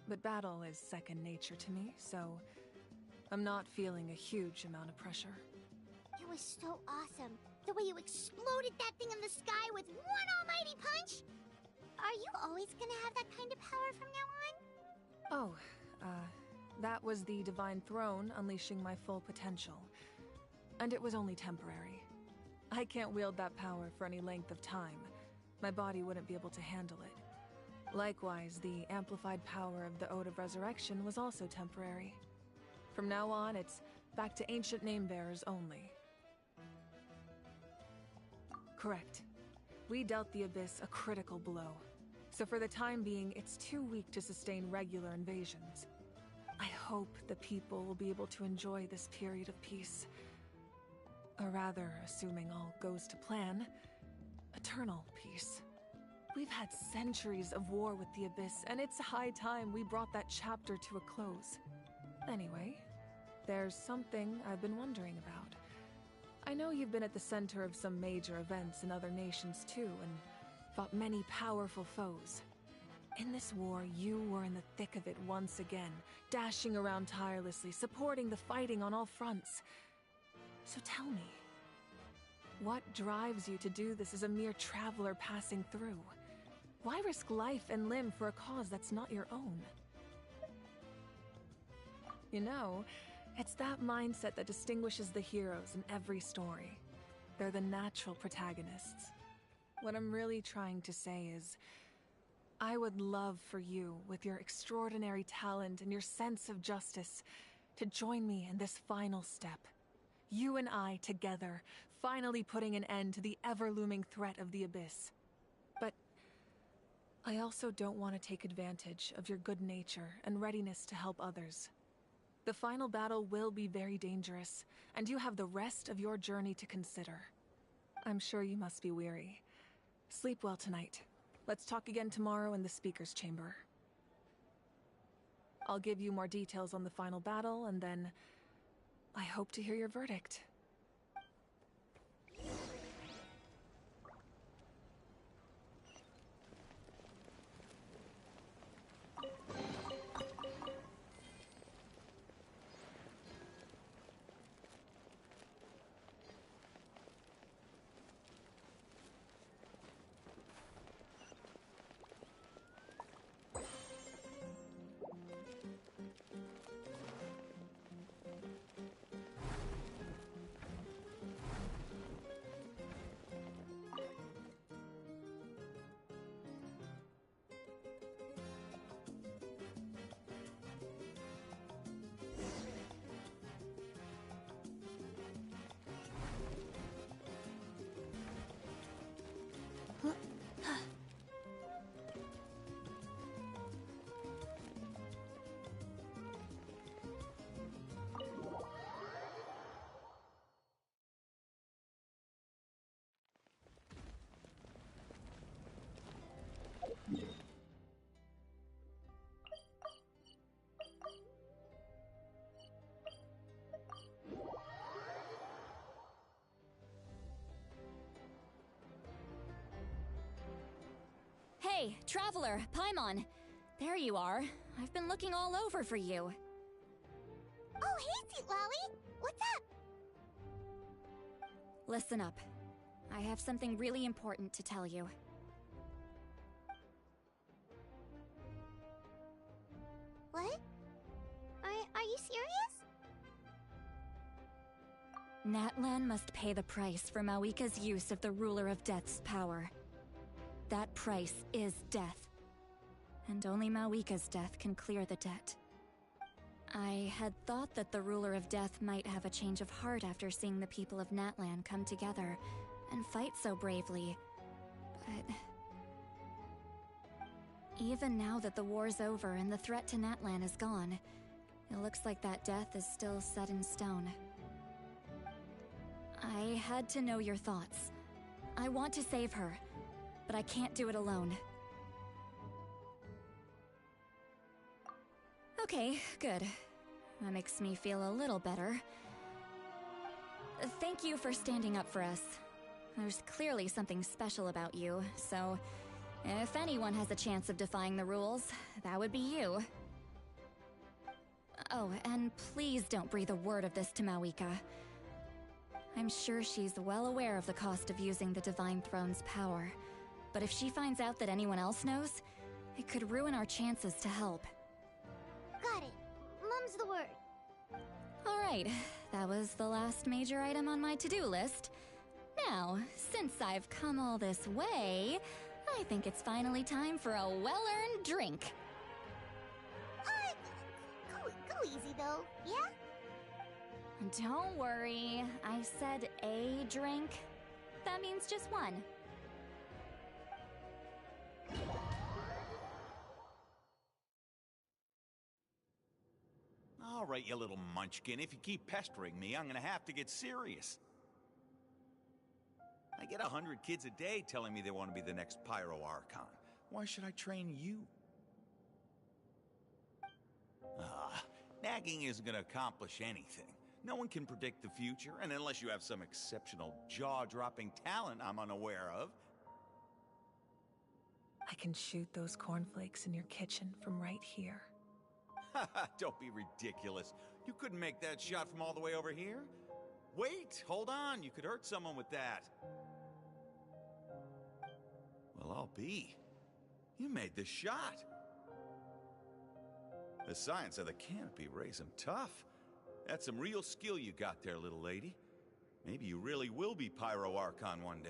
But battle is second nature to me, so I'm not feeling a huge amount of pressure. It was so awesome. The way you exploded that thing in the sky with one almighty punch! Are you always gonna have that kind of power from now on? That was the Divine Throne unleashing my full potential. And it was only temporary. I can't wield that power for any length of time. My body wouldn't be able to handle it. Likewise, the amplified power of the Ode of Resurrection was also temporary. From now on, it's back to ancient name-bearers only. Correct. We dealt the Abyss a critical blow. So for the time being, it's too weak to sustain regular invasions. I hope the people will be able to enjoy this period of peace. Or rather, assuming all goes to plan, eternal peace. We've had centuries of war with the Abyss, and it's high time we brought that chapter to a close. Anyway, there's something I've been wondering about. I know you've been at the center of some major events in other nations too, and fought many powerful foes. In this war, you were in the thick of it once again, dashing around tirelessly, supporting the fighting on all fronts. So tell me, what drives you to do this as a mere traveler passing through? Why risk life and limb for a cause that's not your own? You know, it's that mindset that distinguishes the heroes in every story. They're the natural protagonists. What I'm really trying to say is, I would love for you, with your extraordinary talent and your sense of justice, to join me in this final step. You and I together, finally putting an end to the ever-looming threat of the Abyss. But I also don't want to take advantage of your good nature and readiness to help others. The final battle will be very dangerous, and you have the rest of your journey to consider. I'm sure you must be weary. Sleep well tonight. Let's talk again tomorrow in the speaker's chamber. I'll give you more details on the final battle, and then I hope to hear your verdict. Hey, Traveler, Paimon! There you are. I've been looking all over for you. Oh, hey, Sweet Lolly! What's up? Listen up. I have something really important to tell you. What? Are you serious? Natlan must pay the price for Mawika's use of the Ruler of Death's power. That price is death. And only Mawika's death can clear the debt. I had thought that the Ruler of Death might have a change of heart after seeing the people of Natlan come together and fight so bravely, but even now that the war's over and the threat to Natlan is gone, it looks like that death is still set in stone. I had to know your thoughts. I want to save her, but I can't do it alone. Okay, good. That makes me feel a little better. Thank you for standing up for us. There's clearly something special about you, so if anyone has a chance of defying the rules, that would be you. Oh, and please don't breathe a word of this to Mawika. I'm sure she's well aware of the cost of using the Divine Throne's power, but if she finds out that anyone else knows, it could ruin our chances to help. Got it. Mum's the word. Alright, that was the last major item on my to-do list. Now, since I've come all this way, I think it's finally time for a well-earned drink. Go easy though, yeah? Don't worry, I said a drink. That means just one. All right, you little munchkin. If you keep pestering me, I'm gonna have to get serious. I get 100 kids a day telling me they want to be the next Pyro Archon. Why should I train you? Nagging isn't gonna accomplish anything. No one can predict the future, and unless you have some exceptional jaw-dropping talent I'm unaware of. I can shoot those cornflakes in your kitchen from right here. Don't be ridiculous. You couldn't make that shot from all the way over here? Wait, hold on. You could hurt someone with that. Well, I'll be. You made the shot. The science of the canopy raised him tough. That's some real skill you got there, little lady. Maybe you really will be Pyro Archon one day.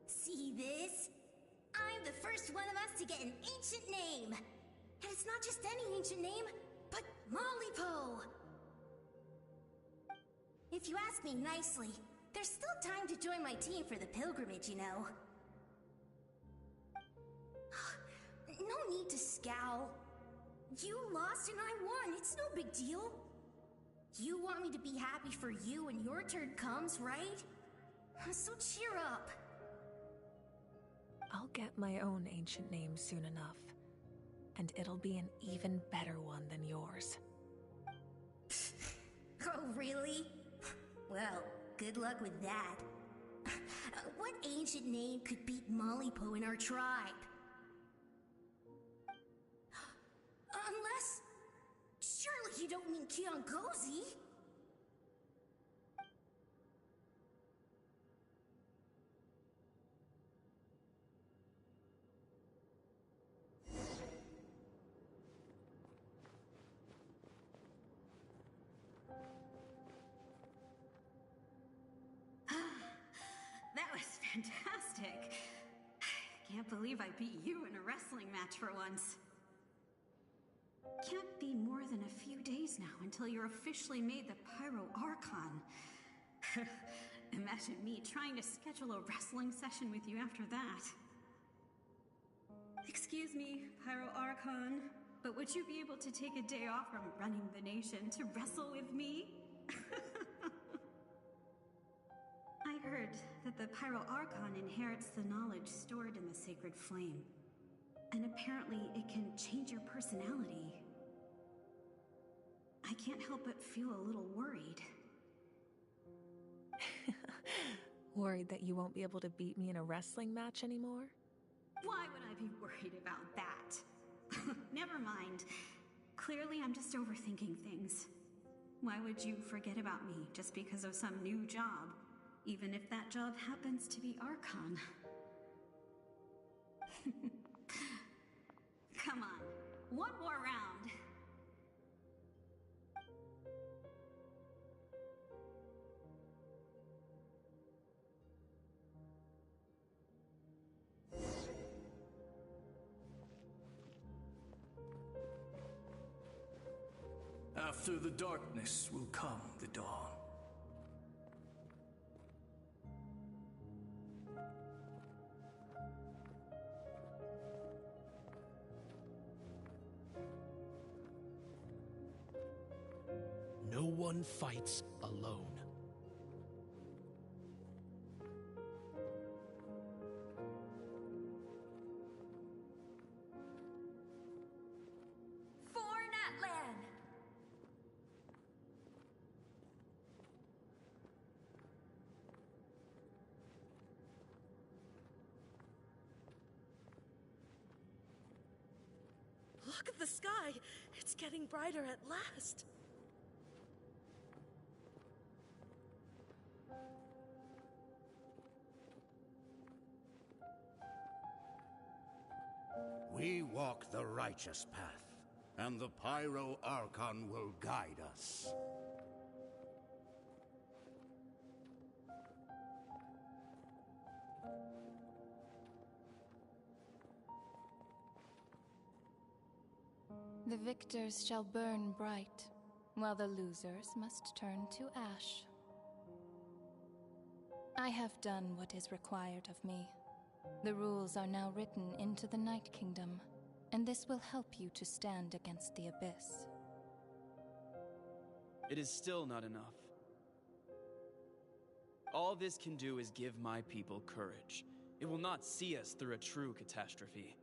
See this? I'm the first one of us to get an ancient name. And it's not just any ancient name, but Mollypo. If you ask me nicely, there's still time to join my team for the pilgrimage, you know. No need to scowl. You lost and I won, it's no big deal. You want me to be happy for you when your turn comes, right? So cheer up. I'll get my own ancient name soon enough. And it'll be an even better one than yours. Oh, really? Well, good luck with that. What ancient name could beat Mollypo in our tribe? Unless... surely you don't mean Kiangozi? That was fantastic. Can't believe I beat you in a wrestling match for once. Can't be more than a few days now until you're officially made the Pyro Archon. Imagine me trying to schedule a wrestling session with you after that. Excuse me, Pyro Archon, but would you be able to take a day off from running the nation to wrestle with me? I heard that the Pyro Archon inherits the knowledge stored in the sacred flame. And apparently it can change your personality. I can't help but feel a little worried. Worried that you won't be able to beat me in a wrestling match anymore? Why would I be worried about that? Never mind. Clearly I'm just overthinking things. Why would you forget about me just because of some new job? Even if that job happens to be Archon. Come on, one more round. After the darkness will come the dawn. No one fights alone. For Natlan! Look at the sky! It's getting brighter at last! walk the righteous path, and the Pyro Archon will guide us. The victors shall burn bright, while the losers must turn to ash. I have done what is required of me. The rules are now written into the Night Kingdom, and this will help you to stand against the Abyss. It is still not enough. All this can do is give my people courage. It will not see us through a true catastrophe.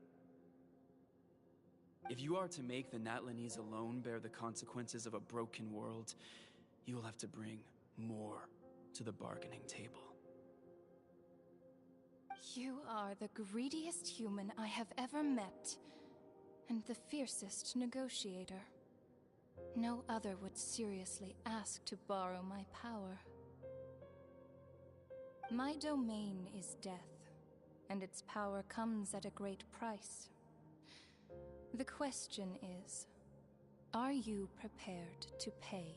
If you are to make the Natlanese alone bear the consequences of a broken world, you will have to bring more to the bargaining table. You are the greediest human I have ever met, and the fiercest negotiator. No other would seriously ask to borrow my power. My domain is death, and its power comes at a great price. The question is, are you prepared to pay?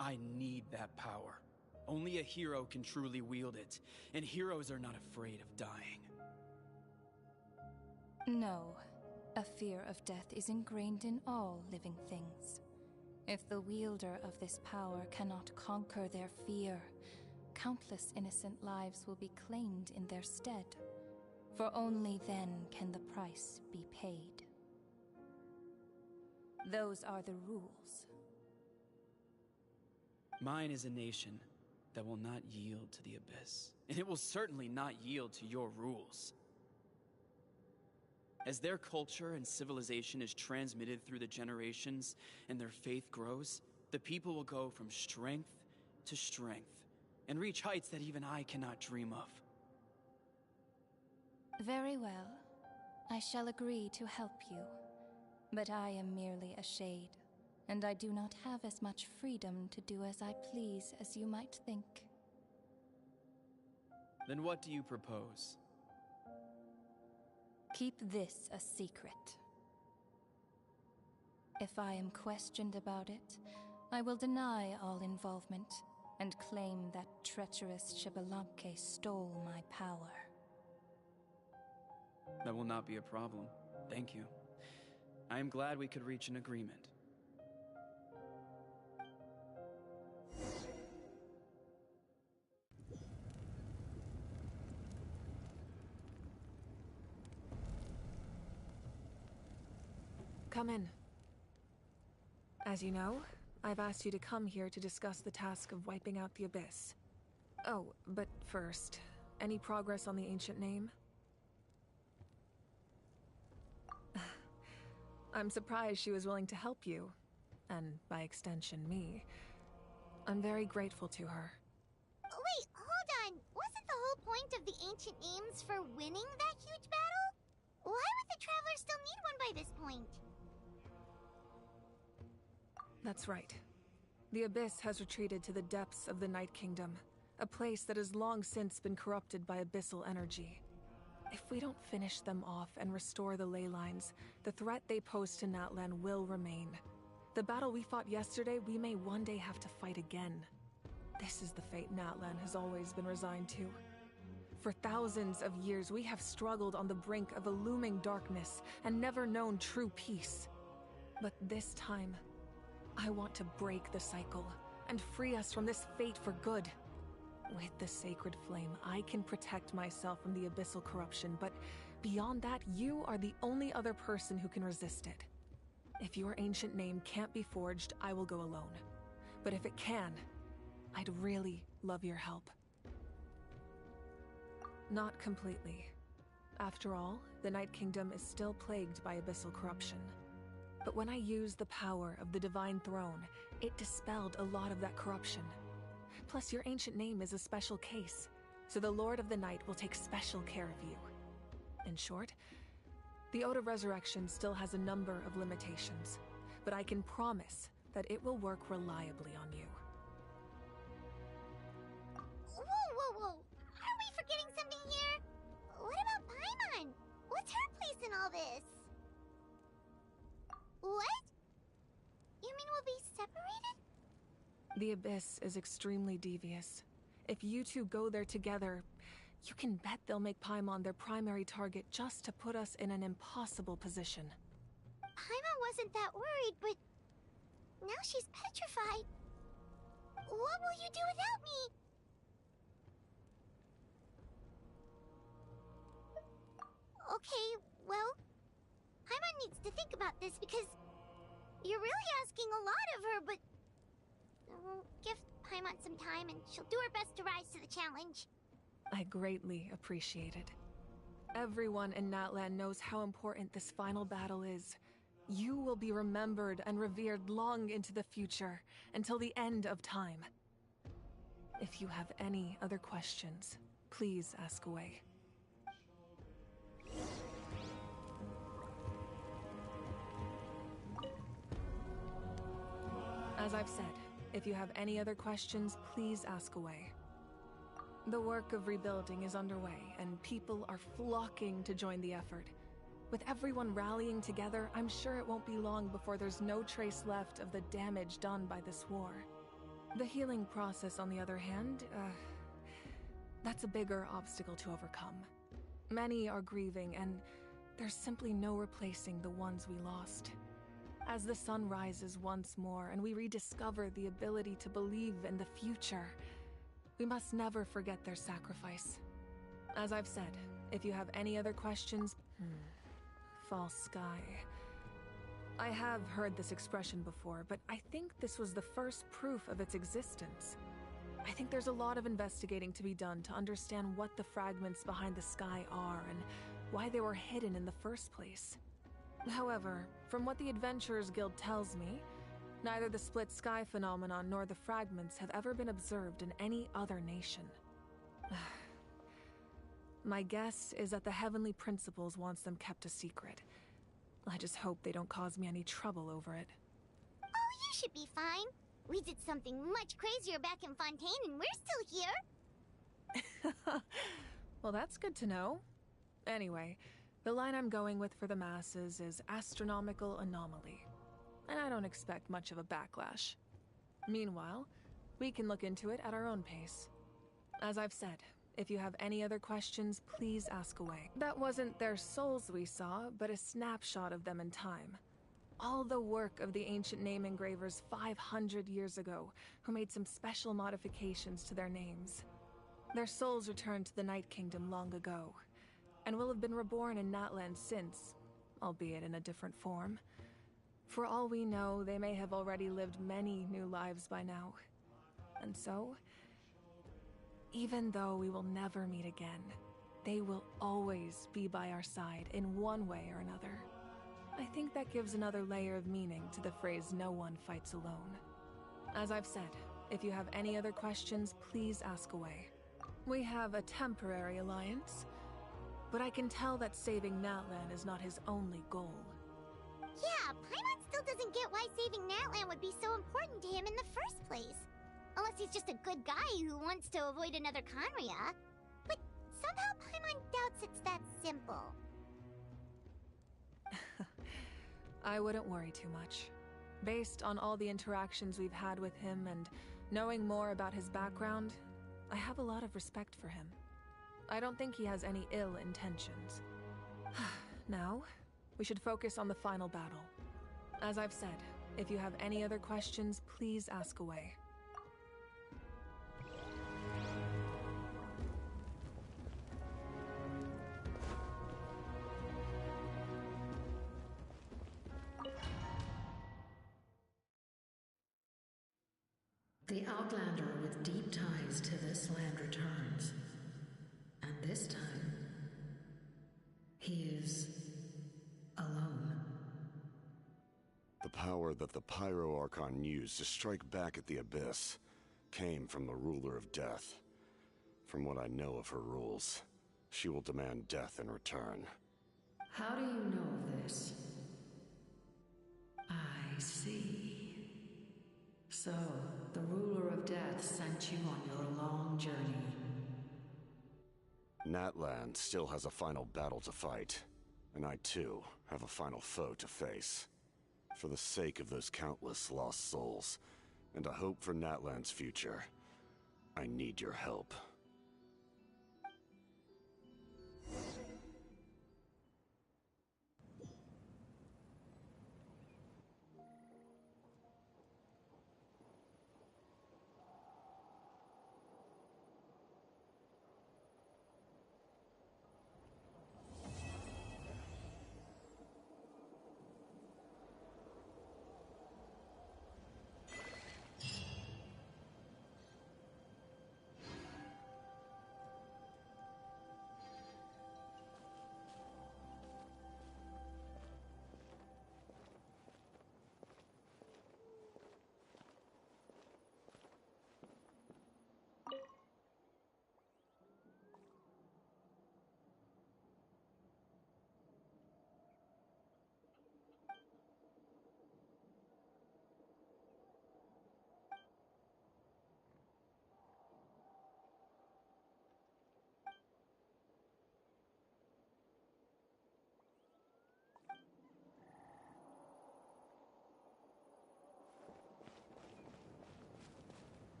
I need that power. Only a hero can truly wield it, and heroes are not afraid of dying. No, a fear of death is ingrained in all living things. If the wielder of this power cannot conquer their fear, countless innocent lives will be claimed in their stead. For only then can the price be paid. Those are the rules. Mine is a nation that will not yield to the Abyss, and it will certainly not yield to your rules. As their culture and civilization is transmitted through the generations and their faith grows, the people will go from strength to strength and reach heights that even I cannot dream of. Very well. I shall agree to help you. But I am merely a shade, and I do not have as much freedom to do as I please as you might think. Then what do you propose? Keep this a secret. If I am questioned about it, I will deny all involvement and claim that treacherous Xbalanque stole my power. That will not be a problem. Thank you. I am glad we could reach an agreement. Come in. As you know, I've asked you to come here to discuss the task of wiping out the Abyss. Oh, but first, any progress on the ancient name? I'm surprised she was willing to help you, and by extension me. I'm very grateful to her. Wait, hold on. Wasn't the whole point of the ancient names for winning that huge battle? Why would the Travelers still need one by this point? That's right. The Abyss has retreated to the depths of the Night Kingdom, a place that has long since been corrupted by abyssal energy. If we don't finish them off and restore the ley lines, the threat they pose to Natlan will remain. The battle we fought yesterday, we may one day have to fight again. This is the fate Natlan has always been resigned to. For thousands of years, we have struggled on the brink of a looming darkness and never known true peace. But this time, I want to break the cycle and free us from this fate for good. With the sacred flame, I can protect myself from the abyssal corruption, but beyond that, you are the only other person who can resist it. If your ancient name can't be forged, I will go alone. But if it can, I'd really love your help. Not completely. After all, the Night Kingdom is still plagued by abyssal corruption. But when I used the power of the Divine Throne, it dispelled a lot of that corruption. Plus, your ancient name is a special case, so the Lord of the Night will take special care of you. In short, the Ode of Resurrection still has a number of limitations, but I can promise that it will work reliably on you. Whoa! Are we forgetting something here? What about Paimon? What's her all this? What? You mean we'll be separated? The Abyss is extremely devious. If you two go there together, you can bet they'll make Paimon their primary target just to put us in an impossible position. Paimon wasn't that worried, but now she's petrified. What will you do without me? Okay, well, Paimon needs to think about this because you're really asking a lot of her, but give Paimon some time and she'll do her best to rise to the challenge. I greatly appreciate it. Everyone in Natlan knows how important this final battle is. You will be remembered and revered long into the future, until the end of time. If you have any other questions, please ask away. As I've said, if you have any other questions, please ask away. The work of rebuilding is underway, and people are flocking to join the effort. With everyone rallying together, I'm sure it won't be long before there's no trace left of the damage done by this war. The healing process, on the other hand, that's a bigger obstacle to overcome. Many are grieving, and there's simply no replacing the ones we lost. As the sun rises once more and we rediscover the ability to believe in the future, we must never forget their sacrifice. As I've said, if you have any other questions... False sky. I have heard this expression before, but I think this was the first proof of its existence. I think there's a lot of investigating to be done to understand what the fragments behind the sky are and why they were hidden in the first place. However, from what the Adventurers Guild tells me, neither the split sky phenomenon nor the fragments have ever been observed in any other nation. My guess is that the Heavenly Principles wants them kept a secret. I just hope they don't cause me any trouble over it. Oh, you should be fine. We did something much crazier back in Fontaine and we're still here. Well, that's good to know. Anyway, the line I'm going with for the masses is astronomical anomaly. And I don't expect much of a backlash. Meanwhile, we can look into it at our own pace. As I've said, if you have any other questions, please ask away. That wasn't their souls we saw, but a snapshot of them in time. All the work of the ancient name engravers 500 years ago, who made some special modifications to their names. Their souls returned to the Night Kingdom long ago, and will have been reborn in Natlan since, albeit in a different form. For all we know, they may have already lived many new lives by now. And so, even though we will never meet again, they will always be by our side in one way or another. I think that gives another layer of meaning to the phrase "no one fights alone." As I've said, if you have any other questions, please ask away. We have a temporary alliance, but I can tell that saving Natlan is not his only goal. Yeah, Paimon still doesn't get why saving Natlan would be so important to him in the first place. Unless he's just a good guy who wants to avoid another Khaenri'ah. But somehow Paimon doubts it's that simple. I wouldn't worry too much. Based on all the interactions we've had with him and knowing more about his background, I have a lot of respect for him. I don't think he has any ill intentions. Now, we should focus on the final battle. As I've said, if you have any other questions, please ask away. The Outlander with deep ties to this land returns. And this time, he is alone. The power that the Pyro Archon used to strike back at the Abyss came from the Ruler of Death. From what I know of her rules, she will demand death in return. How do you know of this? I see. So, the Ruler of Death sent you on your long journey. Natlan still has a final battle to fight, And I too have a final foe to face. For the sake of those countless lost souls, and a hope for Natlan's future, I need your help.